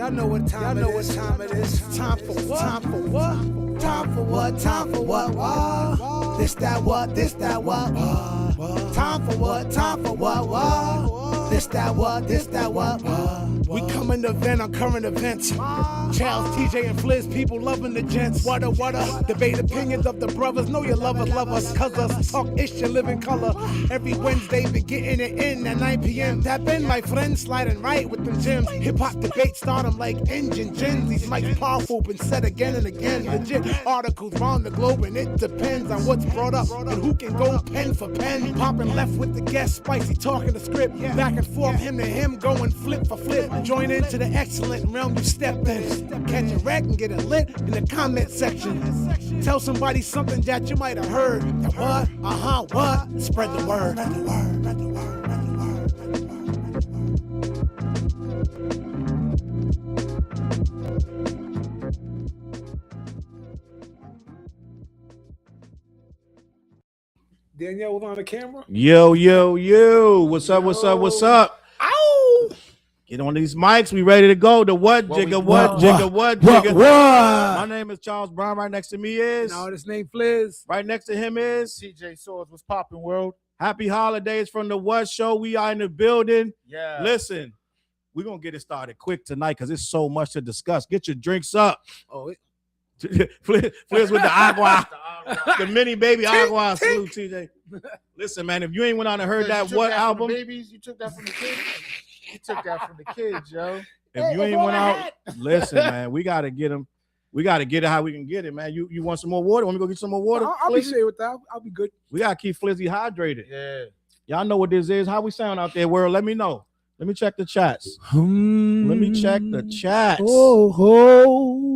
Y'all know what time it is. Time for what? Time for what? Time for what? Time for what? This that what? This that what? Time for what? Time for what? This that what? This that what? We coming to vent on current events. Charles, TJ, and Fliz, people loving the gents. What a debate opinions of the brothers. Know your lovers love us, cuz us talk ish and live in color. Every Wednesday, been getting it in at 9 p.m. Tap in, my friends, sliding right with them gems. Hip hop debate start them like engine gens. These mics powerful, been said again and again. Legit articles round the globe, and it depends on what's brought up and who can go pen for pen. Popping left with the guest, spicy talking the script. Back and forth, him to him, going flip for flip. Join into the excellent realm you step in. Catch a wreck and get it lit in the comment section. Tell somebody something that you might have heard. The what? What? Spread the word. Danielle was on the camera. Yo. What's up? Ow! Get on these mics. We ready to go. The what jigga? My name is Charles Brown. Right next to me is. No, this name Fliz. Right next to him is TJ Swords. What's popping, world? Happy holidays from the What Show. We are in the building. Yeah. Listen, we're gonna get it started quick tonight because it's so much to discuss. Get your drinks up. Oh, Fliz with the agua. The mini baby agua. Salute, TJ. Listen, man, if you ain't went on and heard that what album, babies, you took that from the kids. You took that from the kids, yo. If you ain't went out, listen, man, we gotta get them. We gotta get it how we can get it, man. You want some more water? Want me to go get some more water? I'll be safe with that. I'll be good. We gotta keep Flizzy hydrated. Yeah. Y'all know what this is. How we sound out there, world? Let me know. Let me check the chats. Let me check the chats.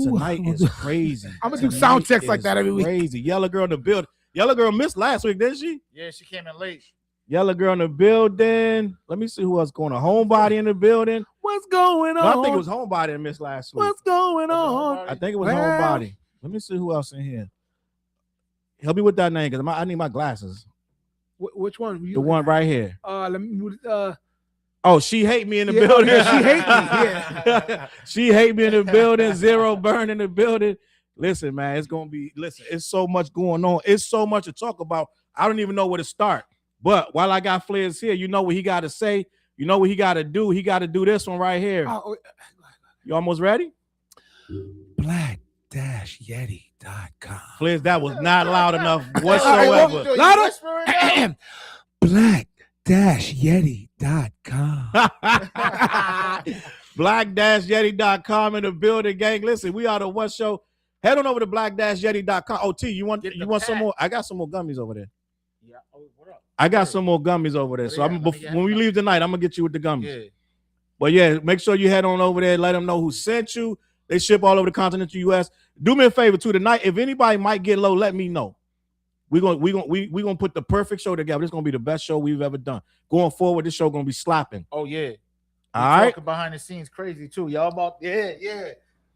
Tonight is crazy. I'm gonna do sound checks like that every week. Crazy. Yellow girl in the building. Yellow girl missed last week, didn't she? Yeah, she came in late. Yellow girl in the building. Let me see who else going on. Homebody in the building. What's going on? No, I think it was Homebody that missed last week. What's going on? I think it was Homebody. Let me see who else in here. Help me with that name because I need my glasses. Which one? The one right here. Let me. Oh, she hate me in the building. Yeah, she hate me. Yeah. She hate me in the building. Zero burn in the building. Listen, man, it's so much going on. It's so much to talk about. I don't even know where to start. But while I got Fliz here, you know what he got to say. You know what he got to do. He got to do this one right here. You almost ready? Black-Yeti.com. Fliz, that was not loud enough whatsoever. Louder. Black-Yeti.com. Black-Yeti.com in the building, gang. Listen, we are the What Show. Head on over to Black-Yeti.com. Oh, T, you want some more? I got some more gummies over there. Yeah. Oh, what up? I got some more gummies over there. So when we leave tonight, I'm gonna get you with the gummies. Yeah. But yeah, make sure you head on over there. Let them know who sent you. They ship all over the continental U.S. Do me a favor too tonight. If anybody might get low, let me know. We're gonna put the perfect show together. This is gonna be the best show we've ever done. Going forward, this show gonna be slapping. Oh yeah. All right. Talking behind the scenes crazy too. Y'all about yeah.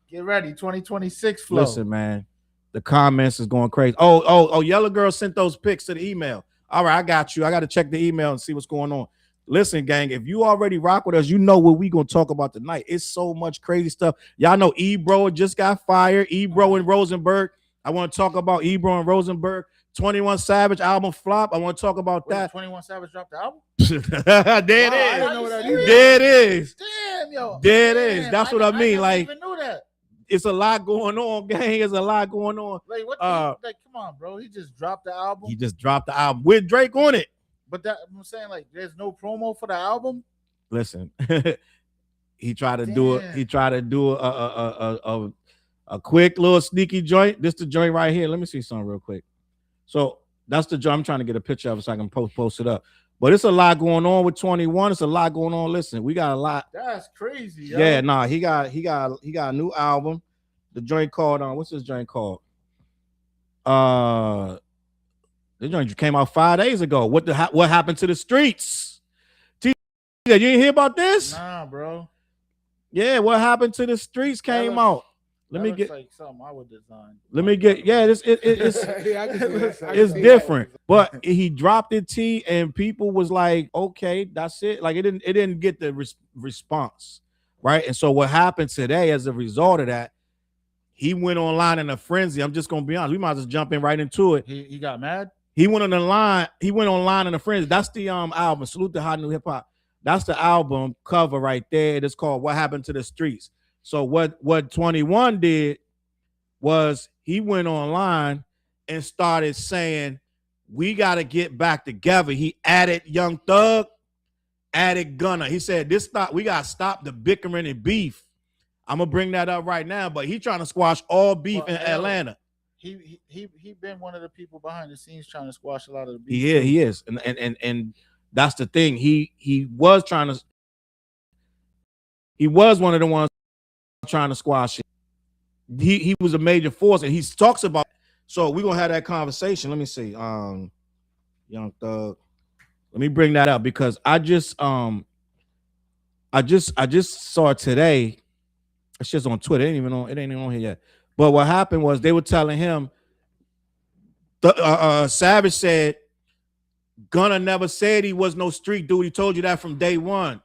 Get ready. 2026 flow. Listen, man. The comments is going crazy. Oh, Yellow Girl sent those pics to the email. All right, I got you. I got to check the email and see what's going on. Listen, gang, if you already rock with us, you know what we gonna talk about tonight. It's so much crazy stuff. Y'all know Ebro just got fired. Ebro and Rosenberg. I want to talk about Ebro and Rosenberg. 21 Savage album flop. I want to talk about that. 21 Savage dropped the album? There it is. Damn, yo. There it is. That's what I mean. I didn't even know that. It's a lot going on, gang. There's a lot going on. Like, what? Come on, bro. He just dropped the album. He just dropped the album with Drake on it. But I'm saying, like, there's no promo for the album. Listen, he tried to do it. He tried to do a quick little sneaky joint. This the joint right here. Let me see something real quick. So that's the joint. I'm trying to get a picture of it so I can post it up. But it's a lot going on with 21. It's a lot going on. Listen, we got a lot. That's crazy. Yo. Yeah, nah, he got a new album. The joint called what's this joint called? The joint came out 5 days ago. What happened to the streets? You didn't hear about this? Nah, bro. Yeah, what happened to the streets came out. Let me get like something I would design. Let me get it's it's different. But he dropped it T and people was like, okay, that's it. Like it didn't get the response right? And so what happened today as a result of that, he went online in a frenzy. I'm just gonna be honest. We might just jump in right into it. He got mad. He went on the line. He went online in a frenzy. That's the album. Salute to Hot New Hip Hop. That's the album cover right there. It's called "What Happened to the Streets." So what 21 did was he went online and started saying, "We got to get back together." He added Young Thug, added Gunna. He said, we got to stop the bickering and beef. I'm gonna bring that up right now, but he trying to squash all beef in Atlanta. He been one of the people behind the scenes trying to squash a lot of the beef. He is, and that's the thing. He was one of the ones trying to squash it. He was a major force, and he talks about. So we're gonna have that conversation. Let me see, Young Thug. Let me bring that up because I just saw it today. It's just on Twitter. It ain't even on here yet. But what happened was they were telling him, Savage said, Gunna never said he was no street dude. He told you that from day one.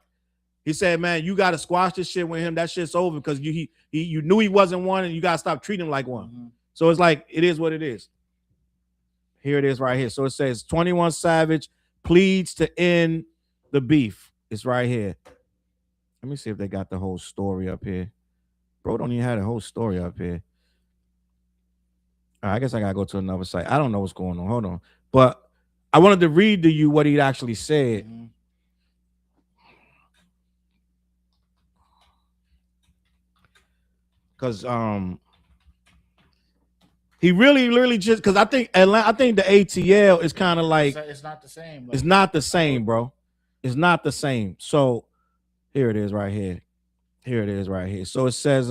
He said, man, you got to squash this shit with him. That shit's over because you knew he wasn't one and you got to stop treating him like one. Mm-hmm. So it's like, it is what it is. Here it is right here. So it says 21 Savage pleads to end the beef. It's right here. Let me see if they got the whole story up here. Bro, don't even have the whole story up here. All right, I guess I got to go to another site. I don't know what's going on. Hold on. But I wanted to read to you what he actually said. Because he really just, because I think the ATL is kind of like, it's not the same. It's not the same, bro. It's not the same. So here it is right here. So it says,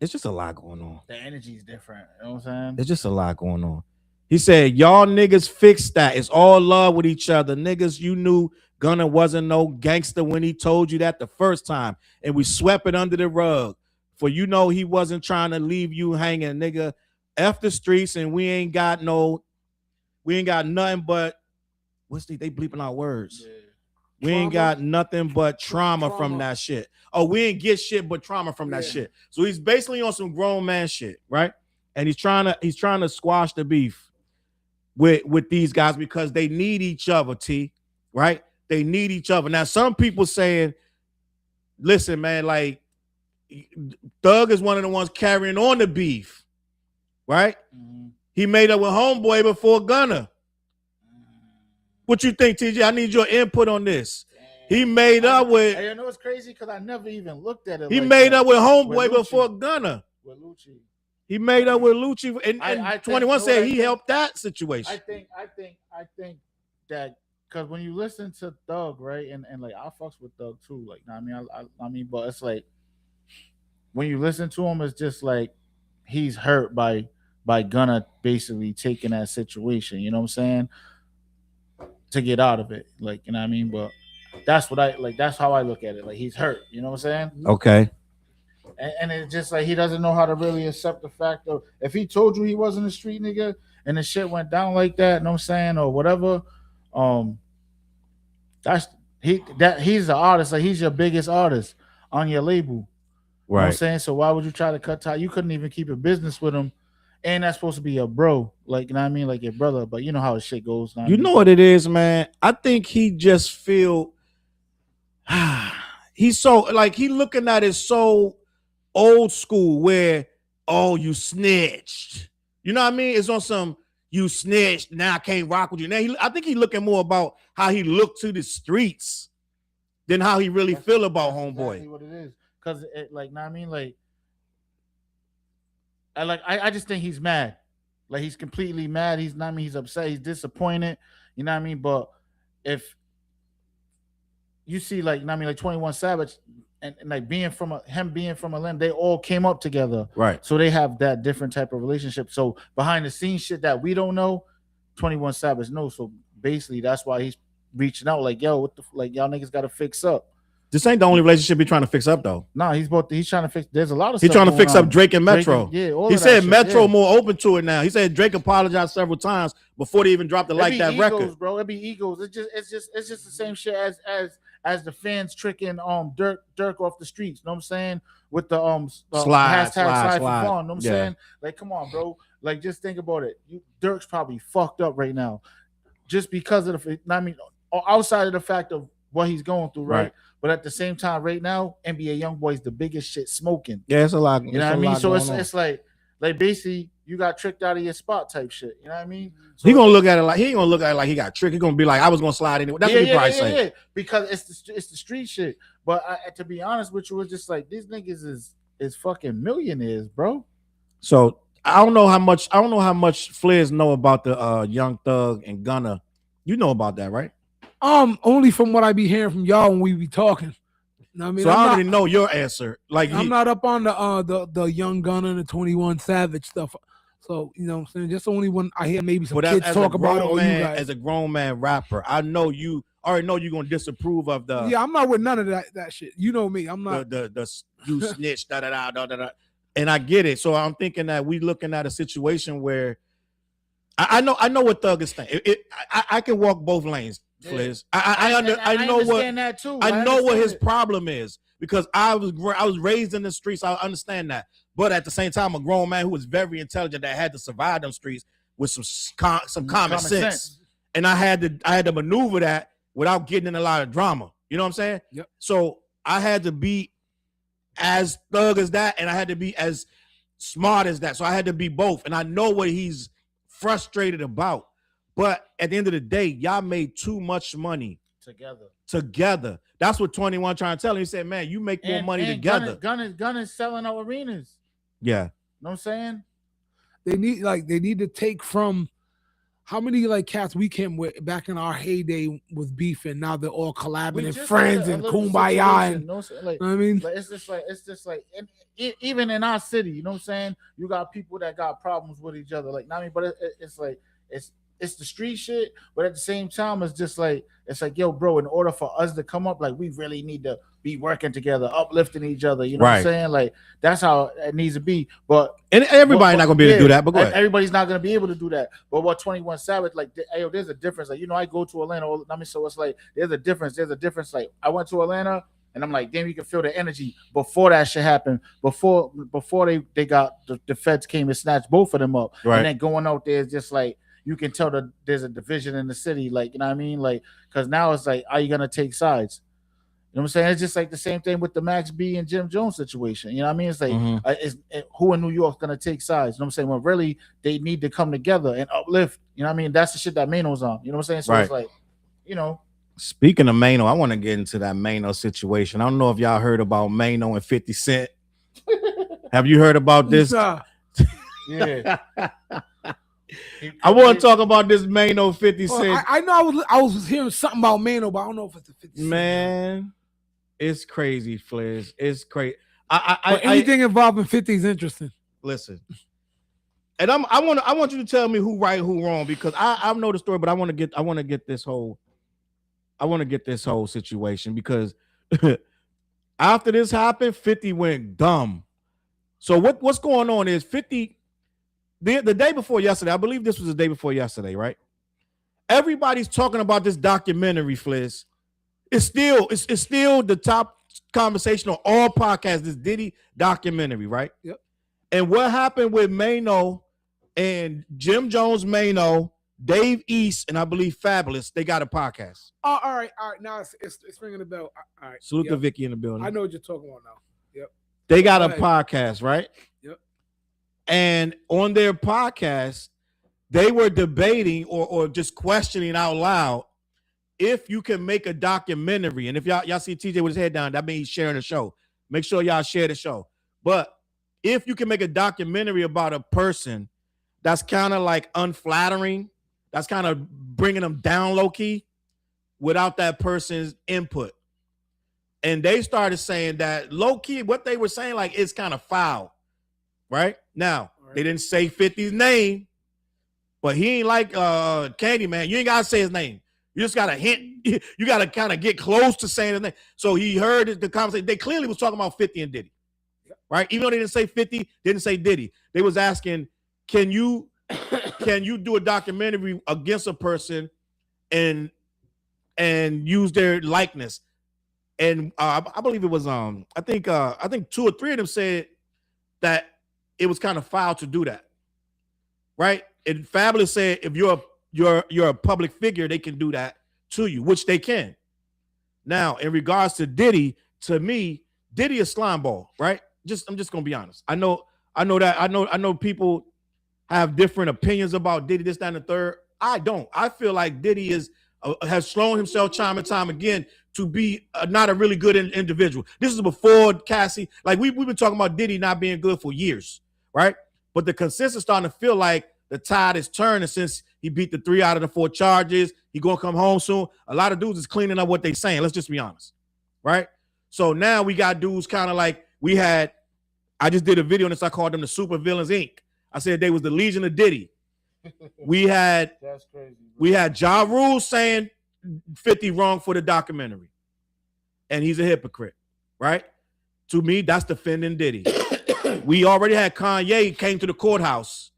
it's just a lot going on. The energy is different. You know what I'm saying? There's just a lot going on. He said, y'all niggas fix that. It's all love with each other. Niggas, you knew Gunna wasn't no gangster when he told you that the first time. And we swept it under the rug. For you know he wasn't trying to leave you hanging, nigga. F the streets and we ain't got nothing but, they bleeping out words. Yeah. We ain't got nothing but trauma from that shit. Oh, we ain't get shit but trauma from that shit. So he's basically on some grown man shit, right? And he's trying to squash the beef with these guys because they need each other, T, right? They need each other. Now, some people saying, listen, man, like Thug is one of the ones carrying on the beef, right? Mm-hmm. He made up with Homeboy before Gunna. What you think, TJ? I need your input on this. Damn. He made up with. I know it's crazy because I never even looked at it. He made up with Homeboy before Gunna. With Lucci. He made up with Lucci, and 21 said he helped that situation. I think that because when you listen to Thug, right, and like I fucks with Thug too, like I mean, but it's like when you listen to him, it's just like he's hurt by Gunna basically taking that situation. You know what I'm saying? To get out of it, like, you know what I mean? But that's what that's how I look at it. Like he's hurt, you know what I'm saying? Okay. And it's just like he doesn't know how to really accept the fact of if he told you he wasn't a street nigga and the shit went down like that, you know what I'm saying, or whatever. He's the artist, like he's your biggest artist on your label. Right. You know what I'm saying? So why would you try to cut tie? You couldn't even keep a business with him. And that's supposed to be a bro, like, you know what I mean, like your brother. But you know how shit goes. You know what it is, man. I think he just feel he's so like he looking at it so old school where you snitched. You know what I mean? It's on some you snitched. Now I can't rock with you. Now I think he looking more about how he looked to the streets than how he really feel about Homeboy. Exactly what it is, because like, know what I mean, like. I just think he's mad. Like he's completely mad. He's not, I mean, he's upset. He's disappointed. You know what I mean? But if you see, like, you know what I mean, like 21 Savage and like him being from Atlanta, they all came up together. Right. So they have that different type of relationship. So behind the scenes shit that we don't know, 21 Savage knows. So basically that's why he's reaching out like, yo, like y'all niggas gotta fix up. This ain't the only relationship he's trying to fix up, though. No, he's trying to fix. There's a lot of stuff. He's trying to fix up Drake and Metro. He said Metro more open to it now. He said Drake apologized several times before they even dropped the Like That egos, record. Bro, it be egos. It's just the same shit as the fans tricking Dirk off the streets. You know what I'm saying? With the Slide hashtag slide for fun. You know what I'm Yeah. saying? Like, come on, bro. Like, just think about it. Dirk's probably fucked up right now, just because of the. I mean, outside of the fact of what he's going through, right? But at the same time, right now, NBA YoungBoy's the biggest shit smoking. Yeah, it's a lot. You know what I mean? So it's like basically you got tricked out of your spot type shit. You know what I mean? So he gonna look at it like he ain't gonna look at it like he got tricked. He gonna be like, I was gonna slide anyway. That's what he probably say. Because it's the street shit. But to be honest with you, it's just like these niggas is fucking millionaires, bro. So I don't know how much Fliz know about the Young Thug and Gunna. You know about that, right? Only from what I be hearing from y'all when we be talking. I mean, so I already know your answer. Like, I'm not up on the Young Gunna and the 21 Savage stuff. So, you know what I'm saying? Just the only one I hear maybe some kids talk about it, or you guys. As a grown man rapper, I know you already know you're gonna disapprove of the. Yeah, I'm not with none of that shit. You know me. I'm not the you snitch da da da da da. And I get it. So I'm thinking that we looking at a situation where I know what Thug is saying. I can walk both lanes. Fliz. I understand that too. I know what his problem is, because I was raised in the streets. I understand that, but at the same time, a grown man who was very intelligent that had to survive them streets with some common sense, and I had to maneuver that without getting in a lot of drama. You know what I'm saying? Yep. So I had to be as thug as that, and I had to be as smart as that. So I had to be both, and I know what he's frustrated about. But at the end of the day, y'all made too much money together. That's what 21 trying to tell him. He said, man, you make more money together. Gun is selling out arenas. Yeah. Know what I'm saying? They need to take from how many like cats we came with back in our heyday with beef, and now they're all collabing and friends and kumbaya. And, like, I mean, like, it's just like even in our city, you know what I'm saying? You got people that got problems with each other. Like, I mean, but it's like it's the street shit, but at the same time, it's like, yo, bro, in order for us to come up, like, we really need to be working together, uplifting each other. You know what I'm saying? Like, that's how it needs to be. But everybody's not gonna be able to do that. But go ahead. Everybody's not gonna be able to do that. But what 21 Savage, like, yo, there's a difference. Like, you know, I go to Atlanta. I mean, so it's like there's a difference. Like, I went to Atlanta. And I'm like, damn, you can feel the energy before that shit happened. Before they got the feds came and snatched both of them up. Right. And then going out there is just like, you can tell that there's a division in the city, like, you know what I mean? Like, because now it's like, are you going to take sides? You know what I'm saying? It's just like the same thing with the Max B and Jim Jones situation. You know what I mean? It's like, who in New York going to take sides? You know what I'm saying? Well, really, they need to come together and uplift. You know what I mean? That's the shit that Maino's on. You know what I'm saying? So it's like, you know. Speaking of Maino, I want to get into that Maino situation. I don't know if y'all heard about Maino and 50 Cent. Have you heard about this? Yeah. I want to talk about this Maino 50 Cent. I know I was hearing something about Maino, but I don't know if it's the 50 Cent. Man, it's crazy, Fliz. It's crazy. Anything involving 50 is interesting. Listen, and I want you to tell me who right, who wrong, because I know the story, but I want to get this whole situation, because after this happened, 50 went dumb. So what's going on is 50. The day before yesterday, I believe this was the day before yesterday, right? Everybody's talking about this documentary, Fliz. It's still the top conversation on all podcasts, this Diddy documentary, right? Yep. And what happened with Maino and Jim Jones, Maino, Dave East, and I believe Fabulous, they got a podcast. Oh, all right. Now it's ringing the bell. All right. Salute to Vicky in the building. I know what you're talking about now. Yep. They got a podcast, right? Yep. And on their podcast, they were debating or just questioning out loud if you can make a documentary. And if y'all see TJ with his head down, that means he's sharing the show. Make sure y'all share the show. But if you can make a documentary about a person that's kind of like unflattering, that's kind of bringing them down low key without that person's input. And they started saying that low key, what they were saying, like, it's kind of foul, right? Now, They didn't say 50's name, but he ain't like Candyman. You ain't got to say his name. You just got to hint. You got to kind of get close to saying his name. So he heard the conversation. They clearly was talking about 50 and Diddy, right? Even though they didn't say 50, didn't say Diddy. They was asking, can you do a documentary against a person and use their likeness? And I believe it was I think 2 or 3 of them said that it was kind of foul to do that, right? And Fabulous said if you're a public figure, they can do that to you, which they can. Now, in regards to Diddy, to me, Diddy is slime ball, right? I'm just gonna be honest. I know people have different opinions about Diddy, this, that, and the third. I don't. I feel like Diddy has shown himself time and time again to be not a really good individual. This is before Cassie. Like we've been talking about Diddy not being good for years, right? But the consensus starting to feel like the tide is turning since he beat the 3 out of the 4 charges. He gonna come home soon. A lot of dudes is cleaning up what they saying. Let's just be honest, right? So now we got dudes kind of like I just did a video on this. I called them the Super Villains Inc. I said they was the Legion of Diddy. That's crazy. We had Ja Rule saying 50 wrong for the documentary, and he's a hypocrite, right? To me, that's defending Diddy. We already had Kanye came to the courthouse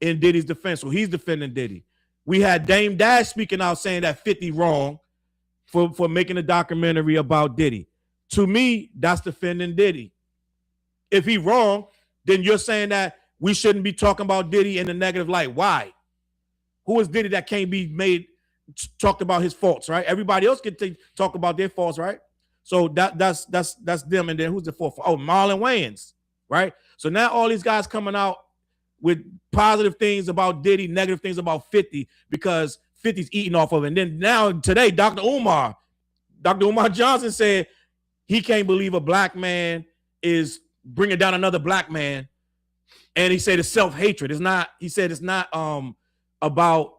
in Diddy's defense, so he's defending Diddy. We had Dame Dash speaking out saying that 50 wrong for making a documentary about Diddy. To me, that's defending Diddy. If he wrong, then you're saying that we shouldn't be talking about Diddy in a negative light. Why? Who is Diddy that can't be talked about his faults, right? Everybody else can talk about their faults, right? So that's them. And then who's the fourth? Oh, Marlon Wayans, right? So now all these guys coming out with positive things about Diddy, negative things about 50 because 50's eating off of it. And then now today, Dr. Umar Johnson said he can't believe a black man is bringing down another black man. And he said it's self-hatred. He said it's not about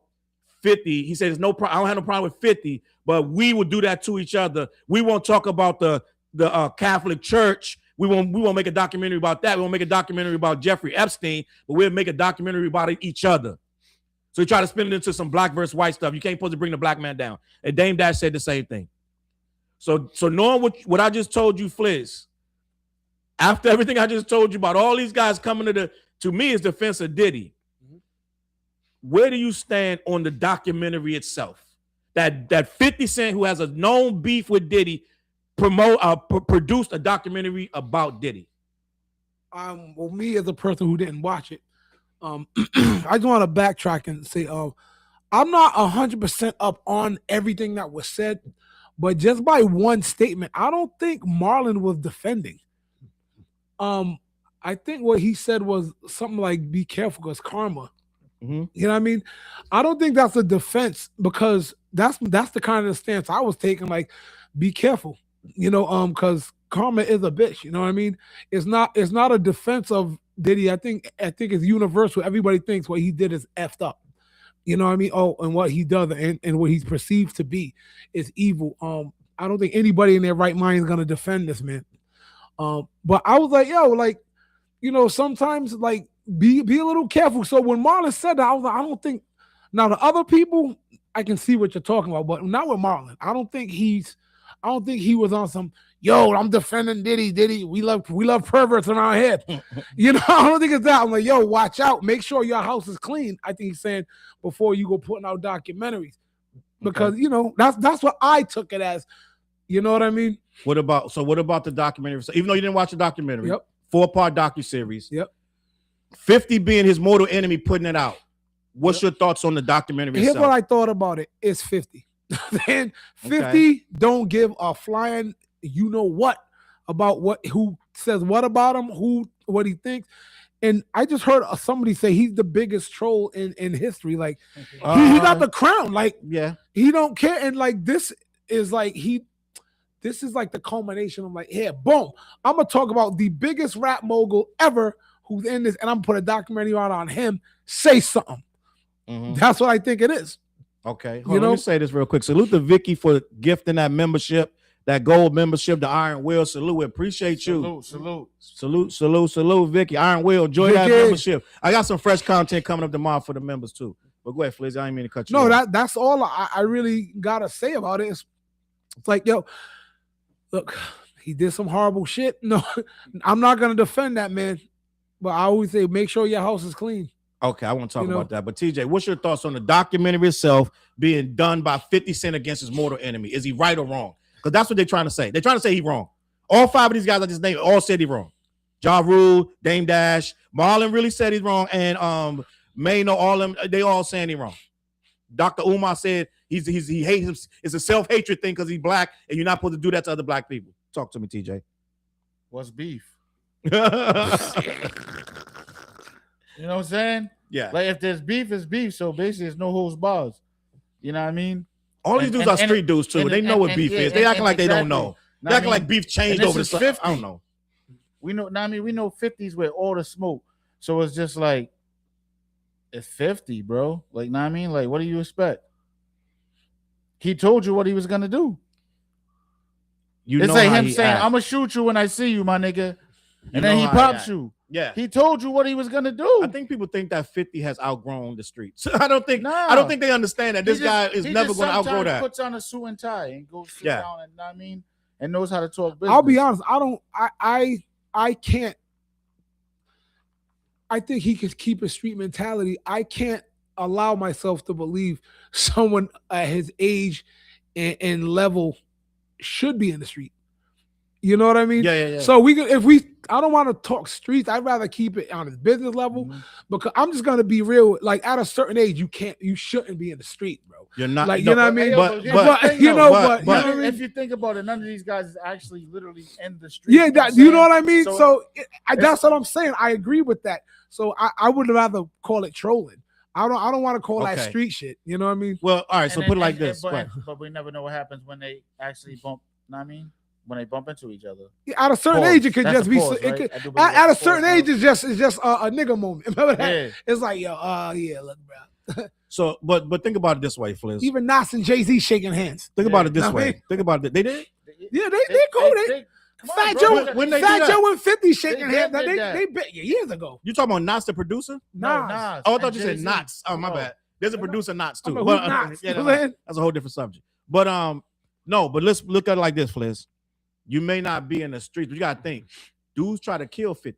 50. He said I don't have no problem with 50, but we will do that to each other. We won't talk about the Catholic Church. We won't make a documentary about that. We won't make a documentary about Jeffrey Epstein, but we'll make a documentary about each other. So he tried to spin it into some black versus white stuff. You can't supposed to bring the black man down. And Dame Dash said the same thing. So knowing what I just told you, Fliz, after everything I just told you about all these guys coming to me is defense of Diddy. Mm-hmm. Where do you stand on the documentary itself? That 50 Cent, who has a known beef with Diddy, produced a documentary about Diddy. Well, me as a person who didn't watch it, I just want to backtrack and say, I'm not 100% up on everything that was said, but just by one statement, I don't think Marlon was defending. I think what he said was something like, be careful because karma. Mm-hmm. You know what I mean? I don't think that's a defense because that's the kind of stance I was taking, like, be careful, because karma is a bitch. You know what I mean? It's not a defense of Diddy. I think it's universal. Everybody thinks what he did is effed up. You know what I mean? Oh, and what he does and what he's perceived to be is evil. I don't think anybody in their right mind is gonna defend this man. But I was like, sometimes like be a little careful. So when Marlon said that, I was like, I don't think now the other people I can see what you're talking about, but not with Marlon. I don't think he was on some I'm defending Diddy. We love perverts around here. I don't think it's that. I'm like, watch out. Make sure your house is clean. I think he's saying before you go putting out documentaries. Because that's what I took it as. You know what I mean? What about the documentary? So even though you didn't watch the documentary, yep. 4-part docuseries. Yep. 50 being his mortal enemy, putting it out. What's your thoughts on the documentary? Here's what I thought about it. It's 50. Then 50 don't give a flying what about who says what about him, what he thinks. And I just heard somebody say he's the biggest troll in history. Like he got the crown. Like he don't care. And like this is like the culmination of like, here, boom. I'm gonna talk about the biggest rap mogul ever who's in this, and I'm gonna put a documentary out on him. Say something. Mm-hmm. That's what I think it is. Okay. Let me say this real quick. Salute to Vicky for gifting that membership, that gold membership, the Iron Will. Salute. We appreciate you. Salute, Vicky. Iron Will. Enjoy that membership. I got some fresh content coming up tomorrow for the members too. But go ahead, Flizzy. I didn't mean to cut you off. No, that's all I really gotta say about it. It's like, look, he did some horrible shit. No, I'm not gonna defend that man. But I always say, make sure your house is clean. Okay, I want to talk about that. But TJ, what's your thoughts on the documentary itself being done by 50 Cent against his mortal enemy? Is he right or wrong? Because that's what they're trying to say. They're trying to say he's wrong. All 5 of these guys I just named all said he's wrong. Ja Rule, Dame Dash, Marlon really said he's wrong, and Maino, all them, they all saying he's wrong. Dr. Umar said he hates him. It's a self-hatred thing because he's black, and you're not supposed to do that to other black people. Talk to me, TJ. What's beef? Yeah. You know what I'm saying? Like if there's beef, it's beef. So basically, it's no holds bars. You know what I mean? All these dudes are street dudes too. They know what beef is. They acting like they don't know. They acting like beef changed over the summer. I don't know. We know. I mean, we know 50s with all the smoke. So it's just like it's 50, bro. Like, know what I mean? Like, what do you expect? He told you what he was gonna do. It's like him saying, "I'm gonna shoot you when I see you, my nigga," and then he pops you. Yeah, he told you what he was gonna do. I think people think that 50 has outgrown the streets. I don't think they understand that this guy is never going to outgrow that. Puts on a suit and tie and goes sit down, and I mean, and knows how to talk business. I'll be honest. I can't. I think he could keep his street mentality. I can't allow myself to believe someone at his age and level should be in the street. You know what I mean? Yeah. So I don't want to talk streets. I'd rather keep it on his business level because I'm just gonna be real. Like at a certain age, you shouldn't be in the street, bro. You're not like, you know what I mean? But if you think about it, none of these guys is actually literally in the street. Yeah, you know what I mean? So that's what I'm saying. I agree with that. So I would rather call it trolling. I don't want to call that street shit. You know what I mean? Well, all right. So put it like this. But we never know what happens when they actually bump. You know what I mean? When they bump into each other. Yeah, at a certain age, it could just be. At a certain age, it's just a nigga moment. Remember that? Yeah. It's like, yo, look, bro. So, but think about it this way, Fliz. Even Nas and Jay-Z shaking hands. Think about it this way. Think about it. They did. Yeah, they cool. Fat Joe and 50 shaking hands. They bet years ago. You talking about Nas the producer? Nas. Oh, I thought you said Knots. Oh, my bad. There's a producer Knots too. Knots? That's a whole different subject. But no, but let's look at it like this, Fliz. You may not be in the streets, but you gotta think. Dudes try to kill 50.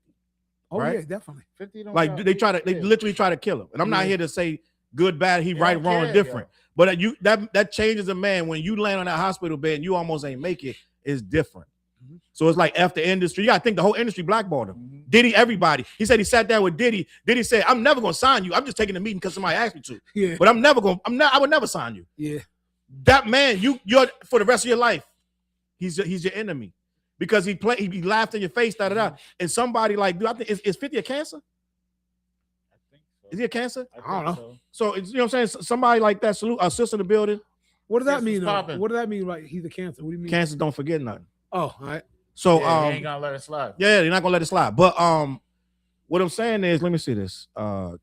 Oh right? yeah, definitely. 50 don't like they literally try to kill him. And I'm not here to say good, bad, he right, wrong, or different. But that changes a man when you land on that hospital bed and you almost ain't make it is different. Mm-hmm. So it's like F the industry. You gotta think the whole industry blackballed him. Mm-hmm. Diddy, everybody. He said he sat down with Diddy. Diddy said, "I'm never gonna sign you. I'm just taking the meeting because somebody asked me to. Yeah. But I would never sign you." Yeah. That man, you're for the rest of your life, he's your enemy. Because he laughed in your face, and somebody like, dude, I think is 50 a cancer? I think so. Is he a cancer? I don't know. So it's, you know what I'm saying? Somebody like that, salute a sister in the building. What does that mean? What does that mean? Like he's a cancer? What do you mean? Cancers don't forget nothing. Oh, all right. So he ain't gonna let it slide. Yeah, they're not gonna let it slide. But what I'm saying is, let me see this.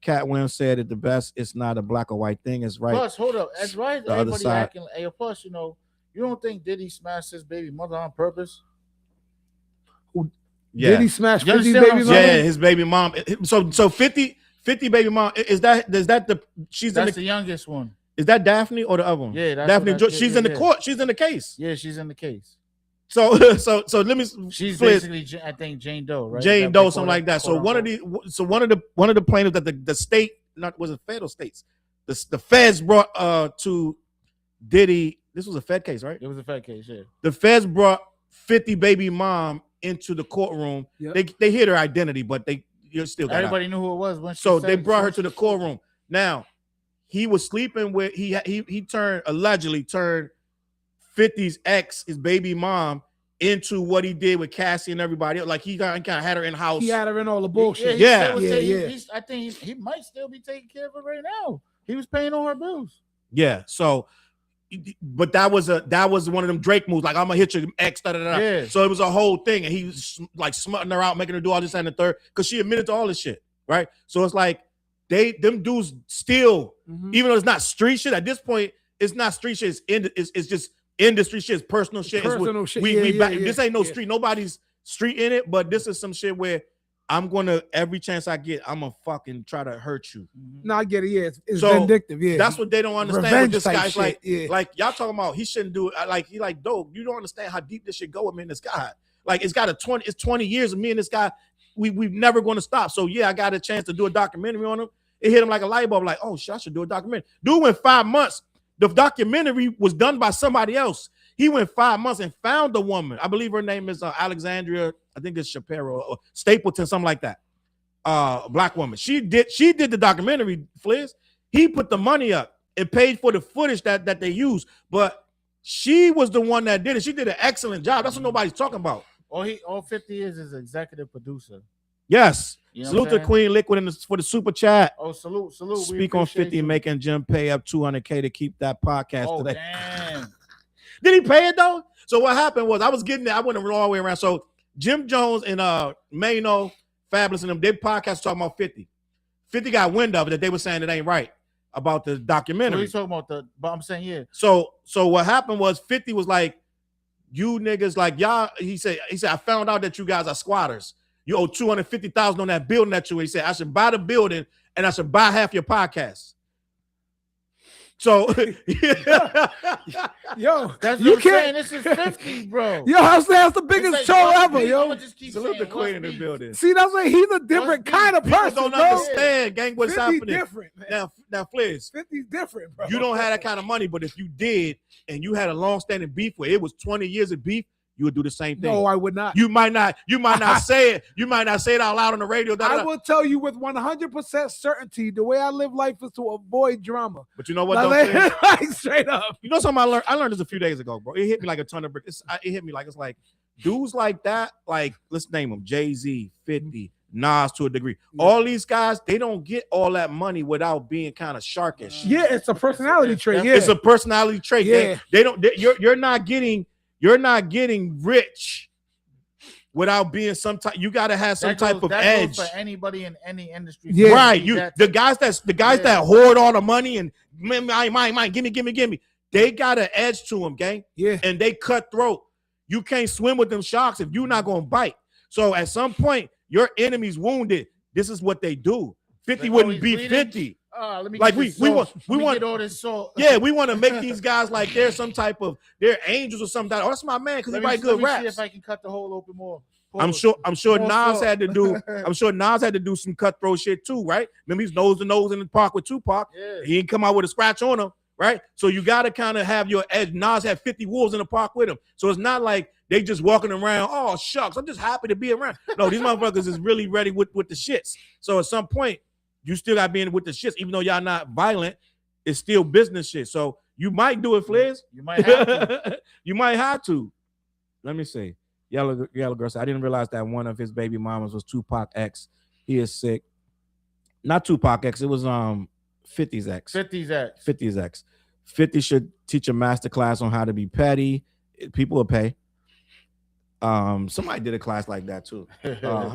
Cat Williams said it the best. It's not a black or white thing. It's right. Plus, hold up. That's right. The other side. Acting. Hey, plus, you don't think Diddy smashed his baby mother on purpose? Yeah. Did he smash 50's baby mom? Yeah, his baby mom. So 50 baby mom. Is that she's that's the youngest one. Is that Daphne or the other one? Yeah, Daphne. She's in the court. She's in the case. Yeah, she's in the case. So let me. She's basically, I think, Jane Doe, right? Jane Doe, something like that. So one of the plaintiffs that the state, was it federal states? The feds brought to Diddy. This was a Fed case, right? It was a Fed case. Yeah. The feds brought 50 baby mom into the courtroom. Yep. They hid her identity, but you still got everybody knew who it was when so they brought her to the courtroom. Now he was sleeping with he allegedly turned 50's ex, his baby mom, into what he did with Cassie and everybody else. Like he kind of had her in house. He had her in all the bullshit. Yeah. I think he might still be taking care of her right now. He was paying all her bills. Yeah. So, but that was one of them Drake moves. Like, I'm gonna hit your ex. Yeah. So it was a whole thing, and he was like smutting her out, making her do all this and the third, because she admitted to all this shit, right? So it's like them dudes still, even though it's not street shit at this point, it's not street shit. It's just industry shit. It's personal shit. Personal shit. This ain't no street. Nobody's street in it, but this is some shit where I'm gonna, every chance I get, I'm gonna fucking try to hurt you. No, I get it. Yeah, it's so vindictive. Yeah, that's what they don't understand. With this guy's like y'all talking about he shouldn't do it. Like he like, dope. You don't understand how deep this shit go with me and this guy. Like it's 20 years of me and this guy. We've never going to stop. So yeah, I got a chance to do a documentary on him. It hit him like a light bulb. Like, oh shit, I should do a documentary. Dude, in 5 months, the documentary was done by somebody else. He went 5 months and found the woman. I believe her name is Alexandria. I think it's Shapiro or Stapleton, something like that. Black woman. She did the documentary, Fliz. He put the money up and paid for the footage that they used, but she was the one that did it. She did an excellent job. That's what nobody's talking about. All 50 is executive producer. Yes. You know Salute to Queen Liquid for the super chat. Oh, salute. Speak on 50 and making Jim pay up $200K to keep that podcast today. Damn. Did he pay it though? So what happened was I was getting there. I went all the way around. So Jim Jones and Maino, Fabulous, and them, their podcast talking about 50. 50 got wind of it that they were saying it ain't right about the documentary. What are you talking about? But I'm saying, yeah. So what happened was 50 was like, you niggas, like y'all, he said, I found out that you guys are squatters. You owe $250,000 on that building that you. He said, I should buy the building and I should buy half your podcast. So, yo, that's you what I'm can't. saying. This is 50, bro. Yo, that's the biggest Like, show ever, yo. I'ma just keep salute the saying, queen in the building. See, that's like he's a different kind of People person, don't bro. understand, gang, what's 50's happening. different, man. Now, Fliz, 50's different, bro. you don't have that kind of money, but if you did and you had a long-standing beef where it was 20 years of beef, you would do the same thing. No, I would not. You might not say it. You might not say it out loud on the radio. I will tell you with 100% certainty, the way I live life is to avoid drama. But you know what? Like, straight up. You know something I learned this a few days ago, bro. It hit me like a ton of bricks. It hit me like it's like dudes like that, like let's name them Jay-Z, 50, Nas to a degree. Yeah. All these guys, they don't get all that money without being kind of sharkish. Yeah, it's a personality trait. Yeah, it's a personality trait. Yeah, you're not getting rich without being some type. You got to have some type of edge for anybody in any industry. Yeah, right. The guys that hoard all the money and mine, gimme. They got an edge to them, gang. Yeah, and they cutthroat. You can't swim with them sharks if you're not gonna bite. So at some point, your enemy's wounded. This is what they do. 50 wouldn't be 50. Like we want all this salt. Yeah, we want to make these guys like they're some type of they're angels or something. Oh, that's my man because he write good raps. See if I can cut the hole open more. I'm sure Nas had to do some cutthroat shit too, right? Remember he's nose to nose in the park with Tupac. Yeah. He didn't come out with a scratch on him, right? So you got to kind of have your edge. Nas had 50 wolves in the park with him, so it's not like they just walking around. Oh shucks, I'm just happy to be around. No, these motherfuckers is really ready with the shits. So at some point. You still got to be in with the shits, even though y'all not violent. It's still business shit. So you might do it, Fliz. You might have to. You might have to. Let me see. Yellow girl said, I didn't realize that one of his baby mamas was Tupac X. He is sick. Not Tupac X. It was 50's X. 50's X. 50 should teach a master class on how to be petty. People will pay. Somebody did a class like that too.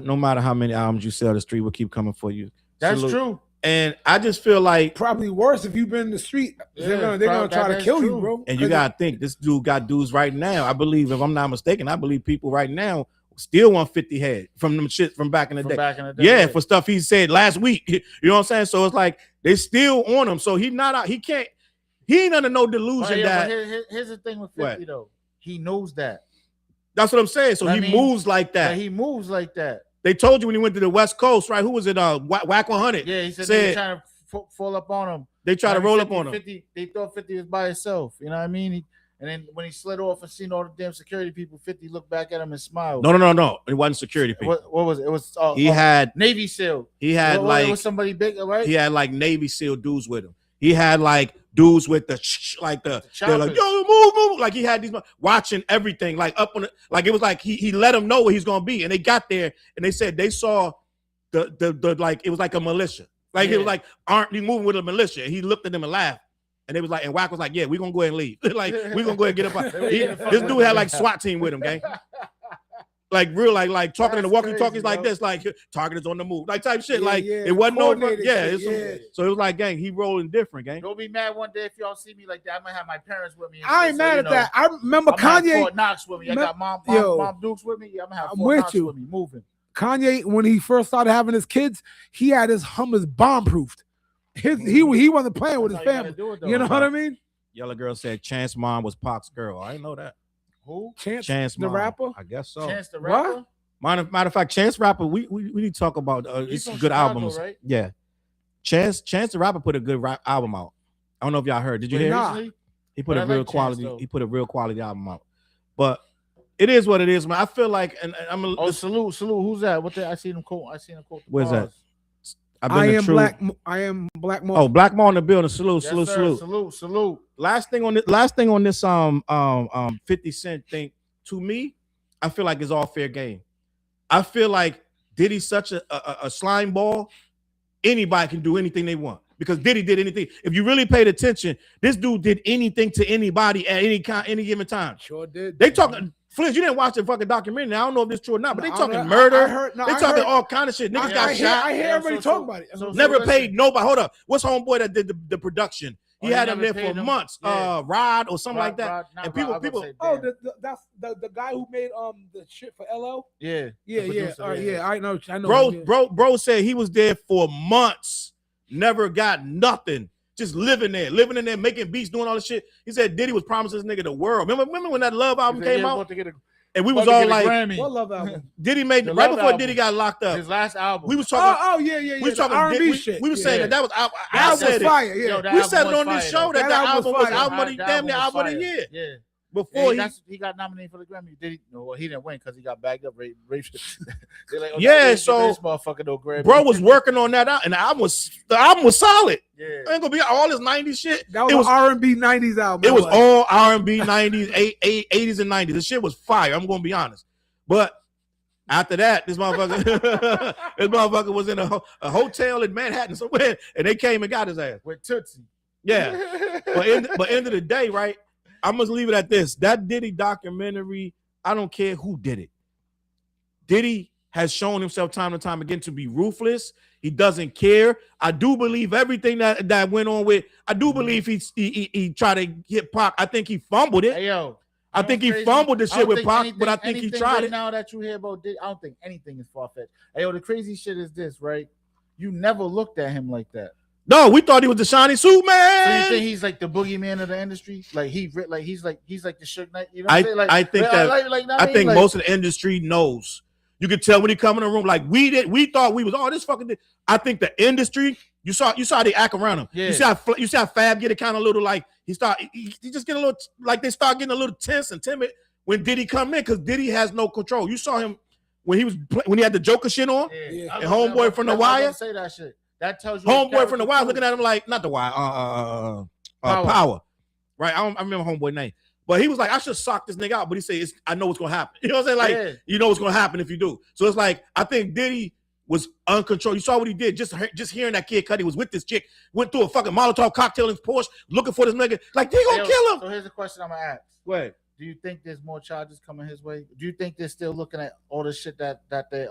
No matter how many albums you sell, the street will keep coming for you. That's true. And I just feel like probably worse if you've been in the street. They're gonna try to kill you, bro. And you gotta think this dude got dudes right now. I believe, if I'm not mistaken, I believe people right now still want 50 head from them shit from back in the day. Yeah, for stuff he said last week. You know what I'm saying? So it's like they still on him. So he ain't under no delusion that. Here's the thing with 50 though. He knows that. That's what I'm saying. So he moves like that. He moves like that. They told you when he went to the West Coast, right? Who was it? Whack 100. Yeah, he said they were trying to fall up on him. They tried to roll up on him. 50, they thought 50 was by himself. You know what I mean? And then when he slid off and seen all the damn security people, 50 looked back at him and smiled. No. It wasn't security people. What was it? It was he had Navy SEAL. He had it was somebody big, right? He had like Navy SEAL dudes with him. He had like dudes with the they're like, yo, move. Like he had these watching everything, like up on it. Like it was like he let them know where he's gonna be. And they got there and they said they saw the like it was like a militia. Like it was like aren't you moving with a militia? And he looked at them and laughed. And they was like, and Wack was like, yeah, we're gonna go ahead and leave. Like, we're gonna go ahead and get up. This dude had like SWAT team with him, gang. Like real, like talking in the walkie-talkies like this, like target is on the move, like type shit. It wasn't over. So it was like, gang, he rolling different, gang. Don't be mad one day if y'all see me like that. I might have my parents with me. I ain't mad at that. I remember Kanye. Fort Knox with me. I got mom Dukes with me. I'm gonna have Fort Knox with me. Moving. Kanye, when he first started having his kids, he had his Hummers bomb-proofed. He wasn't playing with his family. You know what I mean? Yellow girl said Chance mom was Pac's girl. I didn't know that. Who? Chance the rapper? I guess so. Chance the rapper? Matter of fact, Chance Rapper, we need to talk about it's good albums. Right? Yeah. Chance the Rapper put a good album out. I don't know if y'all heard. Did you hear it? He put But I a real like Chance, quality. though. He put a real quality album out. But it is what it is, man. I feel like, and I'm a, Oh, salute. Who's that? What the? I seen him quote. The Where's that? bars. I've I been the am true. black. I am Black Mo. Oh, Black Mo in the building. Salute, Yes, salute, sir. salute. Salute. Last thing on this 50 Cent thing, to me, I feel like it's all fair game. I feel like Diddy's such a slime ball, anybody can do anything they want. Because Diddy did anything. If you really paid attention, this dude did anything to anybody at any given time. Sure did. They talking Flint, you didn't watch the fucking documentary. Now, I don't know if this true or not, but they No, talking I murder. heard- no, they I talking heard- all kind of shit. Niggas got shot. I hear everybody talk about it. Never paid nobody. Hold up. What's homeboy that did the production? He had him there for months. Yeah. Rod or something like that. Rod, and Rod, people. Oh, that's the guy who made the shit for LL. Yeah. Yeah. I know. Bro said he was there for months, never got nothing, just living in there, making beats, doing all this shit. He said Diddy was promising this nigga the world. Remember when that Love album came out? And we was all like, what Love album? Diddy made right before Diddy got locked up. His last album. We was talking. Oh yeah. We was talking R&B we, shit. We was saying that was. I That said was it. fire. Yeah. We said it on this show that album was fire. album of the damn near album of the year. Yeah. Before he got nominated for the Grammy. Did he? No, well, he didn't win because he got bagged up. Raped. They're like, so this motherfucker no Grammy. bro was working on that out, and the album was solid. Yeah. It ain't gonna be all this 90s shit. That was R&B 90s album. It was all R&B 90s, 80s and 90s. The shit was fire. I'm gonna be honest. But after that, this motherfucker was in a hotel in Manhattan somewhere, and they came and got his ass with Tootsie. Yeah. but end of the day, right? I must leave it at this. That Diddy documentary, I don't care who did it. Diddy has shown himself time and time again to be ruthless. He doesn't care. I do believe everything that went on with. I do believe he tried to get Pac. I think he fumbled it. Hey, yo. I think he fumbled the shit with Pac, but I think he tried it. Now that you hear about Diddy, I don't think anything is far-fetched. Hey, yo, the crazy shit is this, right? You never looked at him like that. No, we thought he was the shiny suit man. So you think he's like the boogeyman of the industry? Like he's like the Suge Knight. You know what I'm saying? Like, I think that I think most of the industry knows. You could tell when he come in the room. Like we thought we was this fucking. I think the industry. You saw they act around him. Yeah. You see how Fab get it kind of little like he just get a little like they start getting a little tense and timid when Diddy come in because Diddy has no control. You saw him when he had the Joker shit on. Yeah. And homeboy from The Wire. Say that shit. That tells you. Homeboy from The Wire looking at him like not The Wire. Power. Right. I remember homeboy name. But he was like, I should sock this nigga out. But he said, I know what's gonna happen. You know what I'm saying? Like, you know what's gonna happen if you do. So it's like I think Diddy was uncontrolled. You saw what he did. Just hearing that Kid Cudi was with this chick, went through a fucking Molotov cocktail in his Porsche, looking for this nigga. Like they gonna kill him. So here's the question I'm gonna ask. Wait. Do you think there's more charges coming his way? Do you think they're still looking at all the shit that they're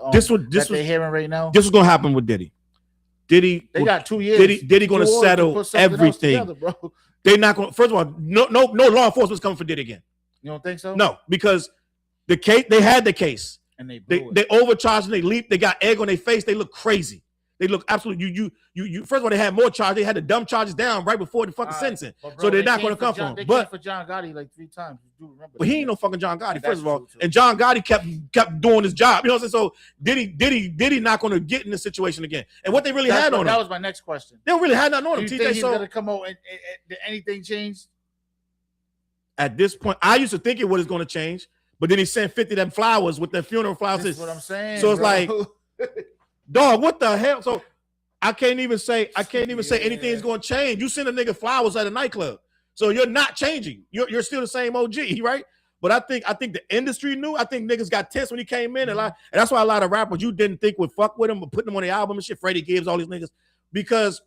hearing right now? This was gonna happen with Diddy. They got 2 years. Diddy gonna settle everything. Together, bro. They're not gonna. First of all, no law enforcement's coming for Diddy again. You don't think so? No, because the case they had the case and they overcharged and they leaped. They got egg on their face. They look crazy. They look absolutely. You. First of all, they had more charges. They had the dumb charges down right before the fucking sentencing. Bro, so they're not going to come for him. They came for John Gotti like 3 times. You do remember? But he ain't no fucking John Gotti. First of all, and John Gotti kept doing his job. You know what I'm saying? So Diddy not going to get in this situation again. And what they really had on him. That was my next question. They don't really had nothing on him. Do you think he's going to come out and did anything change? At this point, I used to think it was going to change, but then he sent 50 of them flowers with their funeral flowers. That's what I'm saying. So it's like, dog, what the hell? So I can't even say anything is going to change. You send a nigga flowers at a nightclub, so you're not changing. You're still the same OG, right? But I think the industry knew. I think niggas got tense when he came in, and that's why a lot of rappers you didn't think would fuck with him, but putting them on the album and shit. Freddie Gibbs, all these niggas, because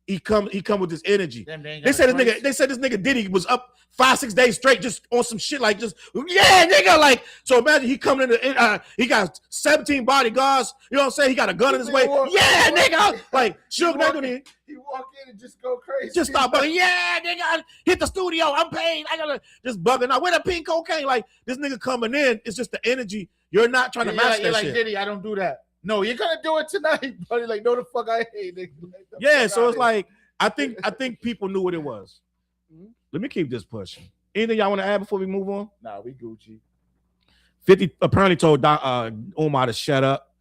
he come with this energy. They said this nigga Diddy was up 5-6 days straight just on some shit like just nigga like. So imagine he coming in he got 17 bodyguards. You know what I'm saying? He got a gun in his way. Nigga, like Suge Knight. He walk in and just go crazy. Just stop bugging. Nigga, hit the studio. I'm paid. I gotta just bugging out. Where the pink cocaine? Like this nigga coming in. It's just the energy. You're not trying to match that shit. Like Diddy, I don't do that. No, you're gonna do it tonight, buddy. Like, no, the fuck I hate. Nigga. So it's like I think people knew what it was. Let me keep this pushing. Anything y'all want to add before we move on? Nah, we Gucci. 50 apparently told Umar to shut up.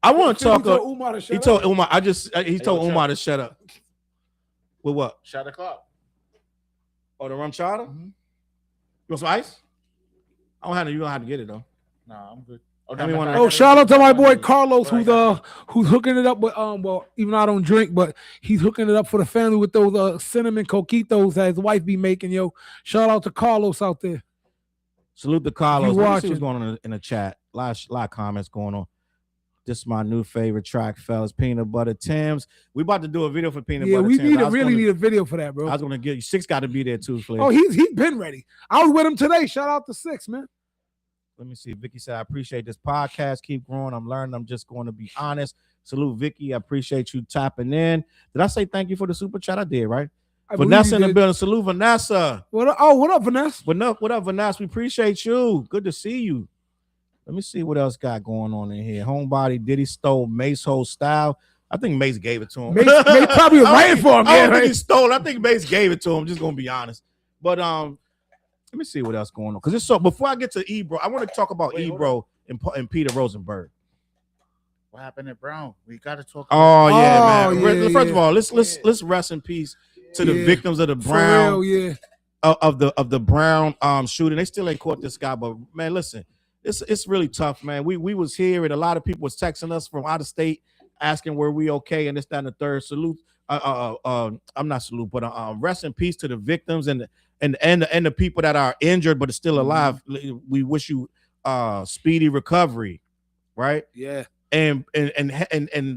I want to talk. He told Umar to shut up. He told Umar. He told Umar to shut up. With what? Shut the clock. Oh, the rum chata? Mm-hmm. You want some ice? I don't have to. You don't have to get it though. Nah, I'm good. Tell me one of Oh, them. shout out to my boy Carlos, What I got who's hooking it up with well, even though I don't drink, but he's hooking it up for the family with those cinnamon coquitos that his wife be making. Yo, shout out to Carlos out there. Salute to Carlos. You Let me see watching. what's going on in the chat. A lot of comments going on. This is my new favorite track, fellas. Peanut Butter Tim's. We about to do a video for Peanut Yeah, Butter we Tim's. need a video for that, I bro. was gonna get you. Six got to be there too, Flair. Oh, he's been ready. I was with him today. Shout out to Six, man. Let me see. Vicky said, I appreciate this podcast. Keep growing. I'm learning. I'm just going to be honest. Salute, Vicky. I appreciate you tapping in. Did I say thank you for the super chat? I did, right? I believe Vanessa you in the did. building. Salute, Vanessa. What up, Vanessa? What up, Vanessa? We appreciate you. Good to see you. Let me see what else got going on in here. Homebody Diddy stole Mace whole style. I think Mace gave it to him. Mace probably was writing for him. I Yeah, don't think he right? stole it. I think Mace gave it to him. Just gonna be honest. But let me see what else going on. Because it's so before I get to Ebro, I want to talk about Wait, hold Ebro and Peter Rosenberg. What happened at Brown? We got to talk. Oh yeah, Oh, man. yeah, First of yeah. all, let's rest in peace to the Yeah. victims of the For Brown real, yeah. of the Brown shooting. They still ain't caught this guy, but man, listen, it's really tough, man. We was here and a lot of people was texting us from out of state asking were we okay and this, that, and the third. Salute. I'm not salute, but rest in peace to the victims and the people that are injured but are still alive. We wish you speedy recovery, right? Yeah. And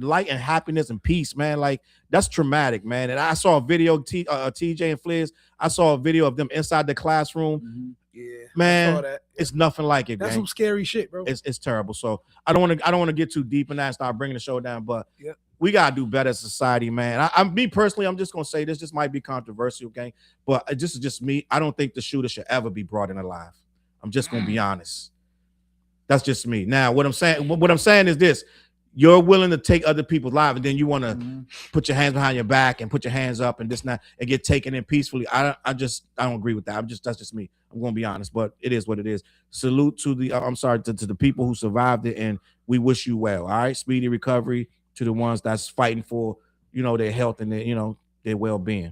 light and happiness and peace, man. Like that's traumatic, man. And I saw a video, TJ and Fliz. I saw a video of them inside the classroom. Yeah. Man, I saw that. it's nothing like it, That's man. some scary shit, bro. It's terrible. So I don't want to get too deep in that and start bringing the show down. But Yep. we gotta do better as a society, man. Me personally, I'm just gonna say this. This might be controversial, gang, but this is just me. I don't think the shooter should ever be brought in alive. I'm just gonna be honest. That's just me. Now, what I'm saying is this: you're willing to take other people's lives, and then you want to put your hands behind your back and put your hands up and this and that and get taken in peacefully. I don't agree with that. That's just me. I'm gonna be honest, but it is what it is. Salute to the to the people who survived it, and we wish you well. All right, speedy recovery to the ones that's fighting for their health and their well-being.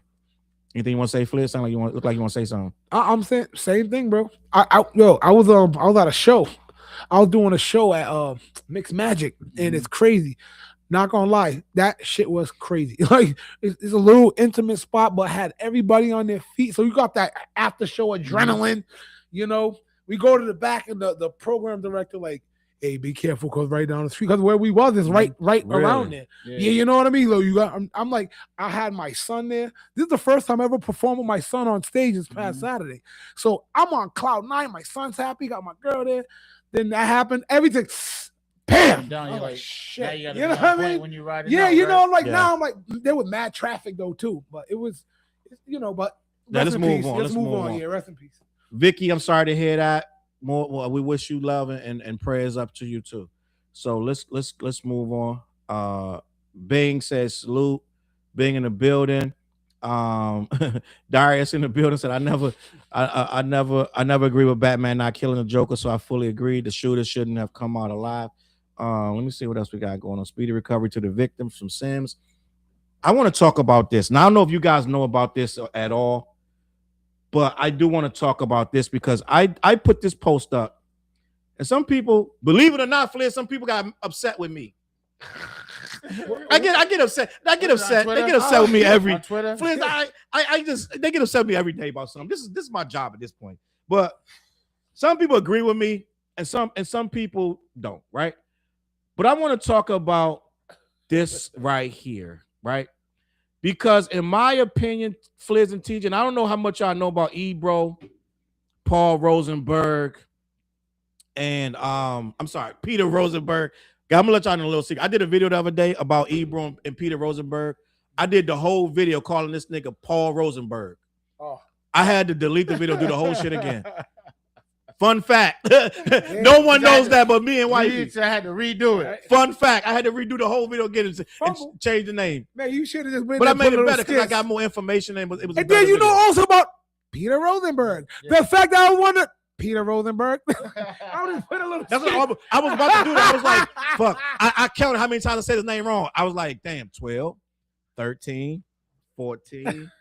Anything you want to say, Fliz? Sound like you look like you want to say something. I'm saying same thing, bro. I was at a show. I was doing a show at Mixed Magic, and it's crazy. Not gonna lie, that shit was crazy. Like it's a little intimate spot, but had everybody on their feet. So you got that after show adrenaline. We go to the back, and the program director like, hey, be careful, because right down the street, because where we was is right around there. Yeah, you know what I mean? So I'm like, I had my son there. This is the first time I ever performed with my son on stage this past Saturday. So I'm on cloud 9. My son's happy, got my girl there. Then that happened. Everything, bam. Down, I'm you're like, shit. now you gotta You know be what on I point mean? when you ride it Yeah, out, right? now I'm like, there was mad traffic though too, but it was, but Yeah, let's rest in move peace. on. Let's Let's move move on. on. Yeah, rest in peace. Vicky, I'm sorry to hear that. We wish you love and prayers up to you too. So let's move on. Bing says salute. Bing in the building. Darius in the building said I never agree with Batman not killing the Joker, so I fully agree. The shooter shouldn't have come out alive. Let me see what else we got going on. Speedy recovery to the victims from Sims. I want to talk about this. Now I don't know if you guys know about this at all, but I do want to talk about this because I put this post up, and some people, believe it or not, Flair, some people got upset with me. I get upset. They get upset with me every. On Twitter? Flair, they get upset with me every day about something. This is my job at this point. But some people agree with me, and some people don't. Right. But I want to talk about this right here, right? Because in my opinion, Fliz and TJ, and I don't know how much y'all know about Ebro, Paul Rosenberg, and Peter Rosenberg. I'm gonna let y'all know a little secret. I did a video the other day about Ebro and Peter Rosenberg. I did the whole video calling this nigga Paul Rosenberg. Oh. I had to delete the video, do the whole shit again. Fun fact. No one knows that but me and Whitey. I had to redo it. Fun fact. I had to redo the whole video again and change the name. Man, you should have just been. But I made it put better because I skits. got more information and it was. And then you know also about Peter Rosenberg. Yeah. The fact that I wonder Peter Rosenberg. I would have put a little. That's what I was about to do that. I was like, fuck. I counted how many times I said his name wrong. I was like, damn, 12, 13, 14,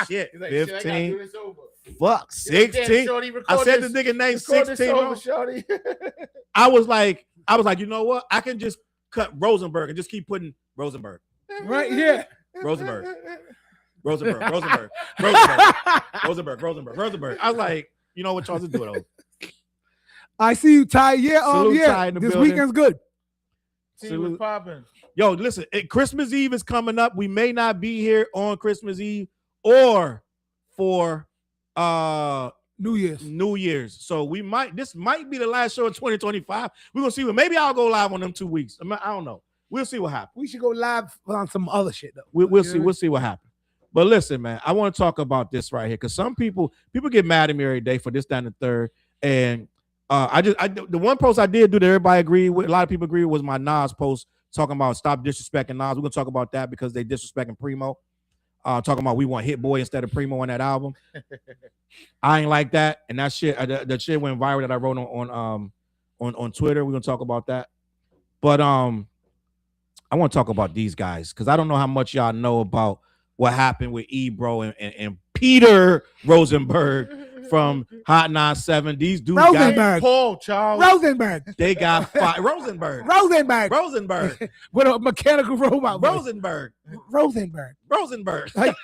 Shit, He's like, shit, I gotta 15. do this over. Fuck, He's like, damn, 16. shorty, I record said this- the nigga name record this 16. over, bro. shorty. I was like, you know what? I can just cut Rosenberg and just keep putting Rosenberg. Right? Yeah. Rosenberg. I was like, you know what, Charles, let's do it over. I see you, Ty. Yeah, Salute, yeah. Ty, in the This building. weekend's good. See what's popping. Yo, listen, Christmas Eve is coming up. We may not be here on Christmas Eve or for New Year's. So this might be the last show of 2025. We're gonna see maybe I'll go live on them 2 weeks. I don't know. We'll see what happens. We should go live on some other shit though. We'll see what happens. But listen, man, I want to talk about this right here because some people get mad at me every day for this, that, and the third. And the one post I did do that everybody agreed with, a lot of people agree, was my Nas post talking about stop disrespecting Nas. We're gonna talk about that because they disrespecting Primo. Talking about we want Hit Boy instead of Primo on that album. I ain't like that, and that shit, the shit went viral that I wrote on Twitter. We're gonna talk about that, but I want to talk about these guys because I don't know how much y'all know about what happened with Ebro and Peter Rosenberg from Hot 97. These dudes Rosenberg. Paul, Charles. Rosenberg. they got fired. Rosenberg With a mechanical robot. Rosenberg. Like,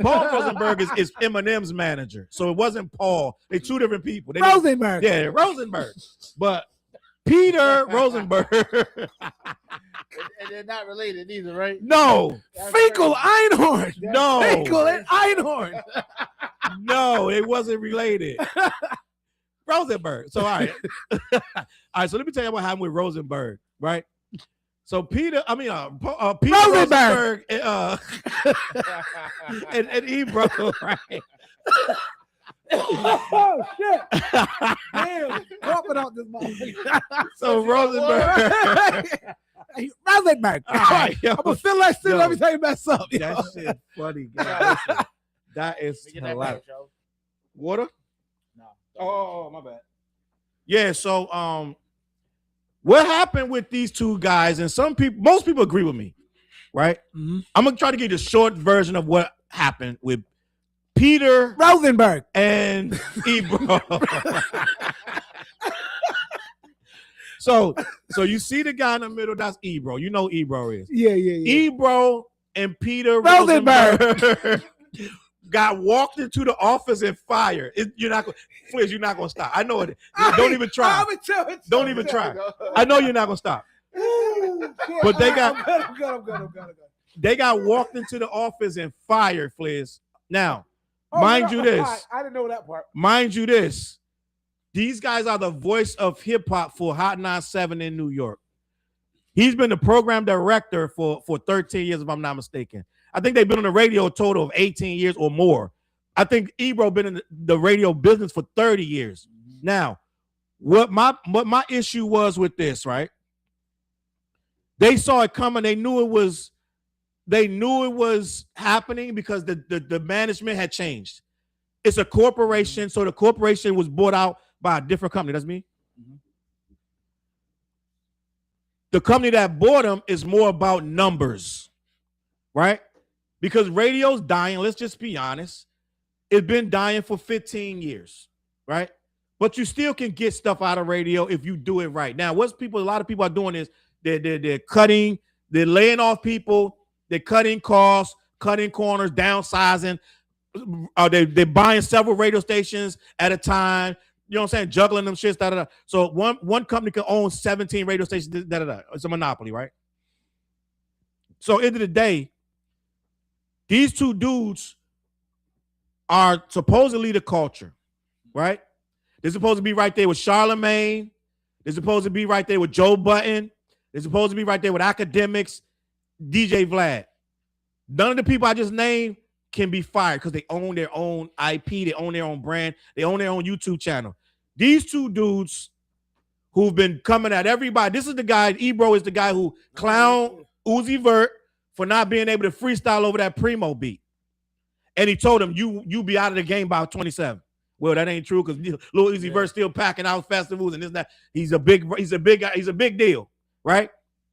Paul Rosenberg is Eminem's manager, so it wasn't Paul. They two different people. Rosenberg. Yeah, Rosenberg. But Peter Rosenberg. And they're not related either, right? No. Finkel Einhorn. No. Finkel and Einhorn. No, it wasn't related. Rosenberg. So all right. All right, so let me tell you what happened with Rosenberg, right? So Peter Rosenberg and Ebro, right? Oh shit! Damn, dropping out this motherfucker. So Rosenberg. Rosenberg. Right, yo. I'm gonna feel like shit Yo. every time you mess up. yo. That shit funny, guys. Listen, that is Get that hilarious. back, Charles. Water? No. Oh, my bad. Yeah, so what happened with these two guys, and most people agree with me, right? Mhm. I'm gonna try to give you the short version of what happened with Peter Rosenberg. and Ebro. So you see the guy in the middle, that's Ebro. You know who Ebro is. Yeah. Ebro and Peter Rosenberg. Rosenberg got walked into the office and fired. You're not gonna stop. I know it. Don't even try. Don't even try. I know you're not gonna stop. But they got- I'm good. They got walked into the office and fired, Fliz. Now, Oh, mind no, you this. I didn't know that part. Mind you this. These guys are the voice of hip hop for Hot 97 in New York. He's been the program director for 13 years, if I'm not mistaken. I think they've been on the radio a total of 18 years or more. I think Ebro been in the radio business for 30 years. Now, what my issue was with this, right? They saw it coming. They knew it was happening because the management had changed. It's a corporation, so the corporation was bought out by a different company. That's me. The company that bought them is more about numbers, right? Because radio's dying. Let's just be honest. It's been dying for 15 years, right? But you still can get stuff out of radio if you do it right. Now, a lot of people are doing is they're cutting, they're laying off people, they're cutting costs, cutting corners, downsizing. They're buying several radio stations at a time. You know what I'm saying? Juggling them shits, da da da. So one company can own 17 radio stations, da da da. It's a monopoly, right? So end of the day, these two dudes are supposedly the culture, right? They're supposed to be right there with Charlemagne. They're supposed to be right there with Joe Button. They're supposed to be right there with Academics, DJ Vlad. None of the people I just named can be fired because they own their own IP, they own their own brand, they own their own YouTube channel. These two dudes who've been coming at everybody. This is the guy, Ebro is the guy who clowned Uzi Vert for not being able to freestyle over that Primo beat. And he told him, you be out of the game by 27. Well, that ain't true because Lil Uzi Vert still packing out festivals and this and that. He's a big guy, he's a big deal, right?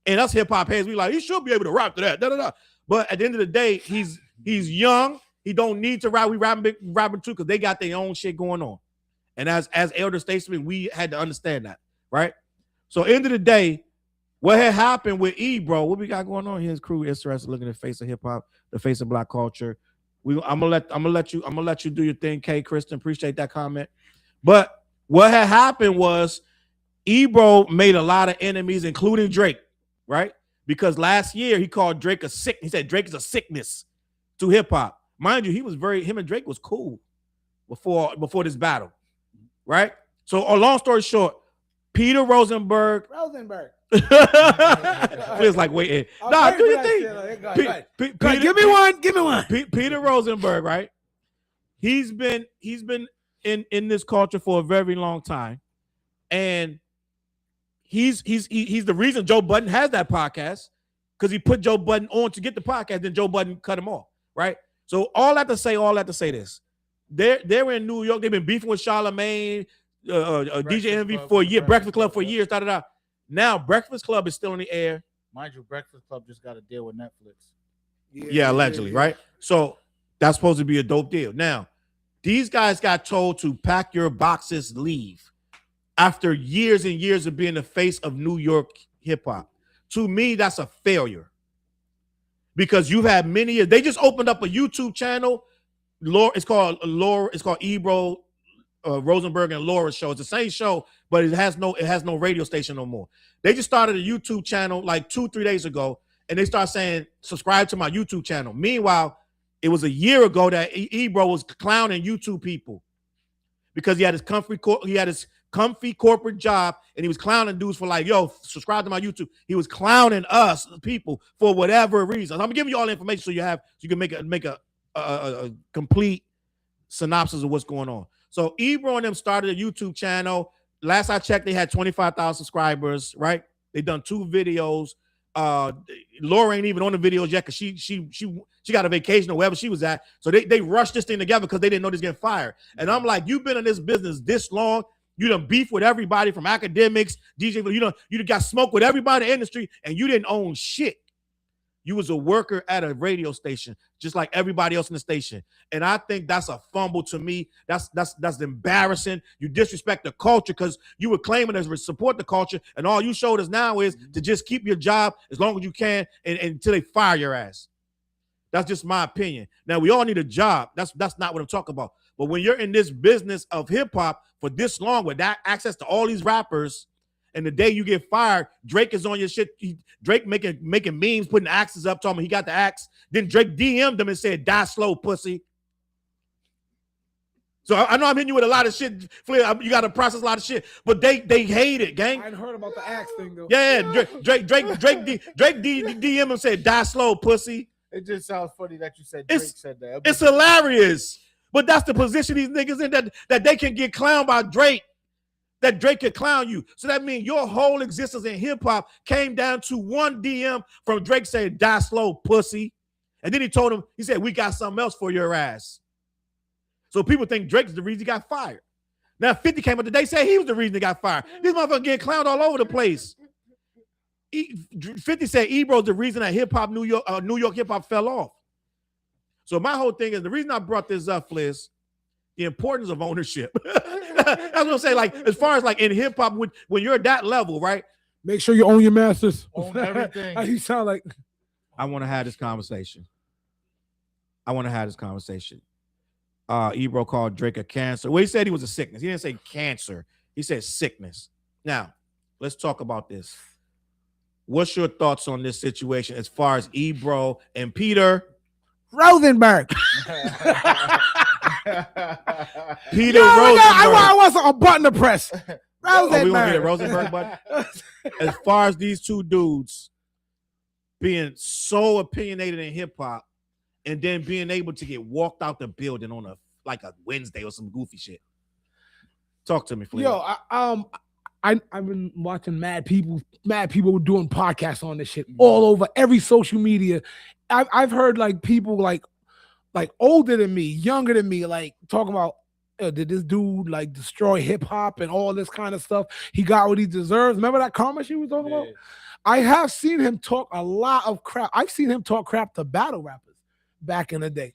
And us hip hop heads, we like, he should be able to rap to that. Da, da, da. But at the end of the day, he's He's young. He don't need to rap. We rapping too because they got their own shit going on. And as elder statesmen, we had to understand that, right? So end of the day, what had happened with Ebro, what we got going on here? His crew interested looking at the face of hip hop, the face of black culture. I'm gonna let you do your thing, K. Kristen. Appreciate that comment. But what had happened was Ebro made a lot of enemies, including Drake, right? Because last year he called Drake a sick. He said Drake is a sickness to hip hop. Mind you, him and Drake was cool before this battle, right? So, long story short, Peter Rosenberg. Feels like waiting. Nah, do your thing. Give me one. Peter Rosenberg, right? He's been in this culture for a very long time, and he's the reason Joe Budden has that podcast because he put Joe Budden on to get the podcast. Then Joe Budden cut him off, right? So all that to say this. They're in New York. They've been beefing with Charlamagne, DJ Envy for a year, Breakfast Club for years. Now Breakfast Club is still in the air. Mind you, Breakfast Club just got a deal with Netflix. Yeah, allegedly, right? So that's supposed to be a dope deal. Now, these guys got told to pack your boxes, leave after years and years of being the face of New York hip hop. To me, that's a failure because you've had many years. They just opened up a YouTube channel. It's called Ebro, Rosenberg and Laura's show. It's the same show, but it has no radio station no more. They just started a YouTube channel like 2-3 days ago, and they start saying subscribe to my YouTube channel. Meanwhile, it was a year ago that Ebro was clowning YouTube people because he had his comfy corporate job, and he was clowning dudes for like, yo, subscribe to my YouTube. He was clowning us people for whatever reason. I'm giving you all the information so you can make a complete synopsis of what's going on. So Ebro and them started a YouTube channel. Last I checked, they had 25,000 subscribers, right? They done 2 videos. Laura ain't even on the videos yet because she got a vacation or wherever she was at. So they rushed this thing together because they didn't know this getting fired. And I'm like, you've been in this business this long. You done beef with everybody from academics, DJ. You got smoke with everybody in the industry, and you didn't own shit. You was a worker at a radio station, just like everybody else in the station. And I think that's a fumble to me. That's embarrassing. You disrespect the culture because you were claiming to support the culture, and all you showed us now is to just keep your job as long as you can and until they fire your ass. That's just my opinion. Now, we all need a job. That's not what I'm talking about. But when you're in this business of hip-hop for this long with that access to all these rappers, and the day you get fired, Drake is on your shit. Drake making memes, putting axes up, talking he got the axe. Then Drake DM'd them and said, die slow, pussy. So I know I'm hitting you with a lot of shit. You got to process a lot of shit. But they hate it, gang. I hadn't heard about the axe thing, though. Yeah, Drake DM him and said, die slow, pussy. It just sounds funny that you said Drake said that. It's hilarious. But that's the position these niggas in, that they can get clowned by Drake. That Drake could clown you. So that means your whole existence in hip-hop came down to one DM from Drake saying, die slow, pussy. And then he said, we got something else for your ass. So people think Drake's the reason he got fired. Now 50 came up today, said he was the reason he got fired. These motherfuckers getting clowned all over the place. 50 said Ebro's the reason that New York hip-hop fell off. So my whole thing is, the reason I brought this up, Fliz, the importance of ownership. That's what I'm saying. Like, as far as like in hip hop, when you're at that level, right? Make sure you own your masters. Own everything. You sound like. I want to have this conversation. Ebro called Drake a cancer. Well, he said he was a sickness. He didn't say cancer. He said sickness. Now, let's talk about this. What's your thoughts on this situation as far as Ebro and Peter Rosenberg? Peter Rosenberg. I want a button to press. We want to get a Rosenberg button. As far as these two dudes being so opinionated in hip hop and then being able to get walked out the building on a Wednesday or some goofy shit. Talk to me, please. Yo, I've been watching mad people doing podcasts on this shit all over every social media. I've heard like people like older than me, younger than me, like talking about did this dude like destroy hip hop and all this kind of stuff? He got what he deserves. Remember that comment she was talking about? I have seen him talk a lot of crap. I've seen him talk crap to battle rappers. back in the day.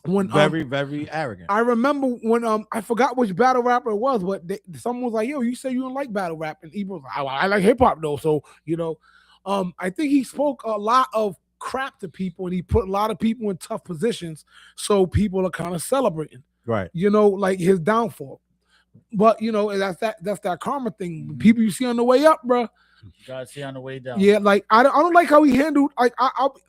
When very arrogant. I remember when I forgot which battle rapper it was, but someone was like, "Yo, you say you don't like battle rap," and Ebro was like, "I like hip hop though." So I think he spoke a lot of crap to people, and he put a lot of people in tough positions, so people are kind of celebrating, right? Like his downfall. But that's that karma thing. People you see on the way up, bro. You gotta see on the way down. Yeah, like I don't like how he handled I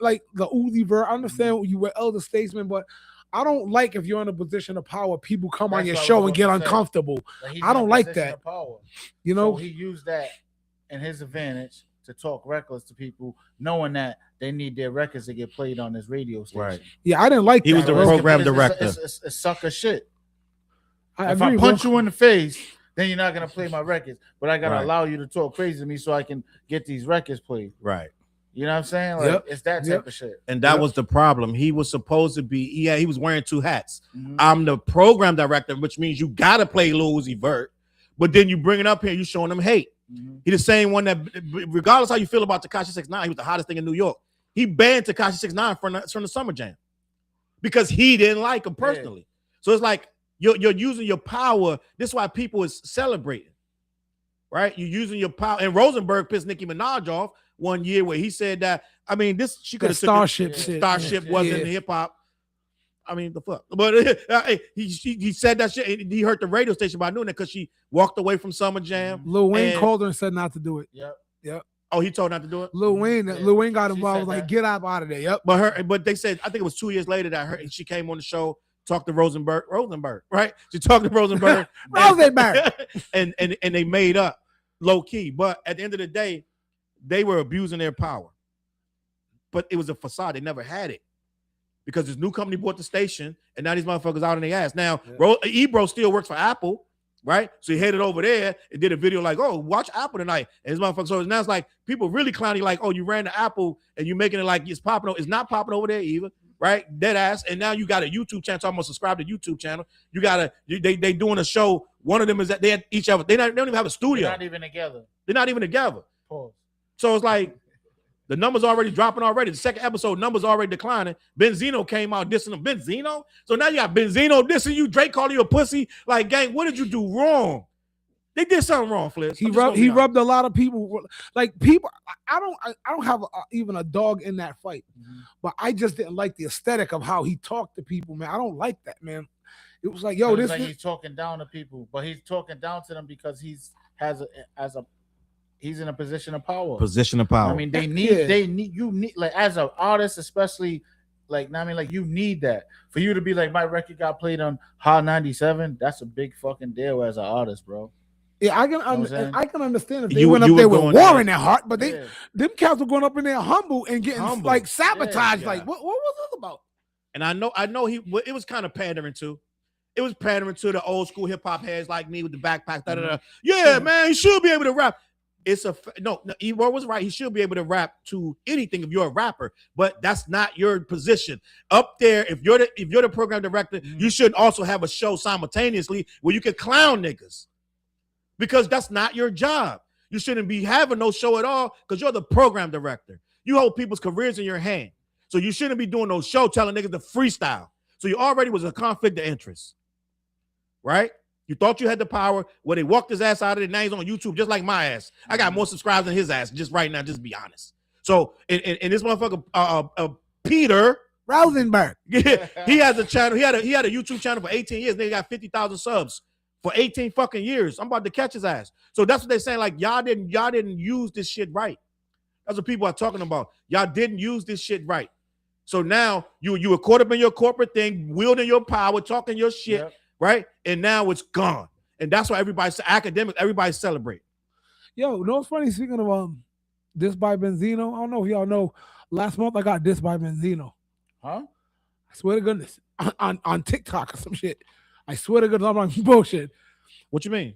like the Uzi verse. I understand you were elder statesman, but I don't like if you're in a position of power, people come on your show and get uncomfortable. I don't like that. So he used that in his advantage to talk reckless to people, knowing that they need their records to get played on this radio station. Right. Yeah, I didn't like that. He was the program director. It's sucker shit. If I punch you in the face, then you're not gonna play my records. But I gotta allow you to talk crazy to me so I can get these records played. Right. You know what I'm saying? Like it's that type of shit. And that was the problem. He was supposed to be, he was wearing two hats. I'm the program director, which means you gotta play Lil Uzi Vert, but then you bring it up here, you showing him hate. He the same one that, regardless how you feel about Tekashi 6ix9ine, he was the hottest thing in New York. He banned Tekashi 6ix9ine from the Summer Jam because he didn't like him personally. So it's like you're using your power. This is why people is celebrating, right? You're using your power. And Rosenberg pissed Nicki Minaj off one year where he said that, I mean, she could have Starship wasn't hip hop. I mean, the fuck. But he said that shit. And he hurt the radio station by doing that because she walked away from Summer Jam. Lil Wayne called her and said not to do it. Yep. Oh, he told her not to do it? Lil Wayne got involved. Like, get out of there. Yep. But they said, I think it was 2 years later that she came on the show, talked to Rosenberg, right? She talked to Rosenberg. and they made up low key. But at the end of the day, they were abusing their power. But it was a facade. They never had it. Because this new company bought the station, and now these motherfuckers out in their ass. Now, Ebro still works for Apple, right? So he headed over there and did a video like, "Oh, watch Apple tonight." And his motherfuckers. So now it's like people really clowning, like, "Oh, you ran to Apple and you making it like it's popping. It's not popping over there either, right? Dead ass." And now you got a YouTube channel. So I'm gonna subscribe to YouTube channel. You got they doing a show. One of them is that they had each other. They don't even have a studio. They're not even together. Pause. So it's like. The numbers already dropping already. The second episode numbers already declining. Benzino came out dissing him. Benzino? So now you got Benzino dissing you. Drake calling you a pussy. Like, gang, what did you do wrong? They did something wrong, Fliss. He rubbed a lot of people. Like, people, I don't have even a dog in that fight. But I just didn't like the aesthetic of how he talked to people, man. I don't like that, man. It was like, he's talking down to people, but he's talking down to them because he's in a position of power. I mean, they need like as an artist, especially like you need that for you to be like, my record got played on Hot 97. That's a big fucking deal as an artist, bro. Yeah, I can understand if they went up there with war in their heart, but them cats were going up in there humble and getting like sabotaged. Yeah. Like, what was this about? And I know it was kind of pandering too. It was pandering to the old school hip hop heads like me with the backpack. Yeah, man, he should be able to rap. No, Ebro was right. He should be able to rap to anything if you're a rapper, but that's not your position. Up there, if you're the program director, you should also have a show simultaneously where you can clown niggas, because that's not your job. You shouldn't be having no show at all because you're the program director. You hold people's careers in your hand, so you shouldn't be doing no show telling niggas to freestyle. So you already was a conflict of interest, right? You thought you had the power. Well, they walked his ass out of it. Now he's on YouTube just like my ass. I got more subscribers than his ass just right now, just be honest. So, and this motherfucker, Peter Rosenberg, he has a channel. He had a YouTube channel for 18 years. They got 50,000 subs for 18 fucking years. I'm about to catch his ass. So that's what they're saying. Like, y'all didn't use this shit right. That's what people are talking about. Y'all didn't use this shit right. So now you were caught up in your corporate thing, wielding your power, talking your shit. Yep. Right, and now it's gone, and that's why everybody's celebrating. Yo, you know what's funny? Speaking of this by Benzino, I don't know if y'all know. Last month I got this by Benzino. Huh? I swear to goodness, on TikTok or some shit. I swear to goodness, I'm on bullshit. What you mean?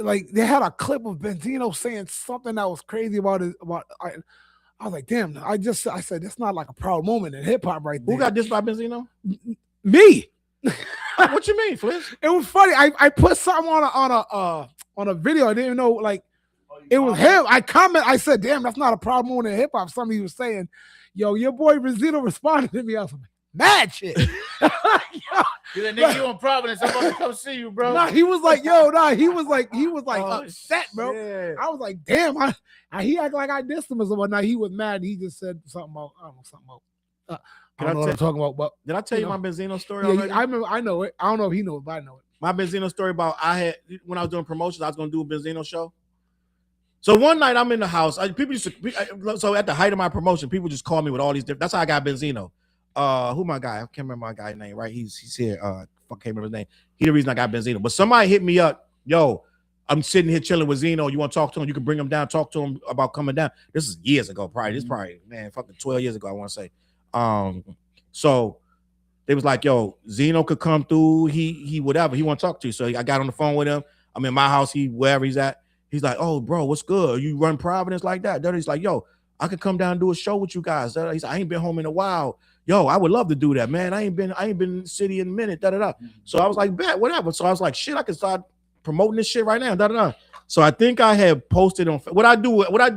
Like they had a clip of Benzino saying something that was crazy about it. I was like, damn. I said that's not like a proud moment in hip hop right there. Who got this by Benzino? Me. What you mean, Fliss? It was funny. I put something on a video. I didn't even know. Like, It was him. I said, damn, that's not a problem in hip hop. Somebody was saying, yo, your boy Benzino responded to me. I was like, mad shit. He's like, nigga, you in Providence. I'm about to come see you, bro. Nah, he was like, he was like upset, bro. Shit. I was like, damn, he acted like I dissed him or something. Now he was mad. He just said something about, I don't know, something about. I don't know what I'm talking about, but did I tell you my Benzino story yeah, already? I remember. I know it. I don't know if he knows, but I know it. My Benzino story about when I was doing promotions, I was going to do a Benzino show. So one night I'm in the house. So at the height of my promotion, people just call me with all these different. That's how I got Benzino. Who my guy? I can't remember my guy's name. Right? He's here. I can't remember his name. He's the reason I got Benzino. But somebody hit me up. Yo, I'm sitting here chilling with Zeno. You want to talk to him? You can bring him down. Talk to him about coming down. This is years ago. Probably. This probably fucking 12 years ago. I want to say. So they was like, yo, Zeno could come through. He whatever. He want to talk to you. So I got on the phone with him. I'm in my house. Wherever he's at. He's like, oh, bro, what's good? You run Providence like that? Then he's like, yo, I could come down and do a show with you guys. He's like, I ain't been home in a while. Yo, I would love to do that, man. I ain't been in the city in a minute. So I was like, bet, whatever. So I was like, shit, I can start promoting this shit right now. So I think I had posted on what I do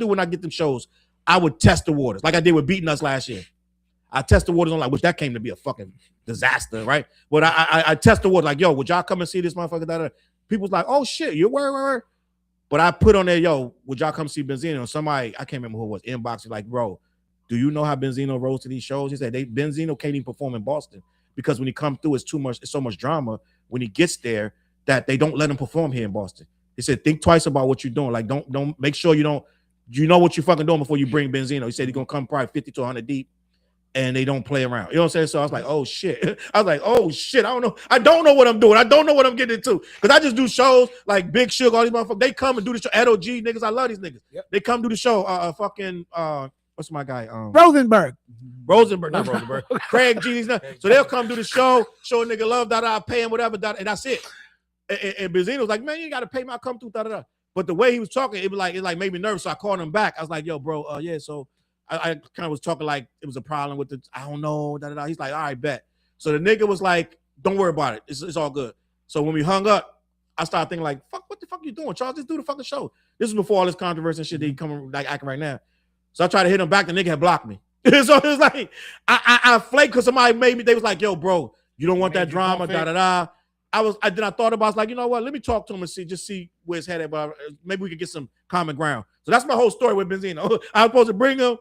when I get them shows. I would test the waters like I did with Beating Us last year. I test the waters on which that came to be a fucking disaster, right? But I test the waters like, yo, would y'all come and see this motherfucker? People's like, oh shit, you're where? But I put on there, yo, would y'all come see Benzino? And somebody, I can't remember who it was, inboxing like, bro, do you know how Benzino rose to these shows? He said Benzino can't even perform in Boston because when he comes through, it's so much drama when he gets there that they don't let him perform here in Boston. He said, think twice about what you're doing. Like, don't make sure you know what you're fucking doing before you bring Benzino. He said he's gonna come probably 50 to 100 deep. And they don't play around. You know what I'm saying? So I was like, oh shit. I don't know. I don't know what I'm doing. I don't know what I'm getting into. Because I just do shows like Big Sugar, all these motherfuckers. They come and do the show. Edo G niggas. I love these niggas. Yep. They come do the show. What's my guy? Rosenberg. Not Rosenberg. Craig G. So they'll come do the show, show a nigga love, I pay him, whatever, and that's it. And Benzino was like, man, you gotta pay me, I come through, But the way he was talking, it made me nervous. So I called him back. I was like, yo, bro, yeah, so I kind of was talking like it was a problem with I don't know. He's like, all right, bet. So the nigga was like, don't worry about it. It's all good. So when we hung up, I started thinking like, fuck, what the fuck you doing? Charles, just do the fucking show. This is before all this controversy and shit that he coming like acting right now. So I tried to hit him back. The nigga had blocked me. So it was like, I flaked because somebody made me, they was like, yo, bro, you don't want that drama, Then I thought about it, I was like, you know what? Let me talk to him and see where his head at. But maybe we could get some common ground. So that's my whole story with Benzino. I was supposed to bring him.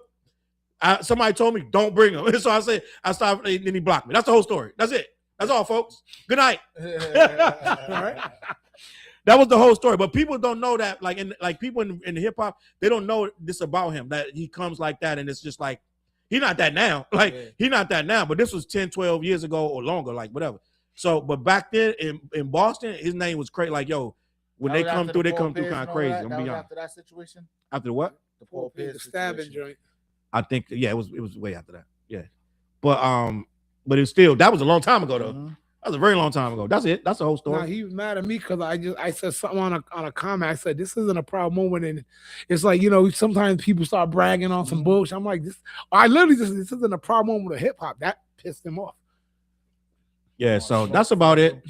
Somebody told me don't bring him, so I said I stopped, and then he blocked me. That's the whole story. That's it. That's all, folks. Good night. All right. That was the whole story. But people don't know that, people in hip hop, they don't know this about him, that he comes like that, and it's just like he's not that now. He's not that now. But this was 10, 12 years ago or longer, like whatever. So, but back then in Boston, his name was crazy. Like, yo, when they come through, kind of crazy. I'm beyond. After that situation. After the what? The stabbing joint. I think, yeah, it was way after that. Yeah. But it's still, that was a long time ago though. Mm-hmm. That was a very long time ago. That's it. That's the whole story. Nah, he was mad at me because I said something on a comment. I said, this isn't a proud moment. And it's like, sometimes people start bragging on some bullshit. I'm like, this isn't a proud moment of hip hop. That pissed him off. Yeah, so that's about it.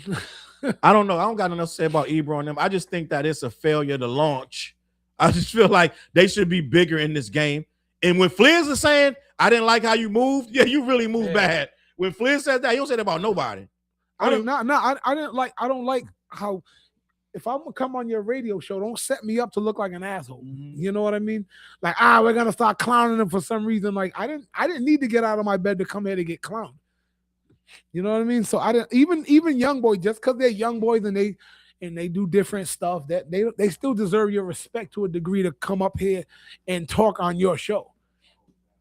I don't know. I don't got enough to say about Ebro and them. I just think that it's a failure to launch. I just feel like they should be bigger in this game. And when Fliz is saying, I didn't like how you moved, yeah, you really moved bad. When Fliz says that, he don't say that about nobody. I don't like how, if I'm gonna come on your radio show, don't set me up to look like an asshole. Mm-hmm. You know what I mean? Like, we're gonna start clowning them for some reason. Like, I didn't need to get out of my bed to come here to get clowned. You know what I mean? So I didn't even young boys, just because they're young boys and they do different stuff, that they still deserve your respect to a degree to come up here and talk on your show.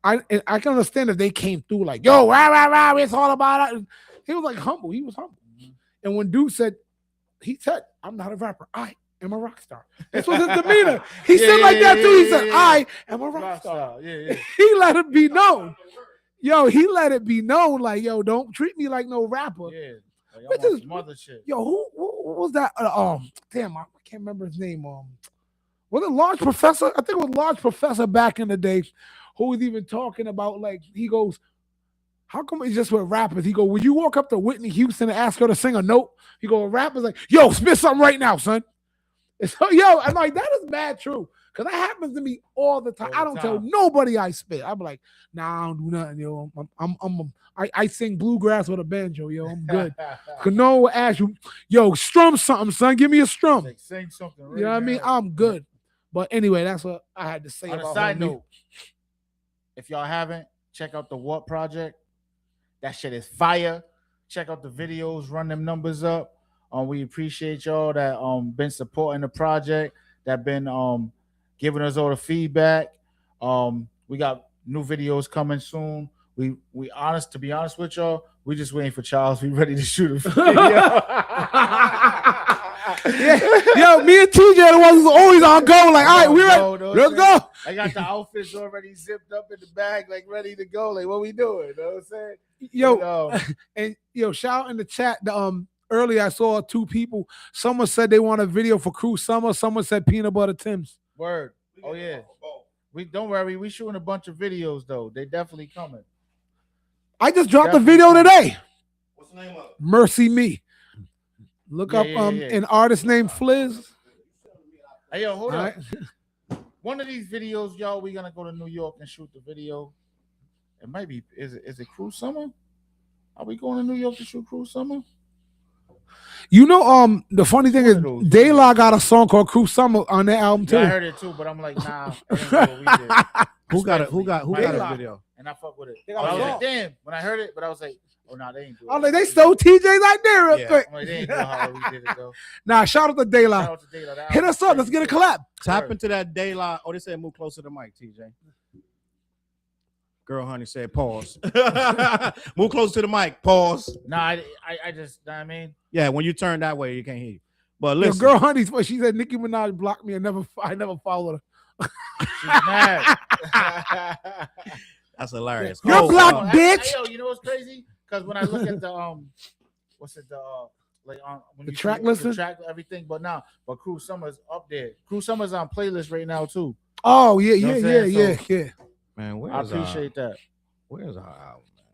I can understand if they came through like, yo, rah, it's all about it. He was like humble. He was humble. Mm-hmm. And when dude said, I'm not a rapper. I am a rock star. This was his demeanor. He said that too. He said, I am a rock star. Yeah. He let it be known. Yo, he let it be known, like, yo, don't treat me like no rapper. Yeah. Like, I mother shit. Yo, who was that? Damn, I can't remember his name. Was it Large Professor? I think it was Large Professor back in the day, who was even talking about, like, he goes, how come it's just with rappers? He go, would you walk up to Whitney Houston and ask her to sing a note? He go, a rapper's like, yo, spit something right now, son. And so, yo, I'm like, that is mad true. Because that happens to me all the time. All the I don't tell time. nobody I spit. I'm like, nah, I don't do nothing, yo. I sing bluegrass with a banjo, yo. I'm good. Cause no one will ask you, yo, strum something, son. Give me a strum. Like, sing something. You know what I mean? I'm good. But anyway, that's what I had to say On about a side homie. note, if y'all haven't, check out the What Project. That shit is fire. Check out the videos, run them numbers up. We appreciate y'all that been supporting the project, that been giving us all the feedback. We got new videos coming soon. We to be honest with y'all, we just waiting for Charles. We ready to shoot a video. Yeah. Yo, me and TJ the ones who's always on go. Like, all right, we're ready. Let's go. I got the outfits already zipped up in the bag, like ready to go. Like, what we doing? You know what I'm saying? Yo, and yo, shout out in the chat. Earlier I saw two people. Someone said they want a video for Cruel Summer. Someone said Peanut Butter Tim's. Word. Oh yeah. We don't worry. We shooting a bunch of videos though. They definitely coming. I just dropped a video today. What's the name of it? Mercy Me. Look up an artist named Fliz. Hey yo, hold All up. right. One of these videos, y'all, we gonna go to New York and shoot the video. It might be. Is it Cruel Summer? Are we going to New York to shoot Cruel Summer? You know, the funny thing is, De La got a song called Cruel Summer on their album too. Yeah, I heard it too, but I'm like, nah. That ain't what we did. Who got it? Who got a video? And I fuck with it. They got I was a like, song. damn. When I heard it, but I was like, oh nah, they ain't doing it. I was like, they stole TJ's idea real quick. I'm like, they ain't doing how we did it though. Nah, shout out to De La. Shout out to De La. That Hit us up. Let's get a collab. Tap into that daylight. Oh, they said move closer to the mic, TJ. Girl, honey said pause. Move closer to the mic. Pause. Nah, I just, know what I mean? Yeah, when you turn that way, you can't hear you. But Yo, listen, girl, honey, she said Nicki Minaj blocked me and I never followed her. She's mad. that's hilarious. You're blocked, bitch. Hey, yo, you know what's crazy? Because when I look at the what's it like on when The you track see listing? the track everything, but Cruel Summer's up there. Cruel Summer's on playlist right now too. Oh yeah, You know yeah, what yeah, I'm yeah, saying? yeah. Man, I appreciate that. Where's our album, man?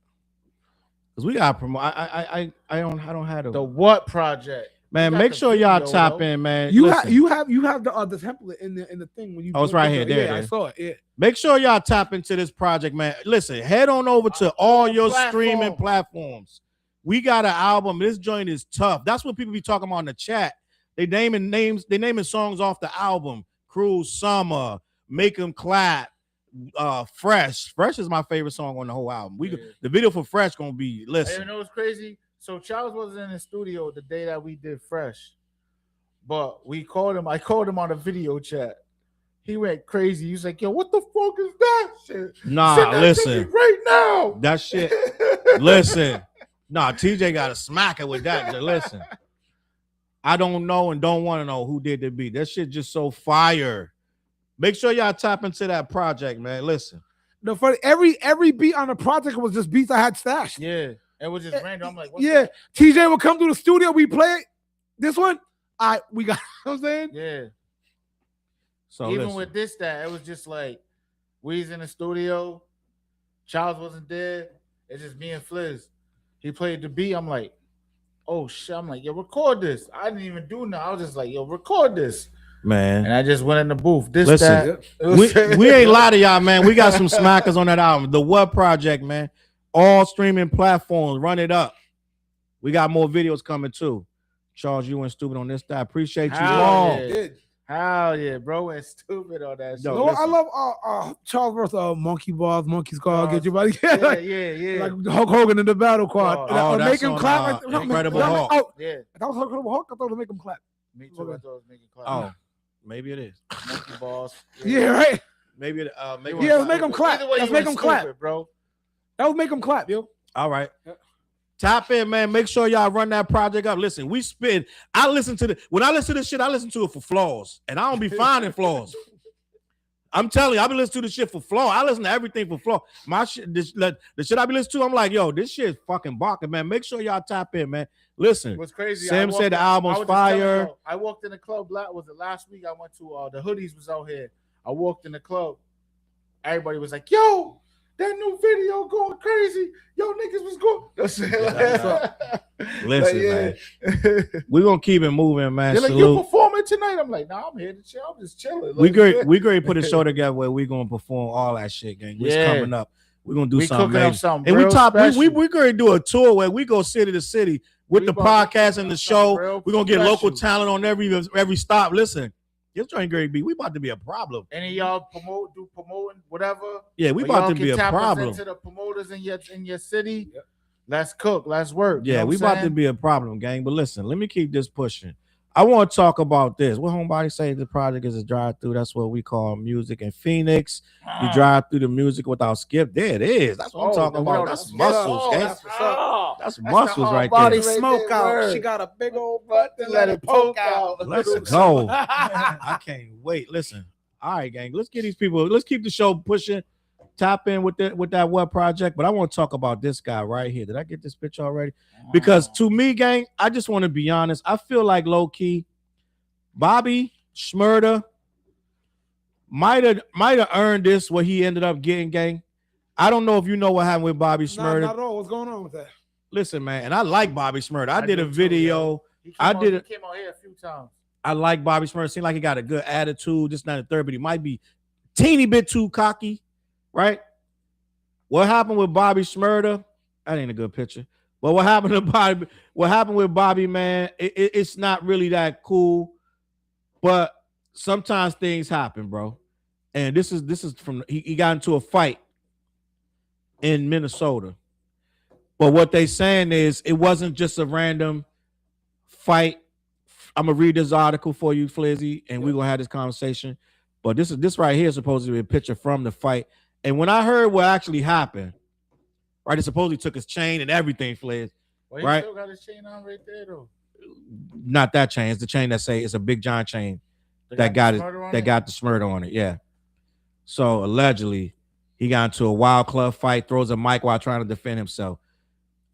Because we got promote. I don't have The What Project? man. got Make the sure y'all video, tap though. in, man. You Listen, have the template in the thing when you. Oh, it's right here. There it I is. saw it. Yeah. make sure y'all tap into this project, man. Listen, head on over to all your streaming platforms. We got an album. This joint is tough. That's what people be talking about in the chat. They naming names. They naming songs off the album. Cruel Summer, Make 'Em Clap, Fresh. Fresh is my favorite song on the whole album. The video for Fresh gonna be Hey, listen. you know what's crazy? So Charles wasn't in the studio the day that we did Fresh, but we called him. I called him on a video chat. He went crazy. He was like, "Yo, what the fuck is that shit? Nah, Send that to listen. me right now." That shit. Listen. Nah, TJ got to smack it with that. Just listen. I don't know and don't want to know who did the beat. That shit just so fire. Make sure y'all tap into that project, man. Listen. The funny every beat on the project was just beats I had stashed. Yeah, it was just random. I'm like, what's Yeah, that? TJ would come to the studio. We play it. This one, we got. You know what I'm saying? Yeah. So Even listen. with this, it was just like we's in the studio. Charles wasn't there. It's just me and Fliz. He played the beat. I'm like, oh shit. I'm like, yo, record this. I didn't even do nothing. I was just like, yo, record this. Man. And I just went in the booth. Listen, we ain't lie to y'all, man. We got some smackers on that album. The What Project, man. All streaming platforms. Run it up. We got more videos coming too. Charles, you went stupid on this. I appreciate you all. Yeah. Hell yeah, bro. Went stupid on that shit. Yo, No, listen. I love Charles versus Monkey Bars, Monkey Squad. Get your body. Yeah. Like Hulk Hogan in the battle quad. Oh, Make that's him on, clap. Incredible Hulk. Oh, Yeah. that was Incredible Hulk. I thought it was Make him clap. Me too. I thought it was making clap. Oh, maybe it is. Monkey balls. Yeah, right. Maybe it. Maybe Yeah, let's make him clap. Either way, Let's you make went him clap. stupid, bro. That was Make him clap, yo. All right. Tap in, man. Make sure y'all run that project up. Listen, we spin. I listen to when I listen to this shit, I listen to it for flaws. And I don't be finding flaws. I'm telling you, I be listening to this shit for flaw. I listen to everything for flaw. My shit, the shit I be listening to, I'm like, yo, this shit is fucking barking, man. Make sure y'all tap in, man. Listen. What's crazy? Sam said the album's fire. I walked in the club. Was it last week? I went to the Hoodies was out here. I walked in the club. Everybody was like, yo, that new video going crazy. Yo, niggas was going. Listen, man. We're gonna keep it moving, man. They're like, you Salute. performing work tonight? I'm like, nah, I'm here to chill. I'm just chilling. We great to put a show together where we're gonna perform all that shit, gang. It's coming up. We're gonna do something cooking major. up something And real special. we're gonna do a tour where we go city to city with the podcast and the show. We're gonna get local talent on every stop. Listen, this joint Greg B, we about to be a problem. Any of y'all promoting whatever? Yeah, we about to be a problem. Into the promoters in your city. Yep. Let's cook. Let's work. Yeah, we about to be a problem, gang. But listen, let me keep this pushing. I want to talk about this. What Homebody say the project is a drive-through. That's what we call music in Phoenix. You drive through the music without skip. There it is. That's what I'm talking about. That's muscles, gang. That's muscles right there. Body smoke out. She got a big old butt. Then let it poke out. Let's go. I can't wait. Listen. All right, gang. Let's get these people. Let's keep the show pushing. Tap in with that web project. But I want to talk about this guy right here. Did I get this picture already? Because to me, gang, I just want to be honest. I feel like low key, Bobby Shumurda might have earned this what he ended up getting, gang. I don't know if you know what happened with Bobby Shumurda. Not at all. What's going on with that? Listen, man, and I like Bobby Shumurda. I did a video. He came on here a few times. I like Bobby Shumurda. Seemed like he got a good attitude. Just not a third, but he might be teeny bit too cocky. Right? What happened with Bobby Shumurda? That ain't a good picture. But what happened to Bobby? What happened with Bobby, man? It's not really that cool. But sometimes things happen, bro. And this is from he got into a fight in Minnesota. But what they saying is it wasn't just a random fight. I'm gonna read this article for you, Flizzy, and we're gonna have this conversation. But this right here is supposed to be a picture from the fight. And when I heard what actually happened, right, it supposedly took his chain and everything, Fliz. Well, he right? still got his chain on right there, though. Not that chain. It's the chain that say it's a Big John chain that got the Shumurda on it. Yeah. So allegedly, he got into a wild club fight, throws a mic while trying to defend himself.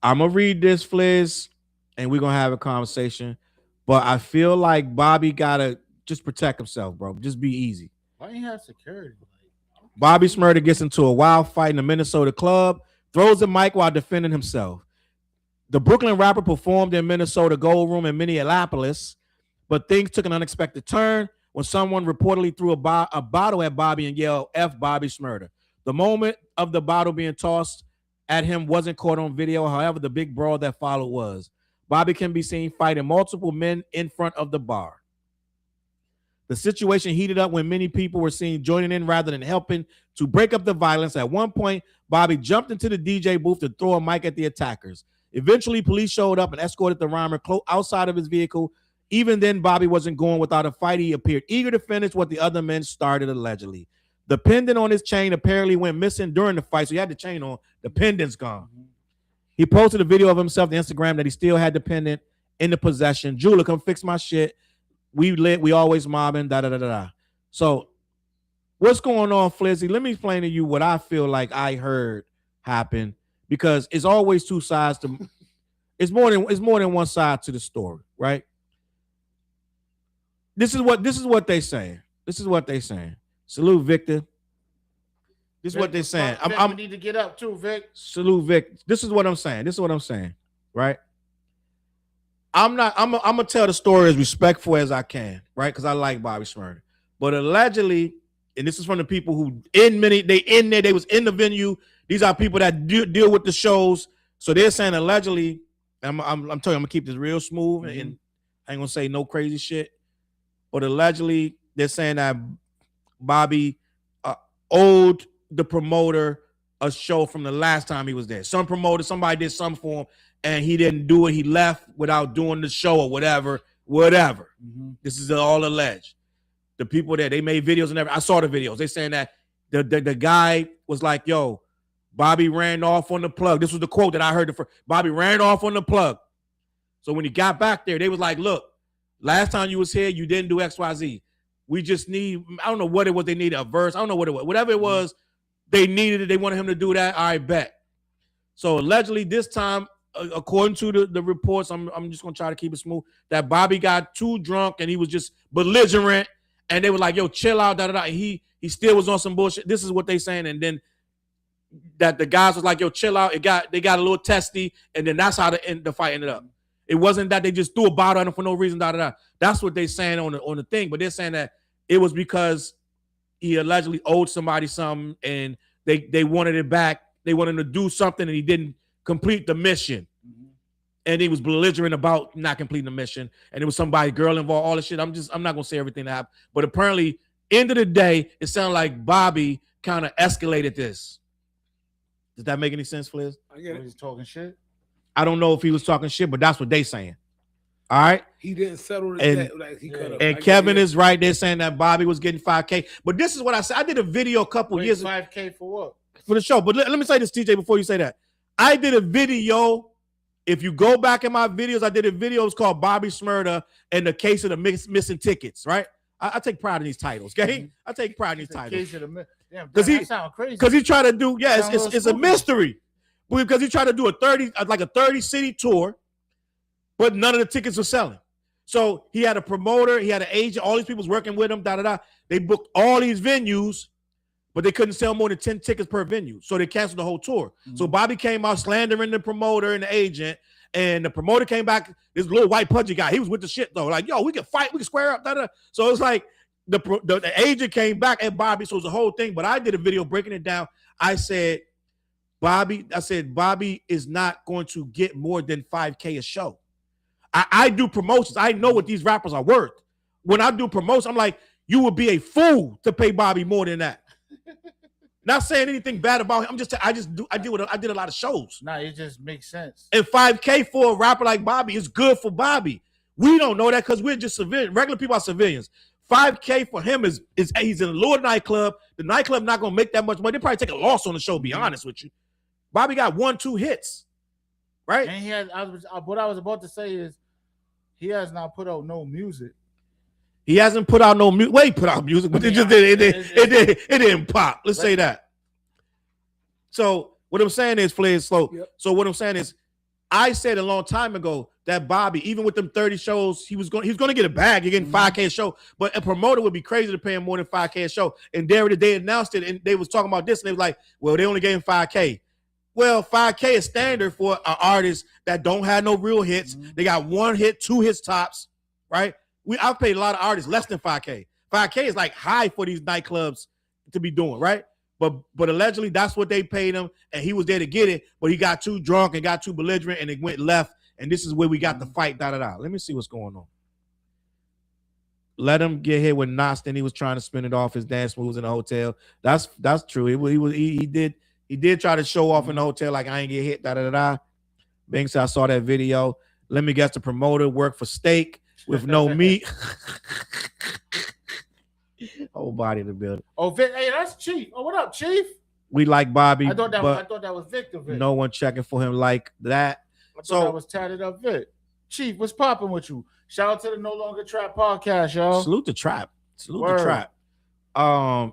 I'm gonna read this, Fliz, and we're gonna have a conversation. But I feel like Bobby gotta just protect himself, bro. Just be easy. Why ain't have security? Bobby Shumurda gets into a wild fight in a Minnesota club, throws a mic while defending himself. The Brooklyn rapper performed in Minnesota Gold Room in Minneapolis, but things took an unexpected turn when someone reportedly threw a bottle at Bobby and yelled, "F Bobby Shumurda." The moment of the bottle being tossed at him wasn't caught on video. However, the big brawl that followed was. Bobby can be seen fighting multiple men in front of the bar. The situation heated up when many people were seen joining in rather than helping to break up the violence. At one point, Bobby jumped into the DJ booth to throw a mic at the attackers. Eventually, police showed up and escorted the rhymer outside of his vehicle. Even then, Bobby wasn't going without a fight. He appeared eager to finish what the other men started, allegedly. The pendant on his chain apparently went missing during the fight, so he had the chain on. The pendant's gone. He posted a video of himself to Instagram that he still had the pendant in the possession. Jeweler, come fix my shit. We lit, we always mobbing, da-da-da-da-da. So what's going on, Flizzy? Let me explain to you what I feel like I heard happen, because it's always two sides to it's more than one side to the story, right? This is what they saying. This is what they saying. Salute, Victor. This is what they're saying. I need to get up too, Vic. Salute, Vic. This is what I'm saying. Right? I'm gonna tell the story as respectful as I can, right? Because I like Bobby Shumurda. But allegedly, and this is from the people who they was in the venue. These are people that deal with the shows. So they're saying allegedly, I'm telling you, I'm gonna keep this real smooth and I ain't gonna say no crazy shit. But allegedly, they're saying that Bobby owed the promoter a show from the last time he was there. Somebody did something for him, and he didn't do it. He left without doing the show or whatever. This is all alleged. The people there, they made videos and everything. I saw the videos. They saying that the guy was like, yo, Bobby ran off on the plug. This was the quote that I heard. Bobby ran off on the plug. So when he got back there, they was like, look, last time you was here, you didn't do XYZ. We just need, I don't know what it was. They needed a verse. I don't know what it was. Whatever it was, they needed it. They wanted him to do that. I bet. So allegedly this time, according to the reports, I'm just going to try to keep it smooth, that Bobby got too drunk and he was just belligerent. And they were like, yo, chill out, da-da-da. And he still was on some bullshit. This is what they saying. And then that the guys was like, yo, chill out. They got a little testy. And then that's how the fight ended up. It wasn't that they just threw a bottle at him for no reason. That's what they're saying on the thing. But they're saying that it was because he allegedly owed somebody something, and they wanted it back. They wanted him to do something, and he didn't complete the mission. And he was belligerent about not completing the mission, and it was somebody, girl involved, all this shit. I'm not gonna say everything that happened, but apparently, end of the day, it sounded like Bobby kind of escalated this. Does that make any sense, Fliz? I get it. He's talking shit. I don't know if he was talking shit, but that's what they saying. All right. He didn't settle it. And, like he could have. And Kevin is right. They're saying that Bobby was getting $5K, but this is what I said. I did a video a couple years ago. $5K for what? For the show. But let me say this, TJ, before you say that. I did a video. If you go back in my videos, I did a video. It's called Bobby Shumurda and the case of the missing tickets, right? I take pride in these titles, okay? I take pride in these titles. Because he tried to do, it's a mystery. Because he tried to do a 30 city tour, but none of the tickets were selling. So he had a promoter, he had an agent, all these people was working with him, They booked all these venues, but they couldn't sell more than 10 tickets per venue. So they canceled the whole tour. So Bobby came out slandering the promoter and the agent, and the promoter came back, this little white pudgy guy. He was with the shit though. Like, yo, we can fight, we can square up. So it's like the agent came back at Bobby. So it was a whole thing. But I did a video breaking it down. I said, Bobby is not going to get more than $5K a show. I do promotions. I know what these rappers are worth. When I do promotions, I'm like, you would be a fool to pay Bobby more than that. Not saying anything bad about him. I did a lot of shows. Nah, it just makes sense. And $5K for a rapper like Bobby is good for Bobby. We don't know that because we're just civilians. Regular people are civilians. $5K for him is he's in a lower nightclub. The nightclub not gonna make that much money. They probably take a loss on the show. Be honest with you. Bobby got 1-2 hits, right? And he had. What I was about to say is, he has not put out no music. He hasn't put out no music. Well, he put out music, but it didn't pop. Let's say that. So what I'm saying is, Flair, slow. Yep. So what I'm saying is, I said a long time ago that Bobby, even with them 30 shows, he's going to get a bag. You're getting $5K a show, but a promoter would be crazy to pay him more than $5K a show. And they announced it, and they was talking about this, and they was like, well, they only gave him $5K. Well, $5K is standard for an artist that don't have no real hits. They got 1 hit, 2 hits tops, right? I've paid a lot of artists less than $5K. $5K is like high for these nightclubs to be doing, right? But allegedly that's what they paid him, and he was there to get it, but he got too drunk and got too belligerent, and it went left, and this is where we got the fight, Let me see what's going on. Let him get hit with Knots, then he was trying to spin it off his dance moves in the hotel. That's true. He did try to show off in the hotel like I ain't get hit, Banks, I saw that video. Let me guess, the promoter worked for steak with no meat. Whole body in the building. Oh, Vic, hey, that's Chief. Oh, what up, Chief? We like Bobby. I thought that was Victor. Vic. No one checking for him like that. I thought that was tatted up Vic. Chief, what's popping with you? Shout out to the No Longer Trap podcast, y'all. Salute the trap. The trap.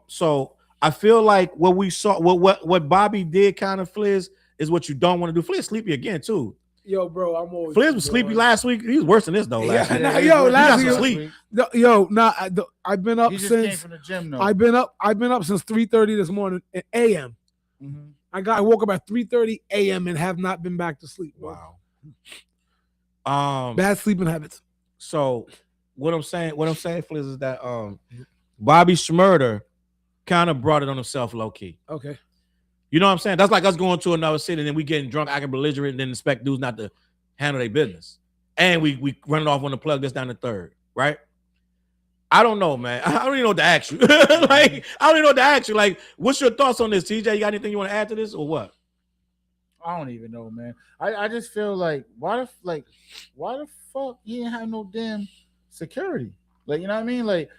So I feel like what we saw, what Bobby did, kind of Fliz, is what you don't want to do. Fliz sleepy again too. Yo, bro, I'm always. Fliz was sleepy last week. He was worse than this though. Last week. Last week. Sleep. I've been up since. Came from the gym, though. I've been up since 3:30 this morning a.m. I woke up at 3:30 a.m. and have not been back to sleep. Bro. Wow. Bad sleeping habits. So what I'm saying, Fliz, is that Bobby Shumurda kind of brought it on himself low key. Okay. You know what I'm saying? That's like us going to another city and then we getting drunk, acting belligerent, and then expect dudes not to handle their business. And we running off on the plug that's down the third, right? I don't know, man. I don't even know what to ask you. I don't even know what to ask you. Like, what's your thoughts on this, TJ? You got anything you want to add to this or what? I don't even know, man. I just feel like why the fuck he ain't have no damn security? Like, you know what I mean? Like,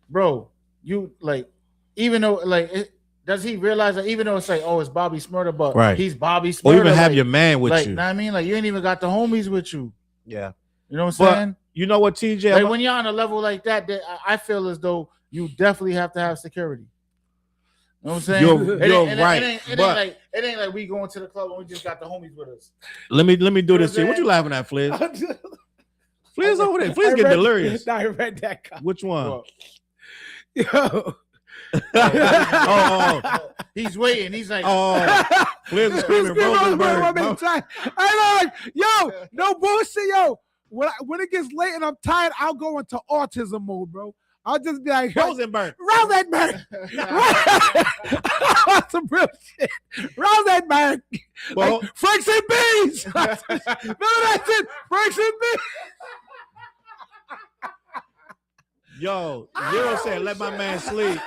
bro, you like, even though like does he realize that even though it's like, oh, it's Bobby Shumurda, but he's Bobby Shumurda, or even have your man with you? Know what I mean? Like, you ain't even got the homies with you. Yeah. You know what I'm saying? You know what, TJ? Like, when you're on a level like that, I feel as though you definitely have to have security. You know what I'm saying? You're right. It ain't like we going to the club and we just got the homies with us. Let me do this to you. What you laughing at, Fliz? Fliz over there. Fliz getting delirious. I read that. Which one? Yo. He's waiting. He's like, Fliz is screaming Rosenberg. I know, like, yo, no bullshit, yo. When it gets late and I'm tired, I'll go into autism mode, bro. I'll just be like, Rosenberg. Some real shit. Rosenberg. Well, like, Franks and Beans. No, that's it. Franks and Beans. Yo, Zero said, let my man sleep.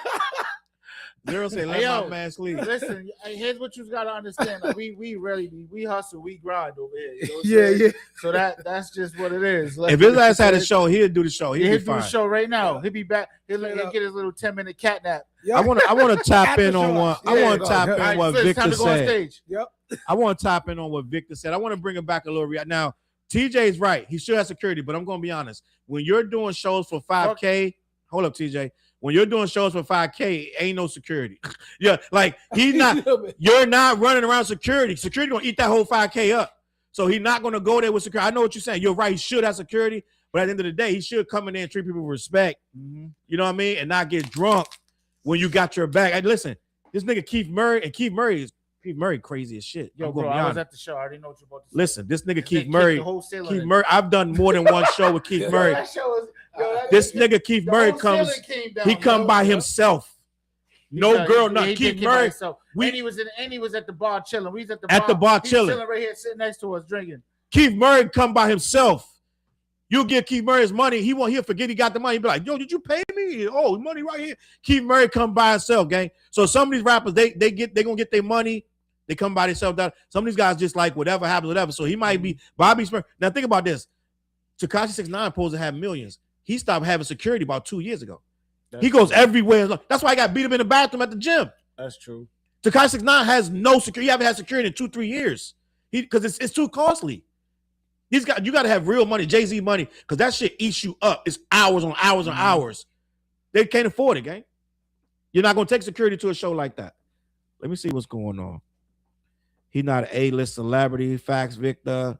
Zero said, let my man sleep. Listen, here's what you got to understand. Like, we hustle, we grind over here. You know what I'm Yeah, saying? yeah. So that's just what it is. Like, If his ass had a show, he'll do the show. He'll do fine. the show right now. He'll be back. He'll get his little 10-minute cat nap. Yep. I want to tap in on one. I want to tap in All what right, Fliz, time Victor to go on said. stage. Yep. I want to tap in on what Victor said. I want to bring him back a little. Now, TJ's right. He should have security, but I'm going to be honest. When you're doing shows for 5K, hold up, TJ. When you're doing shows for 5K, ain't no security. Yeah, like he's not. You're not running around security. Security gonna eat that whole 5K up. So he's not gonna go there with security. I know what you're saying. You're right. He should have security, but at the end of the day, he should come in there and treat people with respect. Mm-hmm. You know what I mean? And not get drunk when you got your back. Hey, listen, this nigga Keith Murray crazy as shit. Yo, bro, I was at the show. I already know what you're about to say. Listen, this nigga Keith Murray. Keith Murray. I've done more than one show with Keith Murray. This nigga Keith Murray comes. He come by himself. No girl, not Keith Murray. And he was at the bar chilling. We was at the bar chilling right here, sitting next to us drinking. Keith Murray come by himself. You give Keith Murray his money. He'll forget he got the money. He'll be like, yo, did you pay me? Oh, money right here. Keith Murray come by himself, gang. So some of these rappers, they gonna get their money. They come by themselves. Some of these guys just like whatever happens, whatever. So he might be Bobby Smurf. Now think about this. Tekashi 6ix9ine supposed to have millions. He stopped having security about 2 years ago. He goes everywhere. That's why I got beat up in the bathroom at the gym. That's true. Tekashi 6ix9ine has no security. He haven't had security in 2-3 years. Because it's too costly. You got to have real money, Jay-Z money, because that shit eats you up. It's hours on hours on hours. They can't afford it, gang. You're not gonna take security to a show like that. Let me see what's going on. He's not an A-list celebrity. Facts, Victor.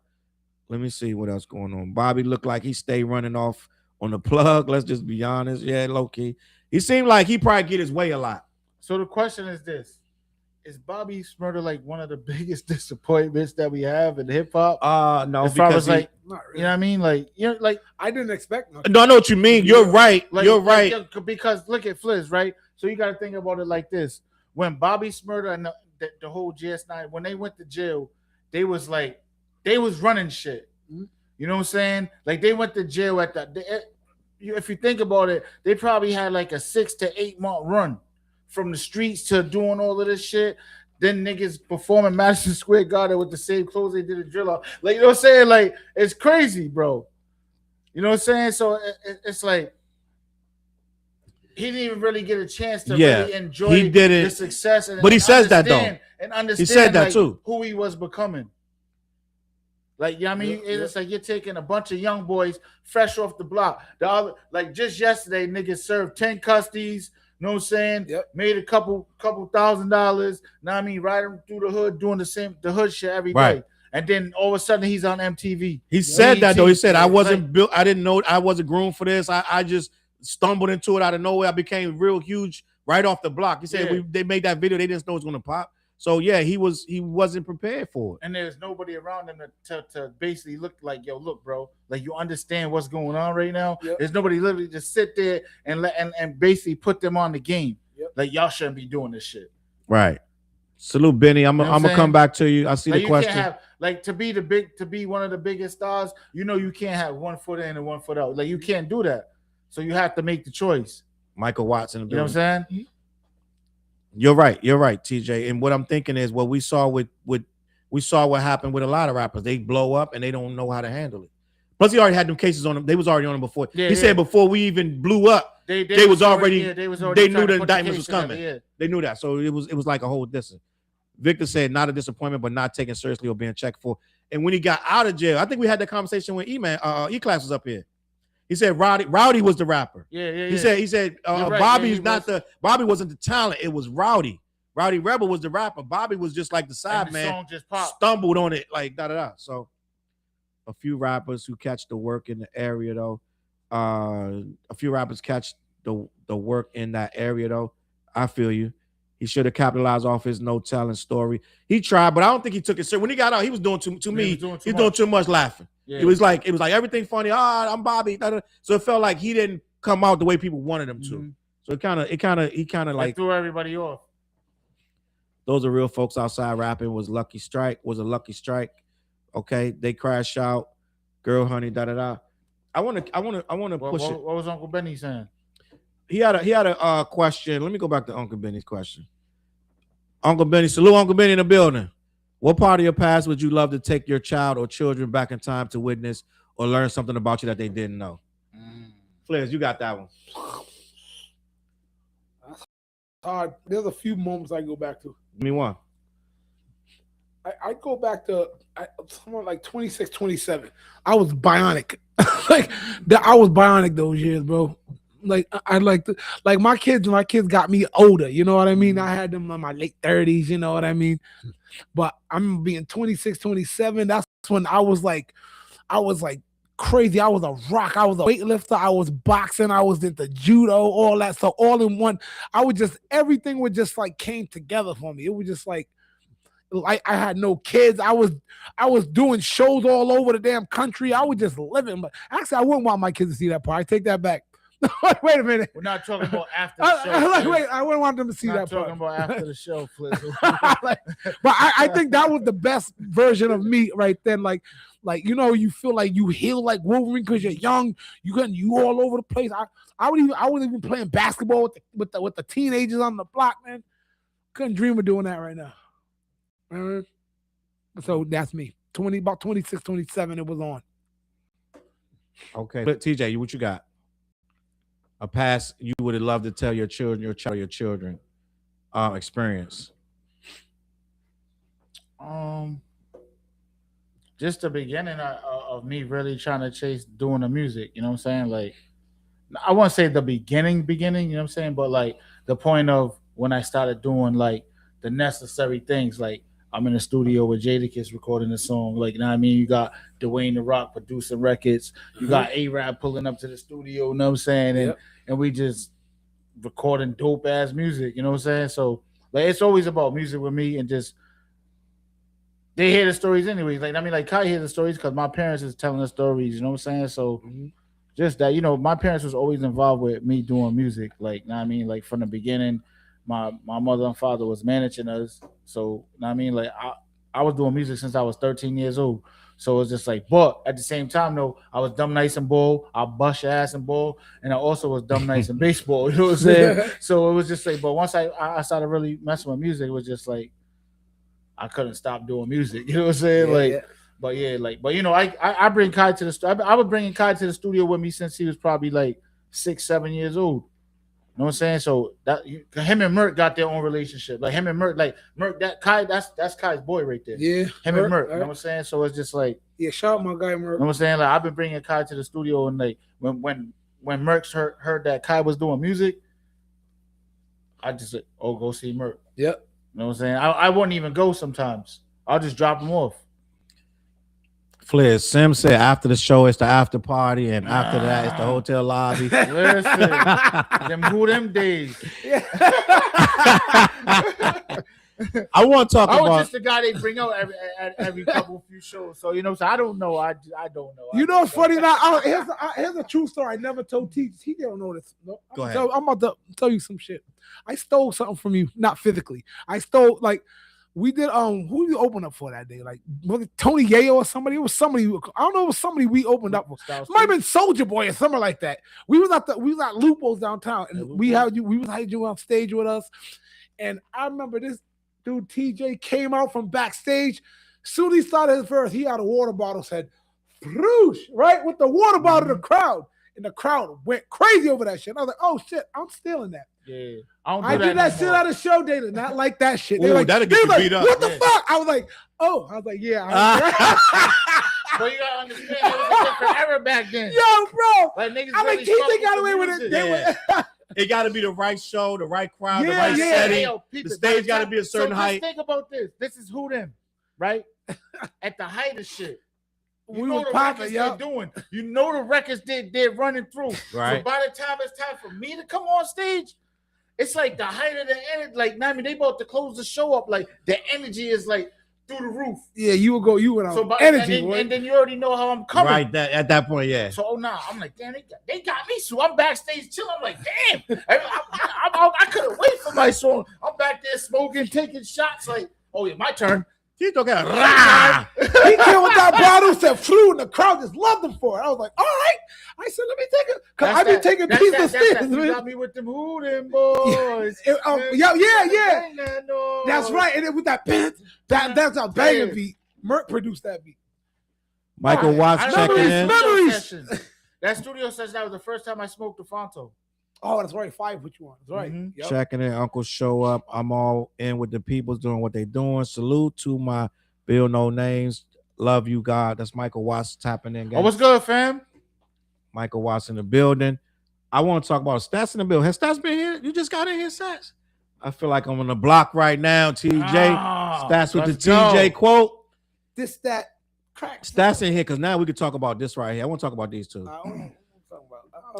Let me see what else going on. Bobby looked like he stayed running off on the plug. Let's just be honest. Yeah, low-key. He seemed like he probably get his way a lot. So the question is this. Is Bobby Shumurda like one of the biggest disappointments that we have in hip hop? No, as far as really. You know what I mean? Like, I didn't expect nothing. No, I know what you mean. You're right. You're right. Because look at Fliz, right? So you got to think about it like this. When Bobby Shumurda and the whole GS9, when they went to jail, they was running shit. Mm-hmm. You know what I'm saying? Like they went to jail if you think about it, they probably had like a 6 to 8 month run. From the streets to doing all of this shit, then niggas performing Madison Square Garden with the same clothes they did a drill off. Like, you know what I'm saying? Like, it's crazy, bro. You know what I'm saying? So it's like he didn't even really get a chance to really enjoy the success. But he says that though. And understand he said that too. Who he was becoming. Like, you know what I mean? It's like you're taking a bunch of young boys fresh off the block. Like just yesterday, niggas served 10 custodies. You know what I'm saying? Yep. Made a couple $1,000. Know what I mean? Riding through the hood, doing the hood shit every day. And then all of a sudden he's on MTV. He said that though. He said, I wasn't built, I didn't know I wasn't groomed for this. I just stumbled into it out of nowhere. I became real huge right off the block. He said they made that video, they didn't know it was gonna pop. So yeah, he wasn't prepared for it. And there's nobody around him to basically look like, yo, look, bro, like you understand what's going on right now. Yep. There's nobody literally just sit there and basically put them on the game. Yep. Like y'all shouldn't be doing this shit. Right. Salute, Benny. I'm gonna come back to you. I see the question. To be one of the biggest stars, you can't have 1 foot in and 1 foot out. Like you can't do that. So you have to make the choice. Michael Watson. You know what I'm saying? You're right, TJ. And what I'm thinking is what we saw what happened with a lot of rappers. They blow up and they don't know how to handle it. Plus, he already had them cases on them. They was already on them before. He said before we even blew up, they knew the indictments was coming. They knew that. So it was like a whole distance. Victor said not a disappointment, but not taken seriously or being checked for. And when he got out of jail, I think we had that conversation when E-Class was up here. He said Rowdy was the rapper. Yeah. He said Bobby's not Bobby wasn't the talent. It was Rowdy. Rowdy Rebel was the rapper. Bobby was just like the side man. Song just popped. Stumbled on it like da. So a few rappers who catch the work in the area though. A few rappers catch the work in that area though. I feel you. He should have capitalized off his no talent story. He tried, but I don't think he took it serious. When he got out, he was doing too much laughing. Yeah. It was like everything funny. I'm Bobby. So it felt like he didn't come out the way people wanted him to. So he kind of like threw everybody off. Those are real folks outside rapping. Was a lucky strike. Okay, they crash out. Girl, honey, da da da. I want to push it. What was Uncle Benny saying? He had a question. Let me go back to Uncle Benny's question. Uncle Benny, salute Uncle Benny in the building. What part of your past would you love to take your child or children back in time to witness or learn something about you that they didn't know? Flares, you got that one. That's hard. There's a few moments I go back to. Give me one. I go back to somewhere like 26, 27. I was bionic. I was bionic those years, bro. Like I like to, like my kids got me older, you know what I mean? I had them in my late 30s, you know what I mean? But I'm being 26, 27. That's when I was like crazy. I was a rock. I was a weightlifter. I was boxing. I was into judo, all that. So all in one, everything would just like came together for me. It was just like I had no kids. I was doing shows all over the damn country. I was just living. But actually, I wouldn't want my kids to see that part. I take that back. Wait a minute. We're not talking about after the show. I wouldn't want them to see that part. Talking about after the show, but I think that was the best version of me right then. Like you know, you feel like you heal like Wolverine because you're young. You all over the place. I was even playing basketball with the teenagers on the block, man. Couldn't dream of doing that right now. So that's me. About 26, 27, it was on. Okay. But TJ, what you got? A past you would have loved to tell your children, your children experience. Just the beginning of me really trying to chase doing the music, you know what I'm saying? Like, I won't say the beginning, you know what I'm saying? But like the point of when I started doing like the necessary things, like I'm in the studio with Jadakiss recording a song. Like, you know what I mean? You got Dwayne The Rock producing records. You got A-Rap pulling up to the studio, you know what I'm saying? And we just recording dope ass music, you know what I'm saying? So like it's always about music with me, and just they hear the stories anyways. Like I mean, like Kai hear the stories because my parents is telling the stories, you know what I'm saying? So just that, you know, my parents was always involved with me doing music. Like, you know what I mean? Like from the beginning, my mother and father was managing us. So, you know what I mean? Like I was doing music since I was 13 years old. So it's just like, but at the same time, though, I was dumb, nice, and ball. I bust your ass and ball, and I also was dumb, nice, and baseball. You know what I'm saying? So it was just like, but once I started really messing with music, it was just like I couldn't stop doing music. You know what I'm saying? But you know, I bring Kai to the studio. I was bringing Kai to the studio with me since he was probably like 6, 7 years old. You know what I'm saying? So that him and Merk got their own relationship. Like him and Merk, that Kai, that's Kai's boy right there. Yeah. Him and Merk, you know what I'm saying? So it's just like, yeah, shout out my guy Merk. You know what I'm saying? Like I've been bringing Kai to the studio, and like when Merk heard that Kai was doing music, I just said, oh, go see Merk. Yep. You know what I'm saying? I wouldn't even go sometimes. I'll just drop him off. Flair, Sim said after the show it's the after party, and after that it's the hotel lobby. Listen, them days. I want to talk about. I was just the guy they bring out every couple few shows. So you know, so I don't know. I don't know. You know what's funny now? Here's a true story I never told T. He don't know this. No, Go ahead. I'm about to tell you some shit. I stole something from you, not physically. I stole like. We did who we opened up for that day? Like was it Tony Yayo or somebody? It was somebody. I don't know. It was somebody we opened up for. It might have been Soldier Boy or something like that. We was at Lupo's downtown, and we had you on stage with us. And I remember this dude TJ came out from backstage. Soon he started his verse, he had a water bottle, said "Proosh," right with the water bottle to the crowd, and the crowd went crazy over that shit. I was like, oh shit, I'm stealing that. Yeah, I did that shit at a show. They did not like that shit. Ooh, that'll get you beat up. What the fuck? I was like, yeah. But you gotta understand, it was a different era back then. Yo, bro. Like niggas I mean, really TJ got away with it. Yeah. It got to be the right show, the right crowd, the right setting. Hey, yo, the stage got to be a certain height. Think about this. This is who them, right? At the height of shit. You we know were the popping, records they're doing. You know the records they're running through. Right. So by the time it's time for me to come on stage, it's like the height of the energy. Like, I mean, they about to close the show up. Like, the energy is like through the roof. Yeah, you went out. So, Energy, and then you already know how I'm coming. Right, at that point, yeah. So now I'm like, damn, they got me. So I'm backstage chilling. I'm like, damn, I couldn't wait for my song. I'm back there smoking, taking shots. Like, oh yeah, my turn. He talking rah. He came with that bottle, said flew, and the crowd just loved him for it. I was like, all right. I said, let me take it. Because I've been taking pieces of things. You got me with them hooting boys. Yeah. That's right. And then with that beat, that's a banging beat. Merc produced that beat. Michael Watts checking in. Memories. That studio session, that was the first time I smoked the Fonto. Oh, that's right. 5 what you want. That's right. Mm-hmm. Yep. Checking in. Uncle show up. I'm all in with the peoples doing what they doing. Salute to my Bill No Names. Love you, God. That's Michael Watts tapping in. Guys. Oh, what's good, fam? Michael Watts in the building. I want to talk about Stats in the building. Has Stats been here? You just got in here, Stats? I feel like I'm on the block right now, TJ. Stats with the TJ quote. This, that, crack. Stats in here because now we can talk about this right here. I want to talk about these two.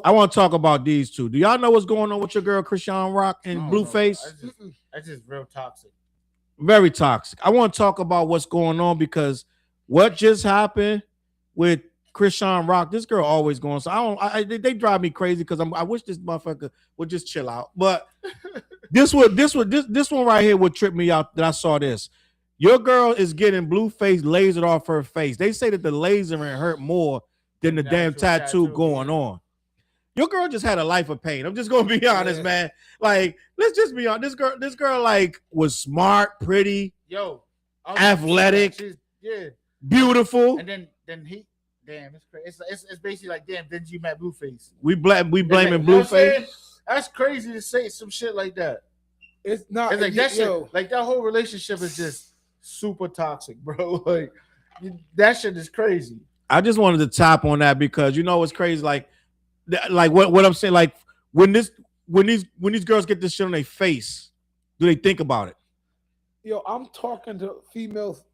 I want to talk about these two. Do y'all know what's going on with your girl Chrisean Rock and Blueface? That's just real toxic. Very toxic. I want to talk about what's going on because what just happened with Chrisean Rock, this girl always going. So they drive me crazy because I wish this motherfucker would just chill out. But this one right here would trip me out that I saw this. Your girl is getting Blueface lasered off her face. They say that the lasering hurt more than the damn tattoo going on. Your girl just had a life of pain. I'm just gonna be honest, man. Like, let's just be honest. This girl, like, was smart, pretty, athletic, beautiful. And then he, damn, it's crazy. It's basically like, damn, didn't you met Blueface? We blaming Blueface. That's crazy to say some shit like that. It's not. It's like that shit. Like that whole relationship is just super toxic, bro. Like that shit is crazy. I just wanted to tap on that because you know what's crazy, like what I'm saying, like when these girls get this shit on their face, do they think about it? Yo, I'm talking to females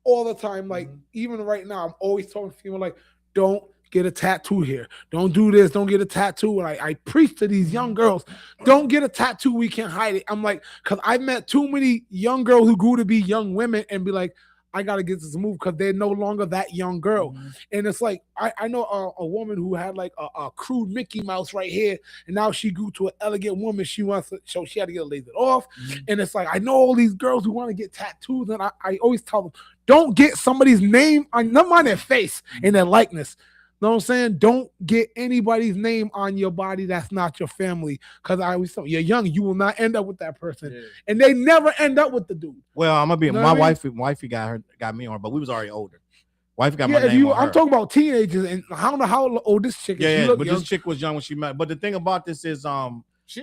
all the time. Like even right now, I'm always talking to females like, don't get a tattoo here. Don't do this. Don't get a tattoo. And I preach to these young girls, don't get a tattoo. We can't hide it. I'm like, because I met too many young girls who grew to be young women and be like, I got to get this move because they're no longer that young girl. And it's like, I know a woman who had like a crude Mickey Mouse right here. And now she grew to an elegant woman. She wants to, so she had to get it lasered off. And it's like, I know all these girls who want to get tattoos. And I always tell them, don't get somebody's name on their face and their likeness. Know what I'm saying? Don't get anybody's name on your body that's not your family. Because I always tell you, you're young, you will not end up with that person. Yeah. And they never end up with the dude. Well, I'm gonna be my wifey got me on, but we was already older. Wife got my name on her. I'm talking about teenagers, and I don't know how old this chick is. Yeah, but young. This chick was young when she met. But the thing about this is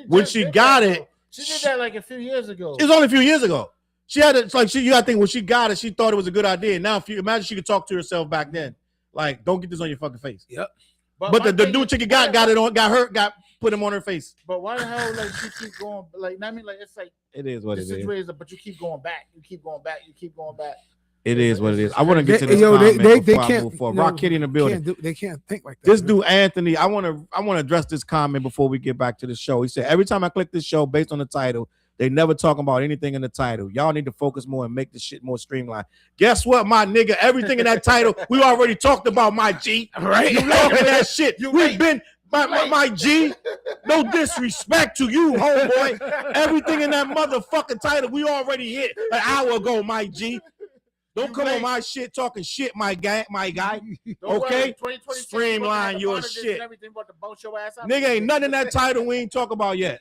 when she got it, she did that like a few years ago. It was only a few years ago. She had it, it's like you gotta think when she got it, she thought it was a good idea. Now if you imagine she could talk to herself back then. Like, don't get this on your fucking face. Yep. But the dude chick got it on, got put him on her face. But why the hell, like, you keep going? Like, I mean, like, it's like it is what it is. But you keep going back. You keep going back. It is what it is. I want to get to this comment before I move forward. Rock Kitty in the building. They can't think like that. This dude Anthony, I want to address this comment before we get back to the show. He said every time I click this show based on the title, they never talk about anything in the title. Y'all need to focus more and make this shit more streamlined. Guess what, my nigga? Everything in that title, we already talked about, my G. Right? You talking that shit. We've been, my G. No disrespect to you, homeboy. Everything in that motherfucking title, we already hit an hour ago, my G. Don't come on my shit talking shit, my guy. Okay? Streamline your shit. Nigga, ain't nothing in that title we ain't talk about yet.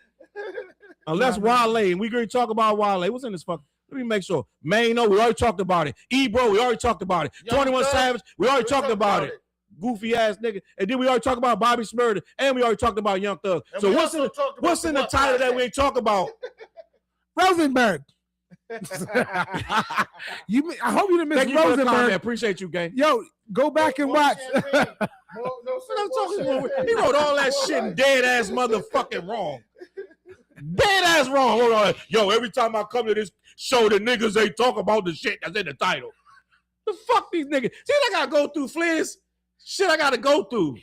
Unless Wale, and we already talk about Wale. What's in this fuck? Let me make sure. Maino, we already talked about it. Ebro, we already talked about it. 21 Savage, we already talked about it. Goofy ass nigga. And then we already talked about Bobby Shumurda, and we already talked about Young Thug. So what's in the title that we ain't talk about? Rosenberg. I hope you didn't miss Rosenberg. Appreciate you, gang. Yo, go back and watch. He wrote all that shit in dead ass motherfucking wrong. Dead ass wrong. Hold on. Yo, every time I come to this show, the niggas ain't talk about the shit that's in the title. The fuck these niggas? See, I gotta go through Fliz. Shit I gotta go through.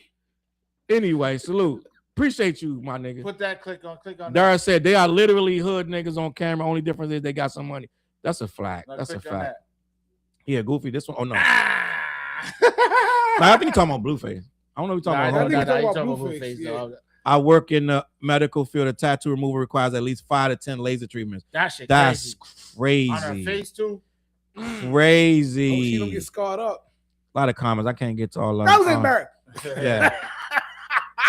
Anyway, salute. Appreciate you, my nigga. Put that click on Dara said they are literally hood niggas on camera. Only difference is they got some money. That's a fact. Now That's a click on fact. Yeah, Goofy. This one. Oh no. Ah! Nah, I think you're talking about Blueface. I don't know what you're talking Nah, about. nah, I think nah, you're you talking talking about about Blueface, Blueface, yeah. dog. I work in the medical field. A tattoo removal requires at least 5 to 10 laser treatments. That shit That's crazy. On her face too. Crazy. Hope she don't get scarred up. A lot of comments. I can't get to all of That was them. embarrassing. Yeah.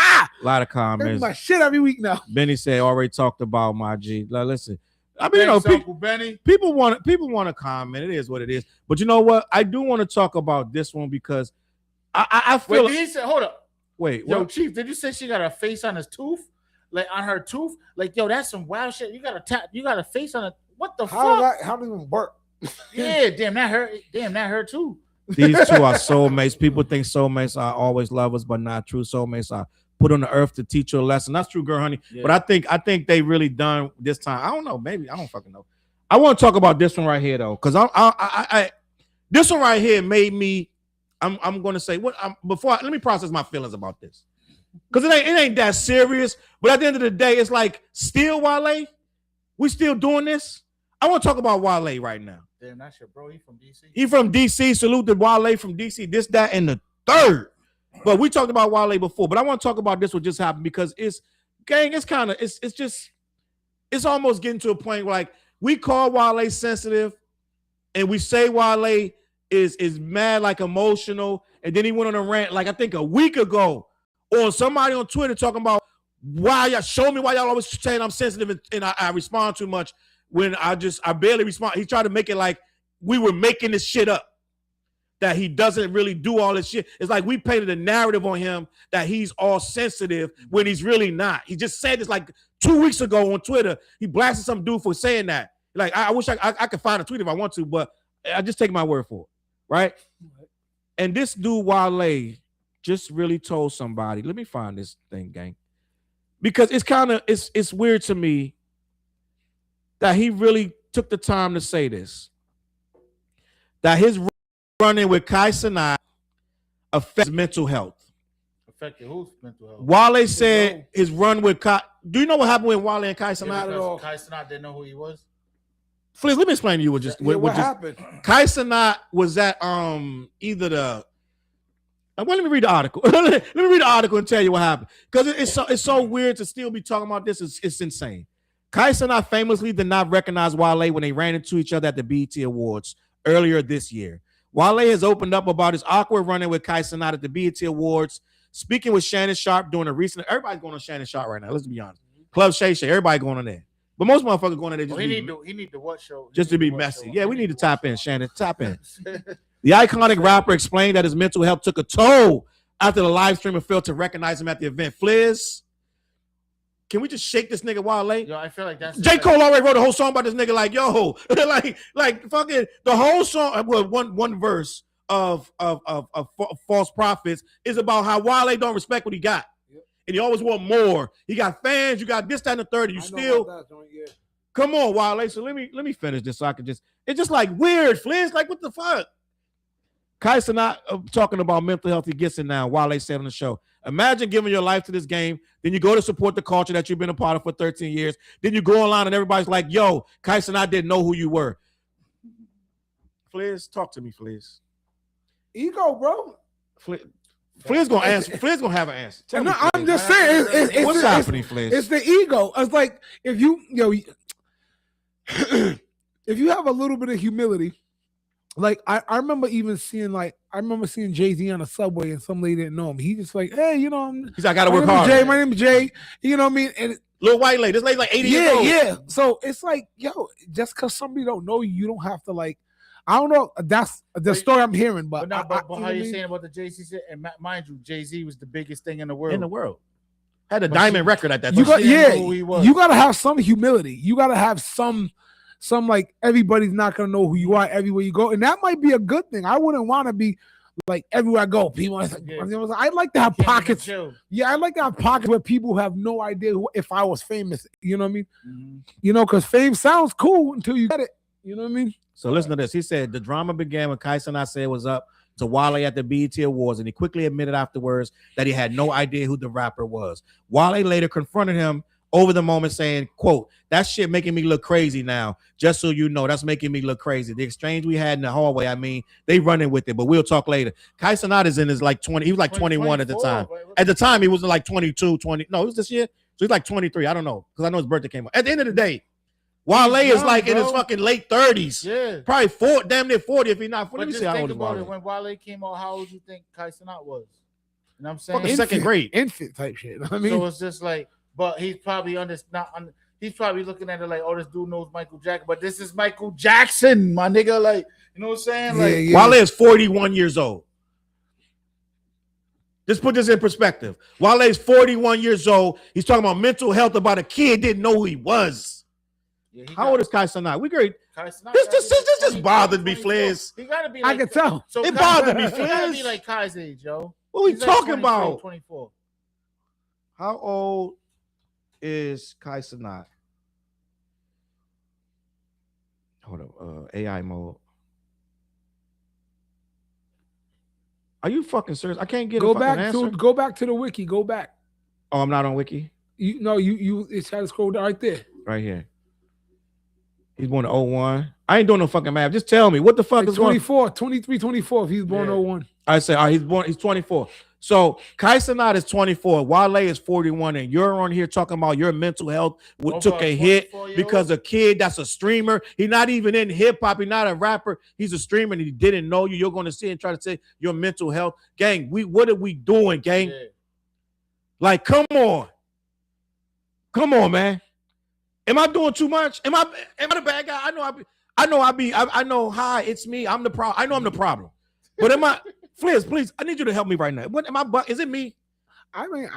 A lot of comments. My shit every week now. Benny said already talked about my G. Like, listen, I mean, Thanks, Uncle Benny. people want to comment. It is what it is. But you know what? I do want to talk about this one because I feel. Wait, did he say? Hold up. Wait, Yo, what? Chief, did you say she got a face on his tooth? Like on her tooth? Like, yo, that's some wild shit. You got a face on it. What the fuck? How does it even work? Yeah, damn, that hurt. Damn, that hurt too. These two are soulmates. People think soulmates are always lovers, but not true. Soulmates are put on the earth to teach you a lesson. That's true, girl, honey. Yeah. But I think they really done this time. I don't know. Maybe I don't fucking know. I want to talk about this one right here though, because I this one right here made me. I'm going to say what let me process my feelings about this, because it ain't that serious. But at the end of the day, it's like still Wale. We still doing this. I want to talk about Wale right now. Damn, that's your bro. He from DC. He from DC. Salute to Wale from DC. This, that, and the third. But we talked about Wale before. But I want to talk about this what just happened because it's kind of it's almost getting to a point where like we call Wale sensitive, and we say Wale is mad, like emotional, and then he went on a rant like I think a week ago on somebody on Twitter talking about why y'all show me why y'all always saying I'm sensitive and I respond too much when I barely respond. He tried to make it like we were making this shit up, that he doesn't really do all this shit. It's like we painted a narrative on him that he's all sensitive when he's really not. He just said this like 2 weeks ago on Twitter. He blasted some dude for saying that. Like I wish I could find a tweet if I want to, but I just take my word for it, right? And this dude Wale just really told somebody. Let me find this thing, gang, because it's weird to me that he really took the time to say this. That his running with Kai Cenat affects mental health. Affected whose mental health? Wale said his run with Kai. Do you know what happened with Wale and Kai Cenat Yeah, at all? Kai Cenat didn't know who he was. Fliz, let me explain to you what happened. Kai Cenat was at either the. Well, let me read the article. Let me read the article and tell you what happened, because it's so weird to still be talking about this. It's insane. Kai Cenat famously did not recognize Wale when they ran into each other at the BET Awards earlier this year. Wale has opened up about his awkward run-in with Kai Cenat at the BET Awards, speaking with Shannon Sharp during a recent. Everybody's going on Shannon Sharp right now. Let's be honest. Club Shay Shay, everybody going on there. But most motherfuckers going on there just He need to what show? Just to be messy. Yeah, we need to tap in, Shannon. Tap in. The iconic rapper explained that his mental health took a toll after the live stream and failed to recognize him at the event. Fliz, can we just shake this nigga Wale? Yo, I feel like that's J. Cole already wrote a whole song about this nigga. Like, yo, like fucking the whole song. Well, one verse of False Prophets is about how Wale don't respect what he got, and he always want more. He got fans. You got this, that, and the third. And you still come on, Wale. So let me finish this so I can just. It's just like weird, Fliz. Like what the fuck? Kai Cenat talking about mental health. He gets it now. Wale said on the show, imagine giving your life to this game. Then you go to support the culture that you've been a part of for 13 years. Then you go online and everybody's like, yo, Kai Cenat didn't know who you were. Fliz, talk to me, Fliz. Ego, bro. Fliz gonna answer. Fliz gonna have an answer. Tell me, I'm just saying. It's what's happening, Fliz? It's the ego. It's like if you if you have a little bit of humility. Like I remember even seeing Jay-Z on the subway and some lady didn't know him. He just like, hey, he's like, I gotta work hard. Jay, my name is Jay. You know what I mean? And little white lady. This lady like 80 years old. Yeah. So it's like, yo, just because somebody don't know you, you don't have to like. I don't know. That's the story I'm hearing, but how you saying about the Jay-Z shit? And mind you, Jay-Z was the biggest thing in the world. Had a diamond record at that time. You gotta have some humility. You gotta have some like everybody's not gonna know who you are everywhere you go, and that might be a good thing. I wouldn't want to be like everywhere I go. People, I'd like to have pockets. Yeah, I'd like to have pockets where people have no idea if I was famous. You know what I mean? Mm-hmm. Because fame sounds cool until you get it. You know what I mean? So listen to this. He said the drama began when Kai Cenat said was up to Wale at the BET Awards, and he quickly admitted afterwards that he had no idea who the rapper was. Wale later confronted him over the moment, saying, quote, "That shit making me look crazy now. Just so you know, that's making me look crazy. The exchange we had in the hallway, I mean, they running with it, but we'll talk later." Kai Cenat is in his like 20, he was like 21 at the time. At the time, he was like 22, 20. No, it was this year. So he's like 23. I don't know, because I know his birthday came up. At the end of the day, Wale is like in his fucking late 30s. Yeah. Probably damn near 40 if he's not 40. But Let me just see how think old is about Wale. it. When Wale came out, how old you think Kai Cenat was? You know what I'm saying? Fucking second grade. Infant type shit. I mean, So it's just like, but he's probably he's probably looking at it like, oh, this dude knows Michael Jackson, but this is Michael Jackson, my nigga. Like, you know what I'm saying? Like, Wale is 41 years old. Just put this in perspective. Wale is 41 years old. He's talking about mental health about a kid didn't know who he was. yeah, How old is Kai Cenat? We great. Kai Cenat This gotta be just 20, bothered me, 24. Fliz. He gotta be. I Like, can tell. So It Kai- bothered me, He gotta be Fliz. like Kai's age, yo. What we He's like talking 23, about? 24. How old is Kai Cenat? Hold up, AI mode. Are you fucking serious? I can't get a fucking answer. Go back to the wiki. Go back. Oh, I'm not on Wiki. You it's try to scroll down right there. Right here. He's born in 01. I ain't doing no fucking math. Just tell me what the fuck Like is going on. 24, 23, 24 if he's born Yeah. 01. I say, he's 24. So Kai Cenat is 24. Wale is 41, and you're on here talking about your mental health took a hit 24-year-old? because a kid that's a streamer. He's not even in hip hop. He's not a rapper. He's a streamer, and he didn't know you. You're going to sit and try to say your mental health, gang. What are we doing, gang? Yeah. Like, come on, man. Am I doing too much? Am I the bad guy? I know. Hi, it's me. I'm the problem. I know I'm the problem. But am I? Fliz, please, I need you to help me right now. What am I? Is it me? I mean,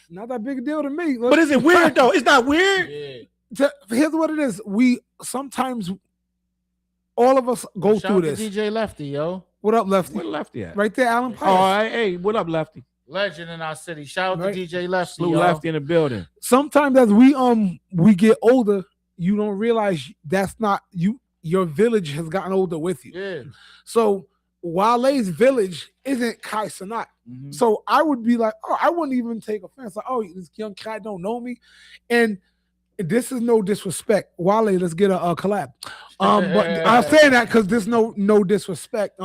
not that big a deal to me. But is it weird though? It's not weird. Yeah. Here's what it is. We sometimes all of us go Shout through out to this. DJ Lefty, yo. What up, Lefty? Where Lefty at? Right there, Alan Oh, Pius. hey, what up, Lefty? Legend in our city. Shout out Right. to DJ Lefty. Slew yo. Lefty in the building. Sometimes as we get older, you don't realize that's not you. Your village has gotten older with you. Yeah. So Wale's village isn't Kai Cenat. Mhm. So I would be like, oh, I wouldn't even take offense. Like, oh, this young cat don't know me. And this is no disrespect. Wale, let's get a collab. But I'm saying that because there's no disrespect.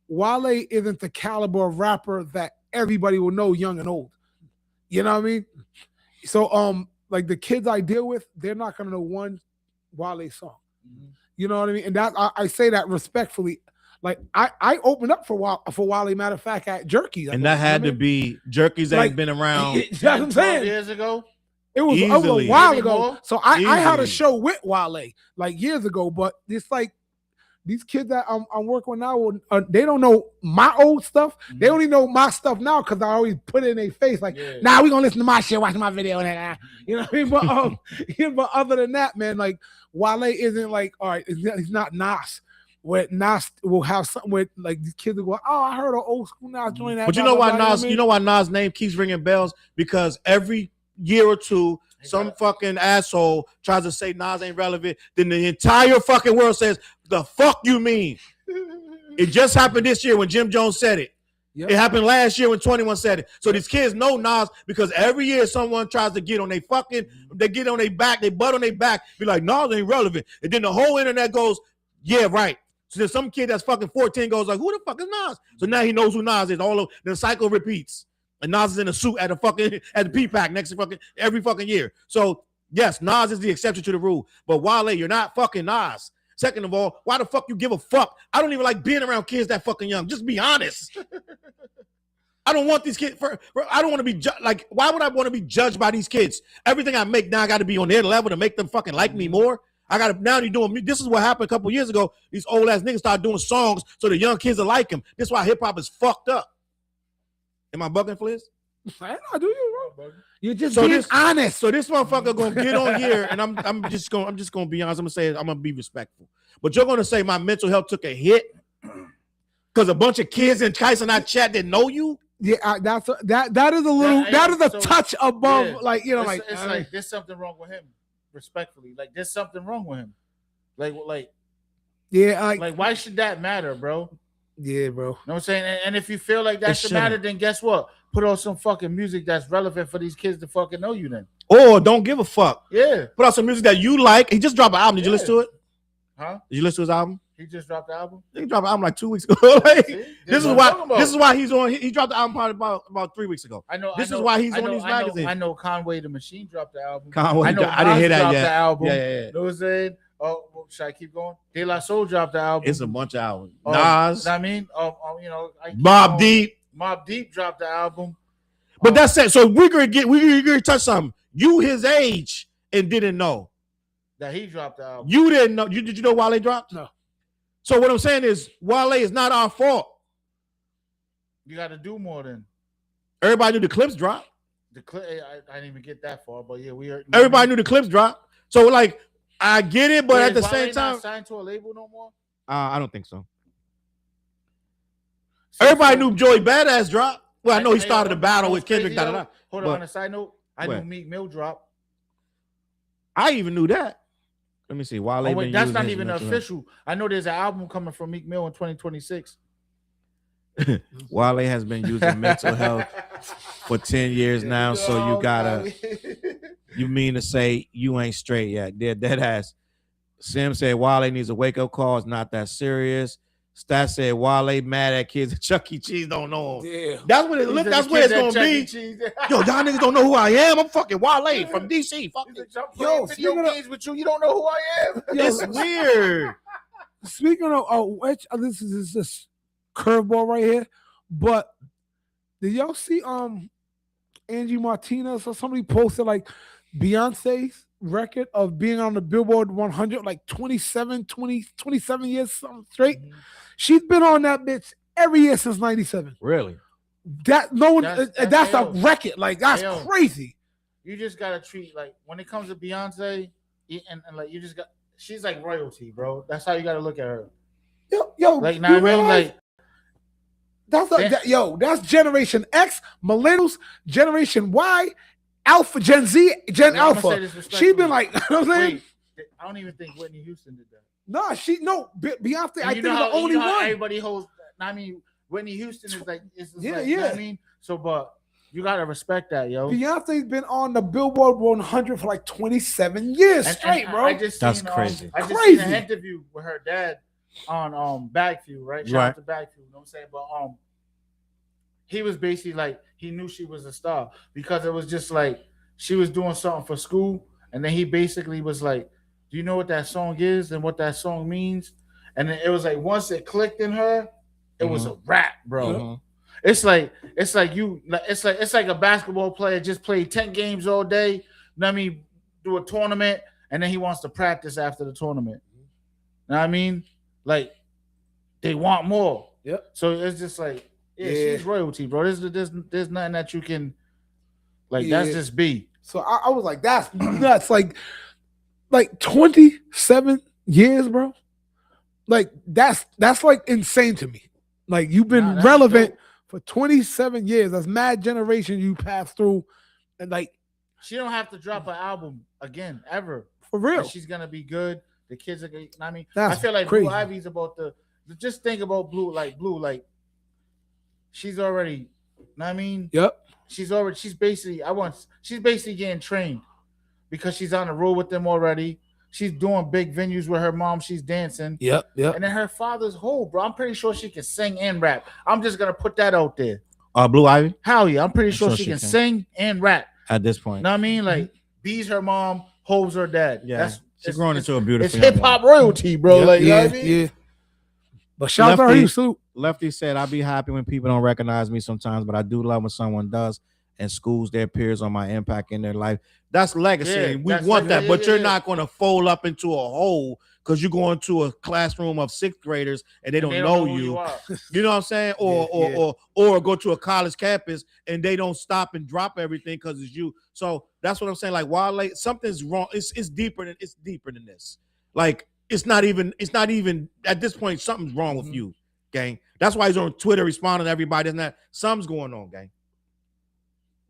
Wale isn't the caliber of rapper that everybody will know, young and old. You know what I mean? So like the kids I deal with, they're not gonna know one Wale song. Mhm. You know what I mean? And that I say that respectfully. Like I opened up for Wale, matter of fact, at Jerky. And that had to be Jerky's Like, ain't been around. That's what I'm 12 saying. years ago. It was a Easily. while Maybe ago. more. So I had a Easily. show with Wale like years ago, but it's like these kids that I'm working with now, they don't know my old stuff. They only know my stuff now because I always put it in their face like, Yeah. nah, we gonna listen to my shit, watch my video, and you know what I mean? But but other than that, man, like Wale isn't like, all right, he's not Nas. Where Nas will have something with like these kids will go, oh, I heard an old school Nas join that. But you blah, know blah, why blah, Nas? what I You mean? know why Nas' name keeps ringing bells? Because every year or two, some fucking asshole tries to say Nas ain't relevant. Then the entire fucking world says, "The fuck you mean?" It just happened this year when Jim Jones said it. Yep. It happened last year when 21 said it. So these kids know Nas because every year someone tries to get on their fucking, they get on their back, they butt on their back, be like, Nas ain't relevant. And then the whole internet goes, yeah, right. So there's some kid that's fucking 14 goes like, who the fuck is Nas? So now he knows who Nas is. All of the cycle repeats. And Nas is in a suit at the P-Pack next fucking every fucking year. So yes, Nas is the exception to the rule. But Wale, you're not fucking Nas. Second of all, why the fuck you give a fuck? I don't even like being around kids that fucking young. Just be honest. I don't want these kids. I don't want to be like. Why would I want to be judged by these kids? Everything I make now, I got to be on their level to make them fucking like me more. I got to now. You're doing. This is what happened a couple years ago. These old ass niggas started doing songs so the young kids will like him. This is why hip hop is fucked up. Am I bugging, Fliz? I know, do you, bro? You're just So being this- honest. So this motherfucker gonna get on here, and I'm just gonna be honest. I'm gonna say I'm gonna be respectful, but you're gonna say my mental health took a hit because a bunch of kids in Tyson I chat didn't know you. Yeah, that is a little that is a so- touch above, yeah. like you know, It's like there's something wrong with him. Respectfully, like there's something wrong with him. Like yeah, like why should that matter, bro? Yeah, bro. You know what I'm saying? And if you feel like that should matter, then guess what? Put on some fucking music that's relevant for these kids to fucking know you then. Or don't give a fuck. Yeah. Put out some music that you like. He just dropped an album. Did you listen to it? Huh? Did you listen to his album? He just dropped the album? He dropped an album like 2 weeks ago. Like, this is why he's on. He dropped the album probably about 3 weeks ago. I know. This is why he's on these magazines. I know Conway the Machine dropped the album. Conway, I know I didn't hear that yet. The album. Yeah. You know what I'm saying? Oh, well, should I keep going? De La Soul dropped the album. It's a bunch of albums. Nas. I mean, you know, Mobb Deep. Mobb Deep dropped the album. But that's it. So we're gonna touch something. You his age and didn't know that he dropped the album. You didn't know. Did you know Wale dropped? No. So what I'm saying is Wale is not our fault. You got to do more than. Everybody knew the clips dropped. I didn't even get that far, but yeah, we heard. Everybody knew the clips dropped. So like, I get it, but at the same time, not signed to a label no more. I don't think so. Everybody knew Joey Badass dropped. Well, I know he started a battle with Kendrick. Hold on a side note. I knew Meek Mill dropped. I even knew that. Let me see. Wale. Oh, wait, that's not even official. I know there's an album coming from Meek Mill in 2026. Wale has been using mental health for 10 years now, so you gotta. You mean to say you ain't straight yet? Dead ass. Sim said Wale needs a wake up call. It's not that serious. Stat said Wale mad at kids at Chuck E. Cheese don't know him. Yeah. That's what it look. That's what it's gonna be. Yo, y'all niggas don't know who I am. I'm fucking Wale from DC. Fuck it. Yo, video games with you don't know who I am. It's weird. Speaking of which, this is this curveball right here. But did y'all see Angie Martinez or somebody posted like Beyonce's record of being on the Billboard 100 like 27 years something straight? Mm-hmm. She's been on that bitch every year since 97. Really? That's a record. Like that's crazy. You just gotta treat like when it comes to Beyonce and like you just got she's like royalty, bro. That's how you gotta look at her. Yo, like now I mean like that's Generation X, Millennials, Generation Y, Alpha, Gen Z, Gen Alpha. She's been like, you know what I'm saying? Wait, I don't even think Whitney Houston did that. Beyonce, I think is the only one. Everybody holds. I mean, Whitney Houston is like, You know what I mean, so but you gotta respect that, yo. Beyonce's been on the Billboard 100 for like 27 years straight, bro. That's crazy. I just seen an interview with her dad on Bagview, right? Shout out to Bagview, you know what I'm saying? But he was basically like he knew she was a star because it was just like she was doing something for school, and then he basically was like, "Do you know what that song is and what that song means?" And then it was like once it clicked in her, it was a rap, bro. Mm-hmm. It's like a basketball player just played 10 games all day. You know what I mean? Do a tournament, and then he wants to practice after the tournament. You know what I mean? Like they want more. Yep. So it's just like, she's royalty, bro. There's nothing that you can like. That's just B. So I was like, that's nuts. Like 27 years, bro. Like that's like insane to me. Like you've been relevant for 27 years. That's mad generation you passed through, and like she don't have to drop an album again ever for real. Like, she's gonna be good. The kids are gonna. I mean, that's I feel like crazy. Blue Ivy's about just think about Blue. She's already. You know what I mean? Yep. She's basically getting trained because she's on the road with them already. She's doing big venues with her mom. She's dancing. Yep. And then her father's whole, bro. I'm pretty sure she can sing and rap. I'm just gonna put that out there. Blue Ivy? Hell yeah. I'm pretty sure she can sing and rap. At this point. You know what I mean? Like B's her mom, Hove's her dad. Yeah. She's growing into a beautiful. It's hip hop royalty, bro. Yep, like you know what I mean? Yeah. But shout out to her too. Lefty said, "I'll be happy when people don't recognize me sometimes, but I do love when someone does and schools their peers on my impact in their life." That's legacy. Yeah, we want that, but you're not going to fold up into a hole because you go into a classroom of sixth graders and they don't know you. You know what I'm saying? Or go to a college campus and they don't stop and drop everything because it's you. So that's what I'm saying. Like, while something's wrong, it's deeper than this. Like, it's not even at this point, something's wrong with you, gang. That's why he's on Twitter responding to everybody. Isn't that something's going on, gang?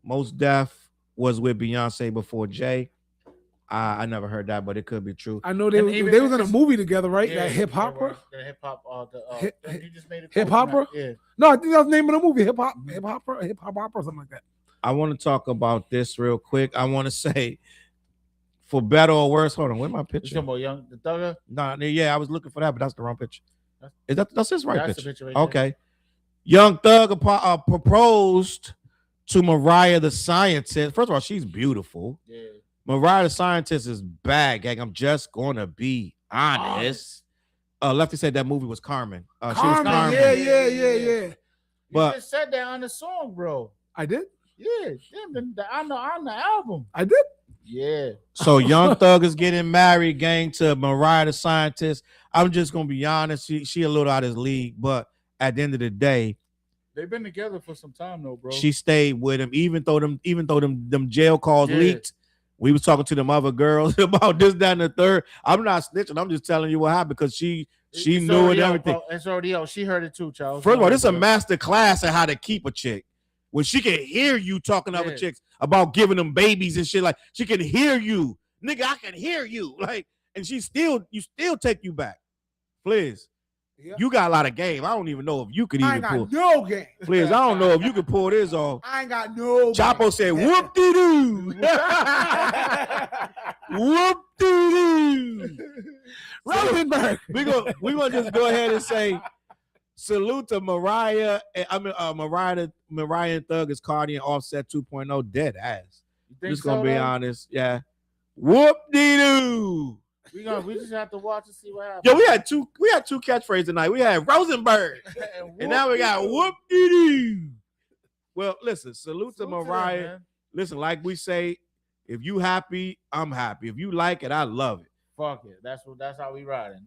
Most Def was with Beyonce before Jay. I never heard that, but it could be true. I know they And was, even they was in a it's- movie together, right? Yeah, that hip hopper. The hip hop. Hip- You just made it. Hip hopper. Yeah. No, I think that was the name of the movie. Hip hopper, or something like that. I want to talk about this real quick. I want to say, for better or worse, hold on, where's my You picture? talking about Young the Thugger? No, yeah, I was looking for that, but that's the wrong picture. Is that's his right That's the picture? picture right there. Okay. Young Thug proposed to Mariah the Scientist. First of all, she's beautiful. Yeah. Mariah the Scientist is bad, gang. I'm just gonna be honest. Lefty said that movie was Carmen. She was Carmen, Carmen. yeah. You But- just said that on the song, bro. I did. Yeah, on the album. I did. Yeah. So Young Thug is getting married, gang, to Mariah the Scientist. I'm just gonna be honest. She a little out of his league, but at the end of the day, They've been together for some time though, bro. she stayed with him, even though them jail calls Yeah. leaked. We was talking to them other girls about this, that, and the third. I'm not snitching. I'm just telling you what happened because she It's knew it already and out, everything. bro. It's already out. She heard it too, Charles. First of all, this is a master class on how to keep a chick. When she can hear you talking to other Yeah. chicks about giving them babies and shit, like she can hear you, nigga. I can hear you, like, and you still take you back. Please, Yeah. you got a lot of game. I don't even know if you could I even ain't pull. got no game. Please, I don't know if you could pull this off. I ain't got no. Chapo said, "Whoop de doo, whoop de doo." Rosenberg. We gonna just go ahead and say salute to Mariah. Mariah and Thug is Cardi and Offset 2.0 dead ass. Just gonna be honest, yeah. Whoop de doo. We just have to watch and see what happens. Yo, we had two catchphrases tonight. We had Rosenberg, and now we got whoop de doo. Well, listen, salute to Mariah. man. Listen, like we say, if you happy, I'm happy. If you like it, I love it. Fuck it. That's how we riding.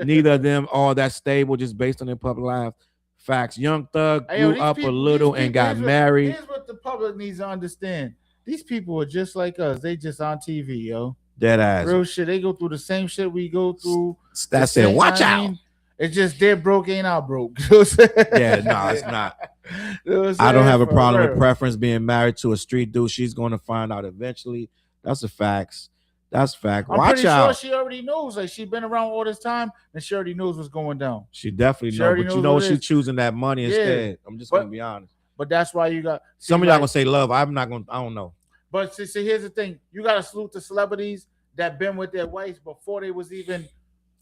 Neither of them all that stable, just based on their public lives. Facts. Young Thug Hey, yo, grew these up people- a little these and people- got married. Here's what the public needs to understand. These people are just like us. They just on TV, yo. Dead ass. Real shit. They go through the same shit we go through. That's The it. same- Watch I out. mean, it's just they're broke, ain't I broke. You know what I'm saying? Yeah, no, it's not. You know what I'm I don't saying? have a For problem real. with preference being married to a street dude. She's going to find out eventually. That's the facts. That's fact. I'm Watch pretty out. sure she already knows. Like she been around all this time, and she already knows what's going down. She definitely She knows, already but you knows know what it she's is. choosing that money Yeah. instead. I'm just But- gonna be honest. But that's why you got Some of y'all like- gonna say love. I'm not gonna. I don't know. But see, here's the thing: you got to salute the celebrities that been with their wives before they was even.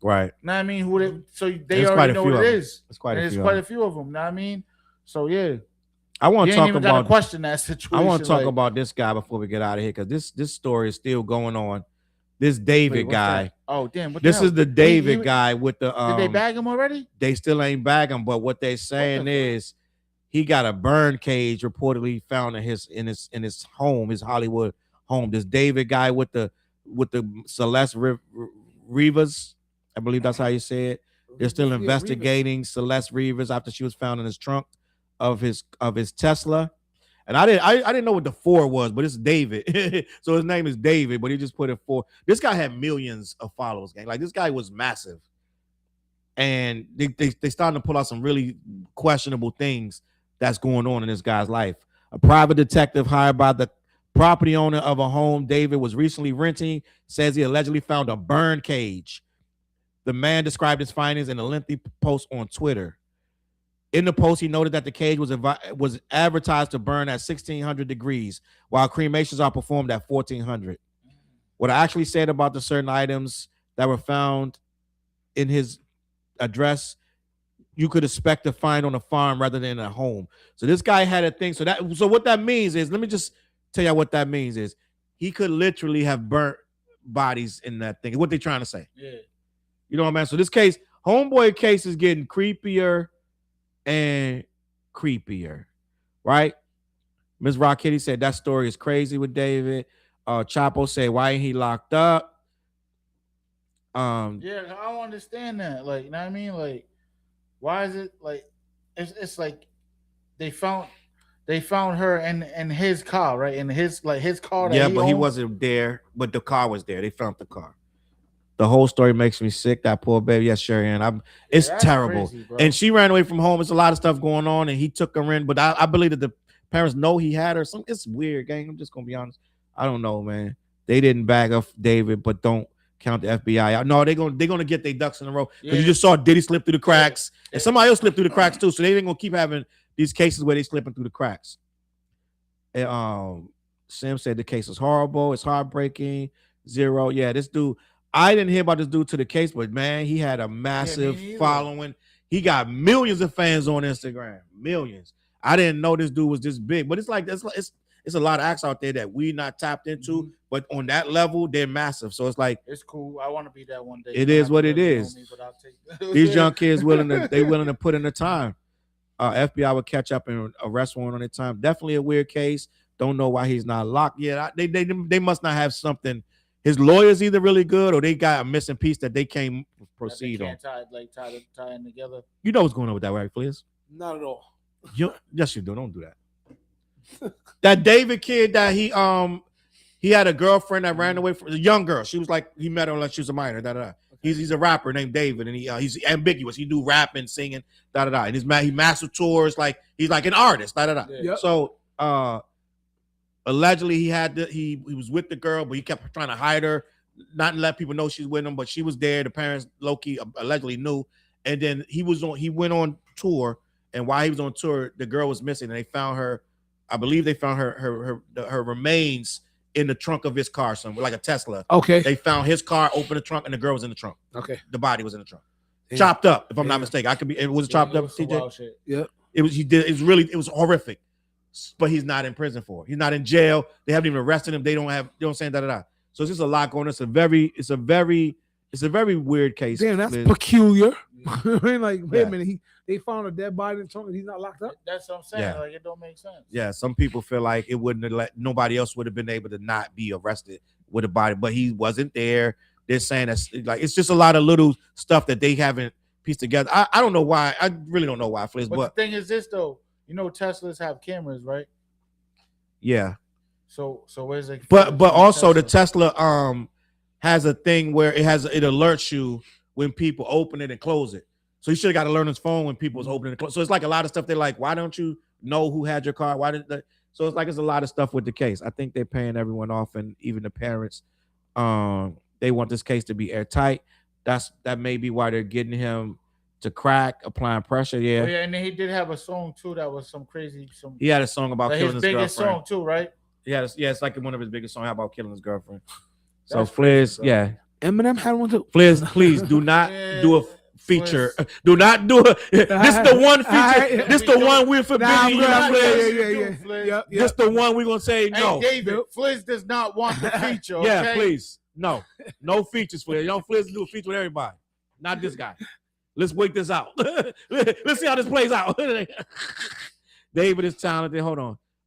Right. Know what I mean? Who they? So they There's quite already a know few what of it them. is. It's quite And a there's few. quite of a few of them. Know what I mean? So yeah, I want you to ain't talk even gotta about. question that situation. I want to talk like, about this guy before we get out of here because this story is still going on. This David wait, what's guy. that? Oh damn! What This the hell? is the David he- guy with the. Did they bag him already? They still ain't bagging, but what they saying fuck? is he got a burn cage reportedly found in his home, his Hollywood home. This David guy with the Celeste Rivas, I believe that's how you say it. They're still Yeah, investigating Celeste Rivas after she was found in his trunk of his Tesla. And I didn't know what the 4 was, but it's David. So his name is David, but he just put it 4. This guy had millions of followers, gang. Like this guy was massive. And they starting to pull out some really questionable things that's going on in this guy's life. A private detective hired by the property owner of a home David was recently renting says he allegedly found a burn cage. The man described his findings in a lengthy post on Twitter. In the post, he noted that the cage was advertised to burn at 1,600 degrees, while cremations are performed at 1,400. What I actually said about the certain items that were found in his address, you could expect to find on a farm rather than a home. So this guy had a thing. So what that means is, let me just tell you what that means is, he could literally have burnt bodies in that thing. What they trying to say? Yeah. You know what I mean? So this case, homeboy case is getting creepier and creepier, right? Ms. Rocketti said that story is crazy with David. Chapo said, why ain't he locked up? Yeah, I don't understand that. Like, you know what I mean? Like, why is it like it's like they found her in his car, right? In his car. That Yeah, but he owned? wasn't there, but the car was there. They found the car. The whole story makes me sick. That poor baby. Yes, Sherry-Ann. It's That's terrible. crazy, bro. And she ran away from home. There's a lot of stuff going on, and he took her in. But I believe that the parents know he had her. It's weird, gang. I'm just gonna be honest. I don't know, man. they didn't bag up David, but don't count the FBI out. No, they're gonna get their ducks in a row because Yeah. you just saw Diddy slip through the cracks, and somebody else slipped through the cracks too. So they ain't gonna keep having these cases where they slipping through the cracks. And, Sim said the case is horrible. It's heartbreaking. Zero. Yeah, this dude. I didn't hear about this dude to the case, but man, he had a massive following. He got millions of fans on Instagram. Millions. I didn't know this dude was this big, but it's like it's a lot of acts out there that we not tapped into, but on that level, they're massive. So it's like it's cool. I want to be that one day. It is what it is. These young kids willing to put in the time. FBI would catch up and arrest one on their time. Definitely a weird case. Don't know why he's not locked yet. They must not have something. His lawyer's either really good or they got a missing piece that they can't proceed on. Tie them together. You know what's going on with that, right, Fliz? Not at all. Yes, you do. Don't do that. That David kid that he had a girlfriend that ran away from a young girl. She was like, he met her like she was a minor. Okay. He's a rapper named David, and he's ambiguous. He do rapping, singing, And he master tours like he's like an artist. Yeah. Yep. So allegedly he was with the girl, but he kept trying to hide her, not let people know she's with him. But she was there. The parents low-key allegedly knew, and then he went on tour, and while he was on tour, the girl was missing, and they found her. I believe they found her remains in the trunk of his car, somewhere like a Tesla. Okay. They found his car, opened the trunk, and the girl was in the trunk. Okay. The body was in the trunk. Damn. Chopped up, if I'm not mistaken. It was chopped up, TJ. Yeah. It was horrific. But he's not in prison for it. He's not in jail. They haven't even arrested him. They don't say da. So it's just a lot going on. It's a very weird case. Damn, that's peculiar. I mean, like, wait a minute, they found a dead body in the trunk and he's not locked up. That's what I'm saying. Yeah. Like, it don't make sense. Yeah, some people feel like it wouldn't have nobody else would have been able to not be arrested with a body, but he wasn't there. They're saying that's like it's just a lot of little stuff that they haven't pieced together. I don't know why. I really don't know why, Fliz. But the thing is this though, you know, Teslas have cameras, right? Yeah. So where's it? But also the Tesla has a thing where it alerts you when people open it and close it. So you should have got to learn his phone when people was opening and close. So it's like a lot of stuff. They're like, why don't you know who had your car? Why did that? So it's like it's a lot of stuff with the case. I think they're paying everyone off, and even the parents. They want this case to be airtight. That may be why they're getting him to crack, applying pressure. Yeah. Oh, yeah, and then he did have a song too that was some crazy. He had a song about killing his girlfriend. His biggest song too, right? Yeah, it's like one of his biggest songs. How about killing his girlfriend? So Fliz, yeah. Eminem had one too. Fliz, please do not do a feature. Fliz. Do not do a. This the one feature. This the one we're forbidding. This the one we're gonna say no. Hey, David, Fliz does not want the feature. Okay? Yeah, please. No features, Fliz. You don't Fliz do a feature with everybody. Not this guy. Let's wait this out. Let's see how this plays out. David is talented. Hold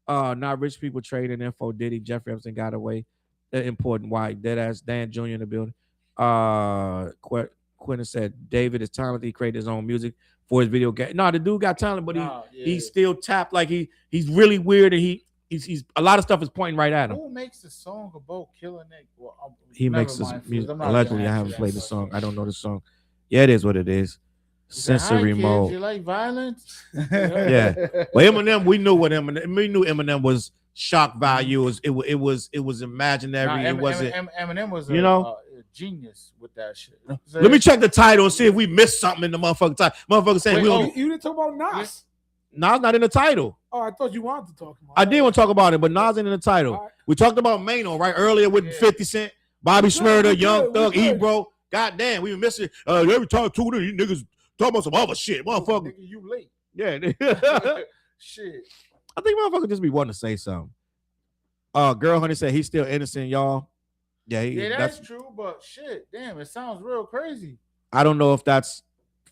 on. Not rich people trading info. Diddy, Jeffrey Epstein got away. Important. Why? Deadass Dan Jr. in the building. Quentin said David is talented. He created his own music for his video game. No, the dude got talent, but he's still tapped. Like he's really weird, and he's a lot of stuff is pointing right at him. Who makes the song about killing it? Well, he makes this music. Allegedly, I haven't played the song. I don't know the song. Yeah, it is what it is. Sensory mode. You like violence? Yeah. But Eminem, we knew Eminem was shock value. It was imaginary. It wasn't. Eminem was a genius with that shit. You know Let me check the title and see if we missed something in the motherfucking title. Motherfucker saying you didn't talk about Nas. Nas not in the title. Oh, I thought you wanted to talk about it. I did want to talk about it, but Nas ain't in the title. Right. We talked about Maino right earlier with 50 Cent, Bobby Shumurda, Young Thug, Ebro. God damn, we missed it. Every time two of these niggas talk about some other shit, motherfucker. Nigga, you late. Yeah. Shit. I think motherfucker just be wanting to say something. Girl Honey said he's still innocent, y'all. Yeah, that's true, but shit, damn, it sounds real crazy. I don't know if that's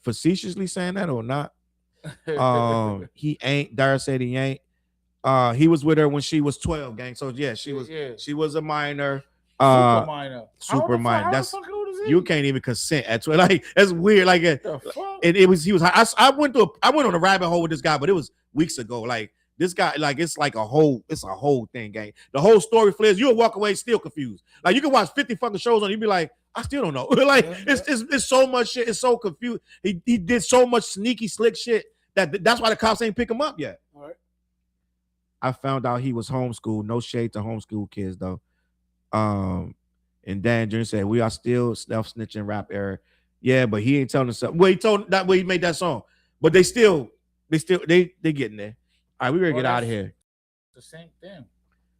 facetiously saying that or not. He ain't. Dara said he ain't. He was with her when she was 12, gang. So yeah, she was a minor. Super minor. Super minor. That's you can't even consent at 12. Like that's weird. Like and I went on a rabbit hole with this guy, but it was weeks ago. Like this guy, like it's a whole thing, gang. The whole story, Fliz, you'll walk away still confused. Like you can watch 50 fucking shows on, you'd be like, I still don't know. Like it's so much shit. It's so confused. He did so much sneaky, slick shit that's why the cops ain't pick him up yet. All right. I found out he was homeschooled. No shade to homeschool kids though. And Dan Jr. said, "We are still self snitching rap era." Yeah, but he ain't telling us something. Well, he told that way he made that song, but they getting there. All right, we ready to get out of here. The same thing.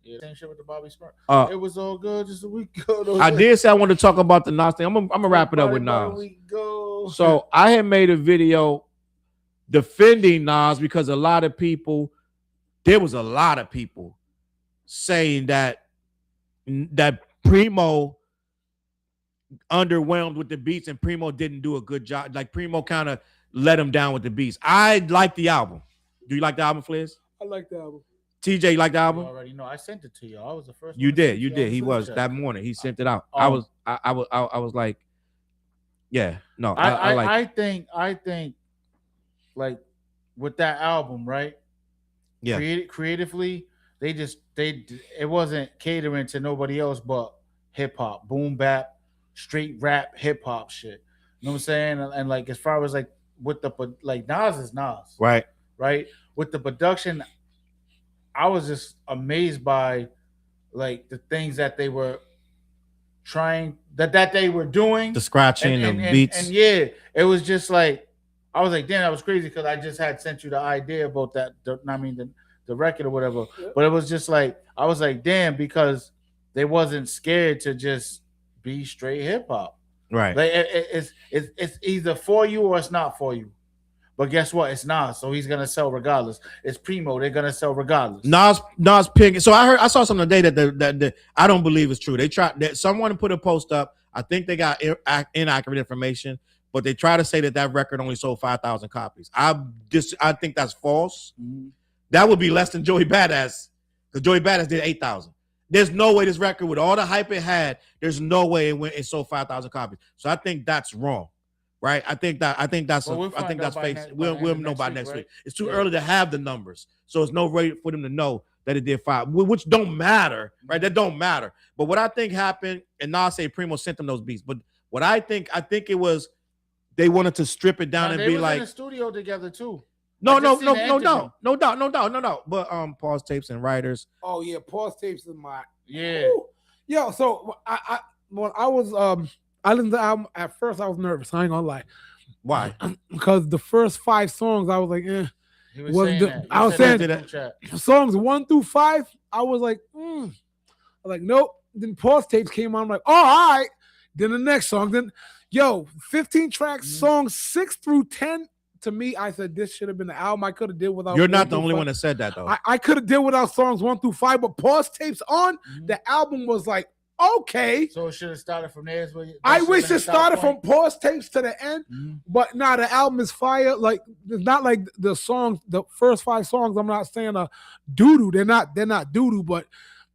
Yeah, same shit with the Bobby Smurf. Uh, It was all good just a week ago. I did say I wanted to talk about the Nas thing. I'm gonna wrap it up with Nas. So I had made a video defending Nas because there was a lot of people saying that Primo underwhelmed with the beats and Primo didn't do a good job. Like Primo kind of let him down with the beats. I like the album. Do you like the album, Fliz? I like the album. TJ, you like the You album? already know. I sent it to you. I was the first. You one to did. send You it. did. He was that morning. He sent it out. I was like, yeah, no, I like. I think, like, with that album, right? Yeah. Creatively, it wasn't catering to nobody else but hip hop, boom bap, straight rap, hip hop shit. You know what I'm saying? And like as far as like with the like Nas is Nas, Right. With the production, I was just amazed by like the things that they were trying that they were doing, The scratching, the beats. and yeah, it was just like I was like, damn, that was crazy because I just had sent you the idea about that. The record or whatever, but it was just like I was like, damn, because they wasn't scared to just be straight hip hop. Right. Like it's either for you or it's not for you. But guess what? It's Nas, so he's gonna sell regardless. It's Primo, they're gonna sell regardless. Nas picking. So I saw something today that I don't believe is true. They tried that someone put a post up. I think they got inaccurate information, but they try to say that record only sold 5,000 copies. I think that's false. Mm-hmm. That would be less than Joey Badass, because Joey Badass did 8,000. There's no way this record, with all the hype it had, there's no way it sold 5,000 copies. So I think that's wrong. Right, I think that's fake. We'll know by next week. It's too early to have the numbers, so it's no way for them to know that it did 5, which don't matter, right? That don't matter. But what I think happened, and Nas say Primo sent them those beats, but what I think it was they wanted to strip it down and be like in the studio together too. No doubt. But pause tapes and writers. Oh yeah, pause tapes is my Yo. So when I was I listened to the album. At first, I was nervous. I ain't gonna lie. Why? Because the first 5 songs, I was like, eh. He was saying that. I was saying that. Songs 1 through 5, I was like, I was like, nope. Then pause tapes came on. I'm like, oh, all right. Then the next song. Then, 15 tracks, songs 6 through 10. To me, I said this should have been the album. I could have did without. You're not the only one that said that though. I could have did without songs 1 through 5, but pause tapes on. The album was like, okay. So it should have started from there. I wish it started from pause tapes to the end, but now the album is fire. Like it's not like the songs, the first 5 songs. I'm not saying a doo-doo. They're not doo-doo, but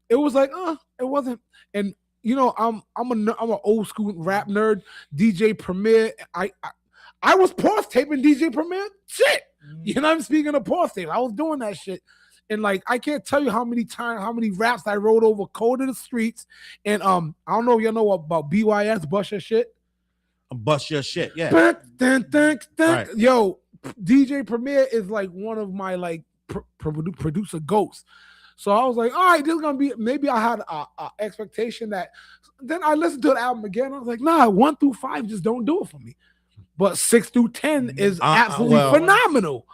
it was like, it wasn't. And I'm an old school rap nerd. DJ Premier. I was pause taping DJ Premier shit. I'm speaking of pause tape. I was doing that shit. And like I can't tell you how many raps I wrote over Code of the Streets. And I don't know if y'all know about BYS, Bust Your Shit. Bust Your Shit, yeah. Right. Yo, DJ Premier is like one of my like producer ghosts. So I was like, all right, this is gonna be. Maybe I had a expectation that. Then I listened to the album again. I was like, nah, 1 through 5 just don't do it for me. But 6 through 10 is absolutely phenomenal.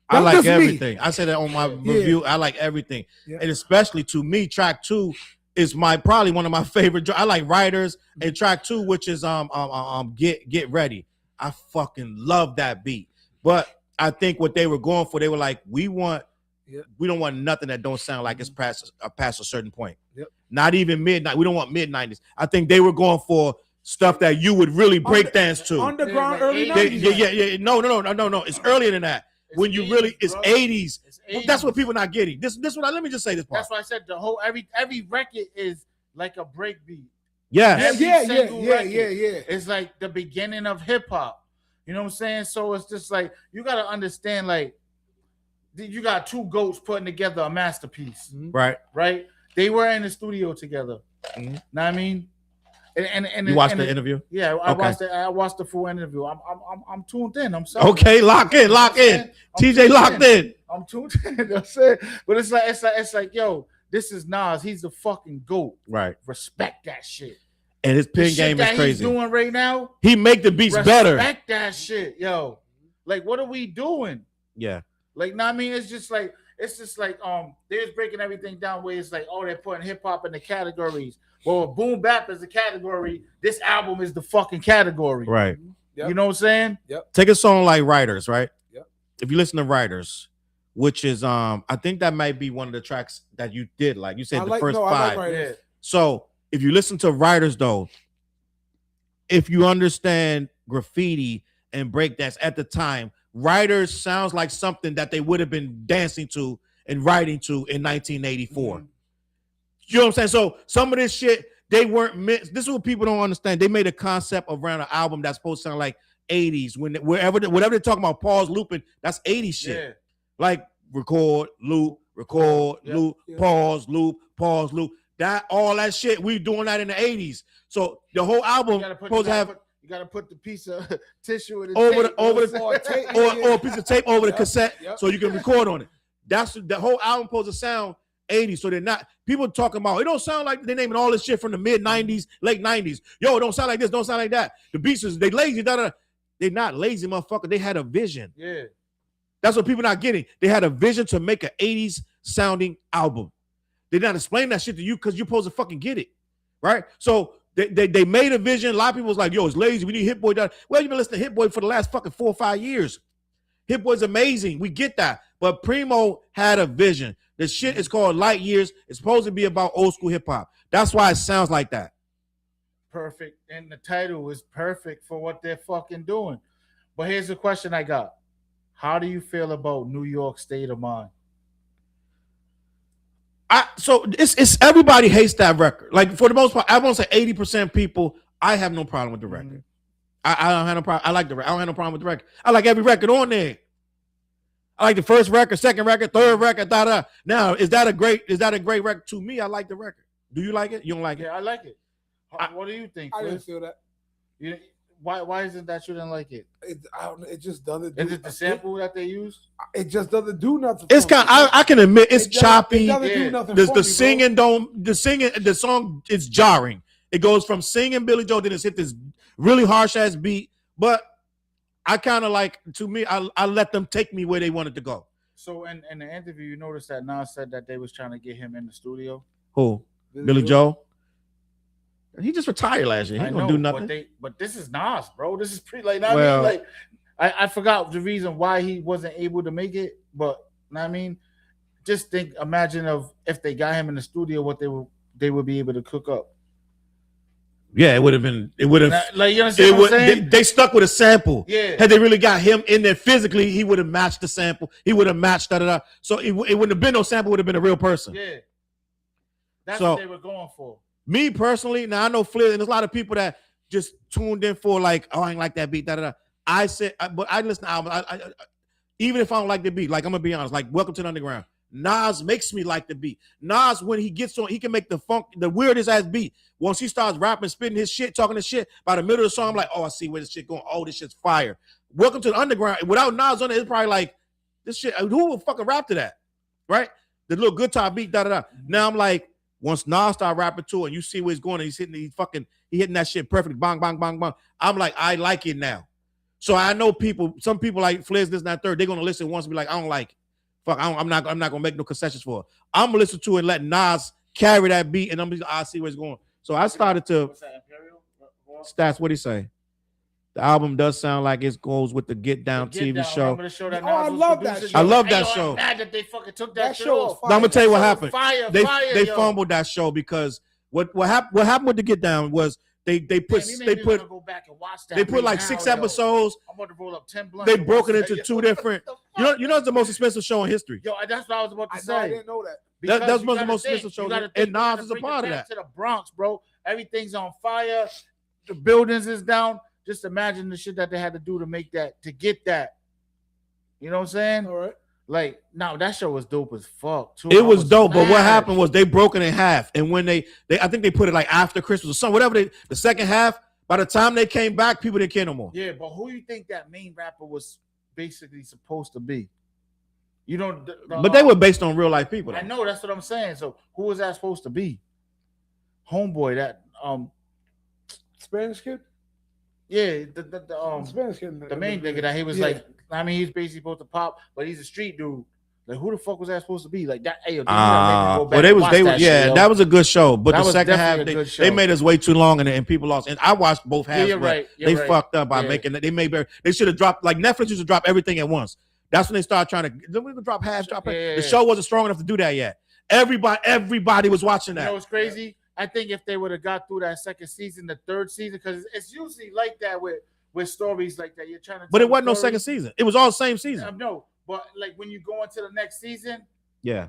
I like everything. I said that on my review. I like everything, and especially to me, track 2 is probably one of my favorite. I like Writers and track 2, which is Get Ready. I fucking love that beat. But I think what they were going for, they were like, we don't want nothing that don't sound like it's past a certain point. Yep. Not even midnight. We don't want mid-90s. I think they were going for stuff that you would really break dance to. Underground early 90s. Yeah. No. It's earlier than that. When you really, it's 80s. Well, that's what people not getting. This one. Let me just say this part. That's why I said the whole every record is like a break beat. Yeah. Yeah. It's like the beginning of hip hop. You know what I'm saying? So it's just like you gotta understand, like you got 2 goats putting together a masterpiece. Right. They were in the studio together. Mm-hmm. Know what I mean? And you watched the interview? Yeah, I watched the full interview. I'm tuned in. I'm sorry. Okay, lock in. TJ locked in. I'm tuned in. That's it. But it's like, yo, This is Nas. He's the fucking GOAT. Right. Respect that shit. And his The pin shit game is that crazy. he's doing right now. He make the beats better. Respect that shit, yo. Like, what are we doing? Yeah. Like, I mean, it's just like they're just breaking everything down where it's like, oh, they're putting hip hop in the categories. Well, boom bap is a category. This album is the fucking category. Right. Yep. You know what I'm saying? Take a song like Writers, right? Yep. If you listen to Writers, which is I think that might be one of the tracks that you did like. You said the first 5. I like Writers. So if you listen to Writers though, if you understand graffiti and breakdance at the time, Writers sounds like something that they would have been dancing to and writing to in 1984. Mm-hmm. You know what I'm saying? So some of this shit, they weren't meant. This is what people don't understand. They made a concept around an album that's supposed to sound like 80s. Whatever they're talking about, pause, looping, that's 80s shit. Yeah. Like record, loop, loop, pause, loop, pause, loop. That all that shit, we doing that in the 80s. So the whole album supposed to have. You gotta put the piece of tissue in over tape, or a piece of tape over the cassette Yep. so you can record on it. That's the whole album supposed to sound 80s. So they're not people talking about it don't sound like they're naming all this shit from the mid 90s, late 90s. Yo, it don't sound like this, don't sound like that. The beats is they lazy, they're not lazy, motherfucker. They had a vision. Yeah. That's what people not getting. They had a vision to make an 80s sounding album. They're not explaining that shit to you because you're supposed to fucking get it. Right? So they made a vision. A lot of people was like, yo, it's lazy. We need Hit Boy. Well, you've been listening to Hit Boy for the last fucking 4 or 5 years. Hit Boy's amazing. We get that. But Primo had a vision. The shit is called Light Years. It's supposed to be about old school hip hop. That's why it sounds like that. Perfect. And the title is perfect for what they're fucking doing. But here's the question I got. How do you feel about New York State of Mind? So it's everybody hates that record. Like for the most part, I won't say 80% people. I have no problem with the record. I don't have no problem. I like the record. I don't have no problem with the record. I like every record on there. I like the first record, second record, third record, da. Now, is that a great record? To me, I like the record. Do you like it? You don't like it? Yeah, I like it. What do you think? I didn't Chris? feel that. Why isn't that you didn't like it? I don't know. It just doesn't. Is it the sample that they use? It just doesn't do nothing. It's kind. I can admit it's choppy. It doesn't Yeah. do nothing. The singing don't. The singing. The song is jarring. It goes from singing Billy Joe, then it's hit this really harsh ass beat. But I kind of like. To me, I let them take me where they wanted to go. So in the interview, you noticed that Nas said that they was trying to get him in the studio. Who? Billy Joe. He just retired last year. He I ain't know, gonna do nothing. But this is Nas, bro. This is pretty like. Well- I mean, like I forgot the reason why he wasn't able to make it, but I mean, just imagine if they got him in the studio, what they would be able to cook up. Yeah, it would have been. It would have. Like you understand what I'm saying? They stuck with a sample. Yeah. Had they really got him in there physically, he would have matched the sample. He would have matched da. So it wouldn't have been no sample. Would have been a real person. Yeah. That's So- what they were going for. Me personally, now I know Flair, and there's a lot of people that just tuned in for like, oh, I ain't like that beat, da. I said, but I listen to albums. I even if I don't like the beat, like I'm gonna be honest, like Welcome to the Underground. Nas makes me like the beat. Nas, when he gets on, he can make the funk, the weirdest ass beat. Once he starts rapping, spitting his shit, talking his shit, by the middle of the song, I'm like, oh, I see where this shit going. Oh, this shit's fire. Welcome to the Underground. Without Nas on it, it's probably like, this shit, who would fucking rap to that? Right? The little guitar beat, da. Now I'm like, once Nas start rapping to it, and you see where he's going, and he's hitting that shit perfectly, bang, bang, bang, bang. I'm like, I like it now. So I know some people like Flair's this and that third, they're gonna listen once and be like, I don't like it. Fuck, I'm not gonna make no concessions for it. I'm gonna listen to it and let Nas carry that beat, and I see where it's going. So I started to What's that, Imperial? stats. What do you say? The album does sound like it goes with the Get Down Get TV Down, show. remember the show that Oh, I Nas was love that producing? show. I love that Yo, show. I'm mad that they fucking took That that shit show was off. fire. Now, I'm gonna tell you what That show happened. was Fire, They yo. fumbled that show because what happened with the Get Down was they Damn, put you made they me put wanna go back and watch that they put right like now, 6 yo. episodes. I'm about to roll up 10 blunts. They and broke it watch into that, 2 yo. different. What the fuck? You know it's the most expensive show in history. Yo, that's what I was about to I say. didn't know that. Because That's you one of the gotta most think, expensive you shows, gotta and think you Nas gotta is a bring part it of back that. To the Bronx, bro. Everything's on fire. The buildings is down. Just imagine the shit that they had to do to make that, to get that. You know what I'm saying? All right. Like, no, that show was dope as fuck too. It I was dope, but what mad. happened was they broke it in half, and when they I think they put it like after Christmas or something, whatever. The second half, by the time they came back, people didn't care no more. Yeah, but who you think that main rapper was basically supposed to be? You know, but they were based on real life people. I know, that's what I'm saying. So who was that supposed to be? Homeboy, that Spanish kid. Yeah, Spanish kid. The main nigga that he was like. I mean, he's basically supposed to pop, but he's a street dude. Like, who the fuck was that supposed to be? Like that. Hey, well, they was yeah, that was a good show, but the second half they made us way too long, and people lost. And I watched both halves. They fucked up by making it. They should have dropped, like Netflix used to drop everything at once. That's when they started trying to. We would drop half. The show wasn't strong enough to do that yet. Everybody was watching that. You know what's crazy? I think if they would have got through that second season, the third season, because it's usually like that with stories like that. You're trying to. But it wasn't no second season. It was all the same season. No. But like when you go into the next season, yeah,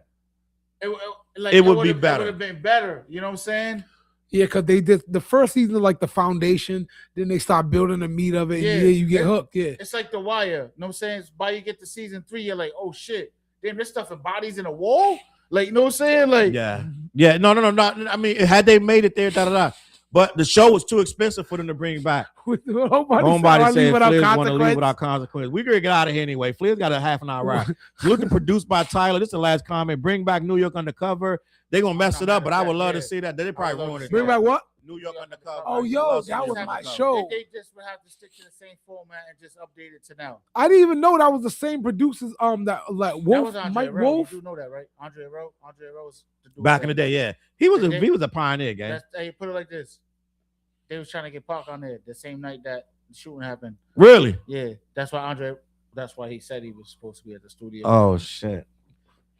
it would be better. It would have been better. You know what I'm saying? Yeah, because they did the first season like the foundation, then they start building the meat of it. Yeah, and you get hooked. Yeah, it's like The Wire. You know what I'm saying? By you get to season 3, you're like, oh shit, damn, this stuff and bodies in a wall. Like, you know what I'm saying? Like, yeah, no. I mean, had they made it there, but the show was too expensive for them to bring back. Nobody said Fliz want to leave without consequence. We're gonna get out of here anyway. Fliz got a half an hour ride. Looking produced by Tyler. This is the last comment. Bring back New York Undercover. They're gonna mess it up, but I would love to see that. They probably ruin it. Bring back what? New York Undercover. Oh, yo, that was my show. They just would have to stick to the same format and just update it to now. I didn't even know that was the same producers. That like Wolf, Mike Wolf. You know that, right? Andre Rowe was the dude back in the day. Yeah, he was a pioneer, gang. Hey, put it like this. They was trying to get Pac on there the same night that the shooting happened. Really? Yeah, that's why he said he was supposed to be at the studio. Oh shit!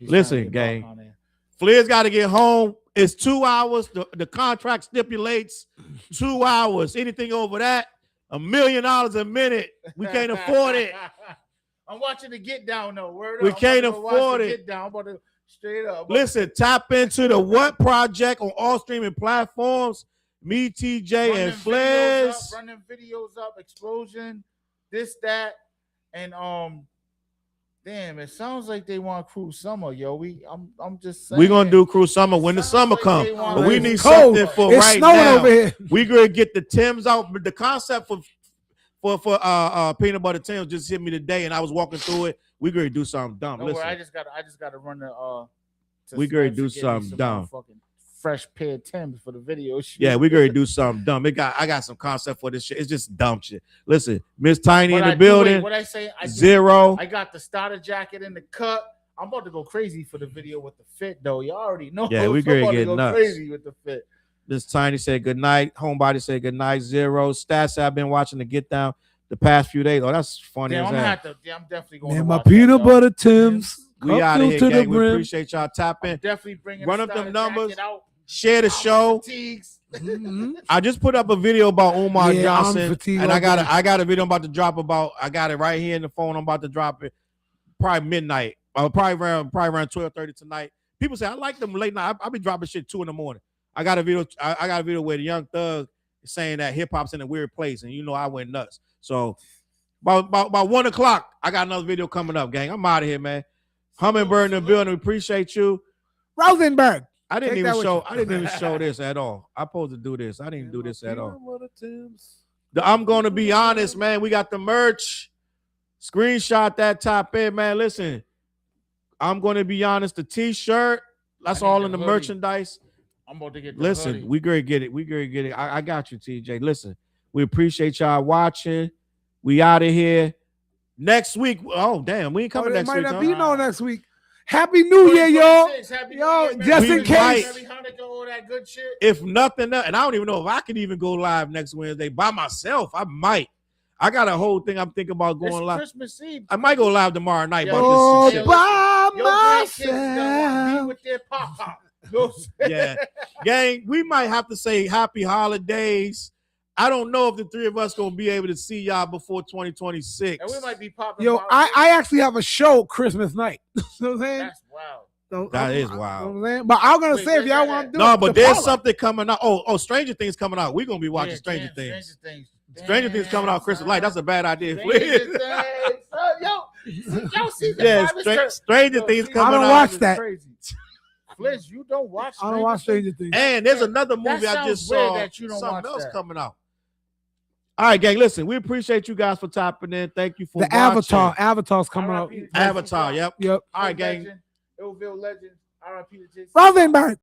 Listen, gang. Fliz got to get home. It's 2 hours. The contract stipulates 2 hours. Anything over that, $1 million a minute. We can't afford it. I'm watching the Get Down though. We can't afford it. Get Down. I'm about to straight up. Listen, tap into the What Project on all streaming platforms. Me, TJ, and Fliz. Running videos up, Explosion, this, that, and damn, it sounds like they want Cruise Summer, yo. I'm just saying. We're gonna do Cruise Summer when the summer comes. But we need cold. Something for it's right snowing now. Over here. We gonna get the Timbs out. But the concept for peanut butter Timbs just hit me today, and I was walking through it. We gonna do something dumb. Listen, I just gotta run the we gonna do something dumb. Fresh pair of Timbs for the video shoot. Yeah, we're gonna do something dumb. I got some concept for this shit. It's just dumb shit. Listen, Miss Tiny in the building. What I say? Zero. I got the starter jacket in the cut. I'm about to go crazy for the video with the fit, though. You already know. Yeah, we're gonna get nuts. Crazy with the fit. Miss Tiny said good night. Homebody said good night. Zero. Stats I've been watching the Get Down the past few days. Oh, that's funny. I'm definitely going. Man, my peanut butter Timbs. We out of here, gang. We appreciate y'all tapping. Definitely bringing. Run up them numbers. Share the show. I just put up a video about Umar Johnson, and I got a video I'm about to drop about. I got it right here in the phone. I'm about to drop it probably midnight. Probably around 12:30 tonight. People say I like them late night. I'll be dropping shit 2 a.m. I got a video. I got a video where the Young Thug is saying that hip hop's in a weird place, and I went nuts. So about 1 o'clock, I got another video coming up, gang. I'm out of here, man. Hummingbird in the building. We appreciate you. Rosenberg. I didn't even show this at all. I'm supposed to do this. I didn't even do this at all. I'm gonna be honest, man. We got the merch. Screenshot that top end, man. Listen, I'm gonna be honest. The t-shirt, that's all in the merchandise. I'm about to get the Listen, hoodie. we gonna get it. I got you, TJ. Listen, we appreciate y'all watching. We out of here. Next week. Oh, damn, we ain't coming next week. Might not be next week. Happy New Year, y'all. Yo, just in case. All that good shit. If nothing else, and I don't even know if I can even go live next Wednesday by myself. I might. I got a whole thing I'm thinking about going live. Christmas Eve. I might go live tomorrow night. By myself. With their pop. Yeah. Gang, we might have to say happy holidays. I don't know if the 3 of us gonna be able to see y'all before 2026. And we might be popping. Yo, I actually have a show Christmas night. You know what I'm saying? That's wild. So, that is wild. You know but I'm gonna say if y'all want to do no, but there's something coming out. Oh, Stranger Things coming out. We're gonna be watching Stranger Things. Stranger Things coming out Christmas light. That's a bad idea. Yo, season 5 Stranger Things coming out. I don't watch that. Fliz, you don't watch. I don't watch Stranger Things. And there's another movie I just saw. That you don't something watch else that. coming out. All right, gang. Listen, we appreciate you guys for topping in. Thank you for The watching. Avatar's coming out. R.I.P. Avatar. Yep. Yep. All right, gang. Legend, Illville legend. R.I.P. to JC. Rosenberg.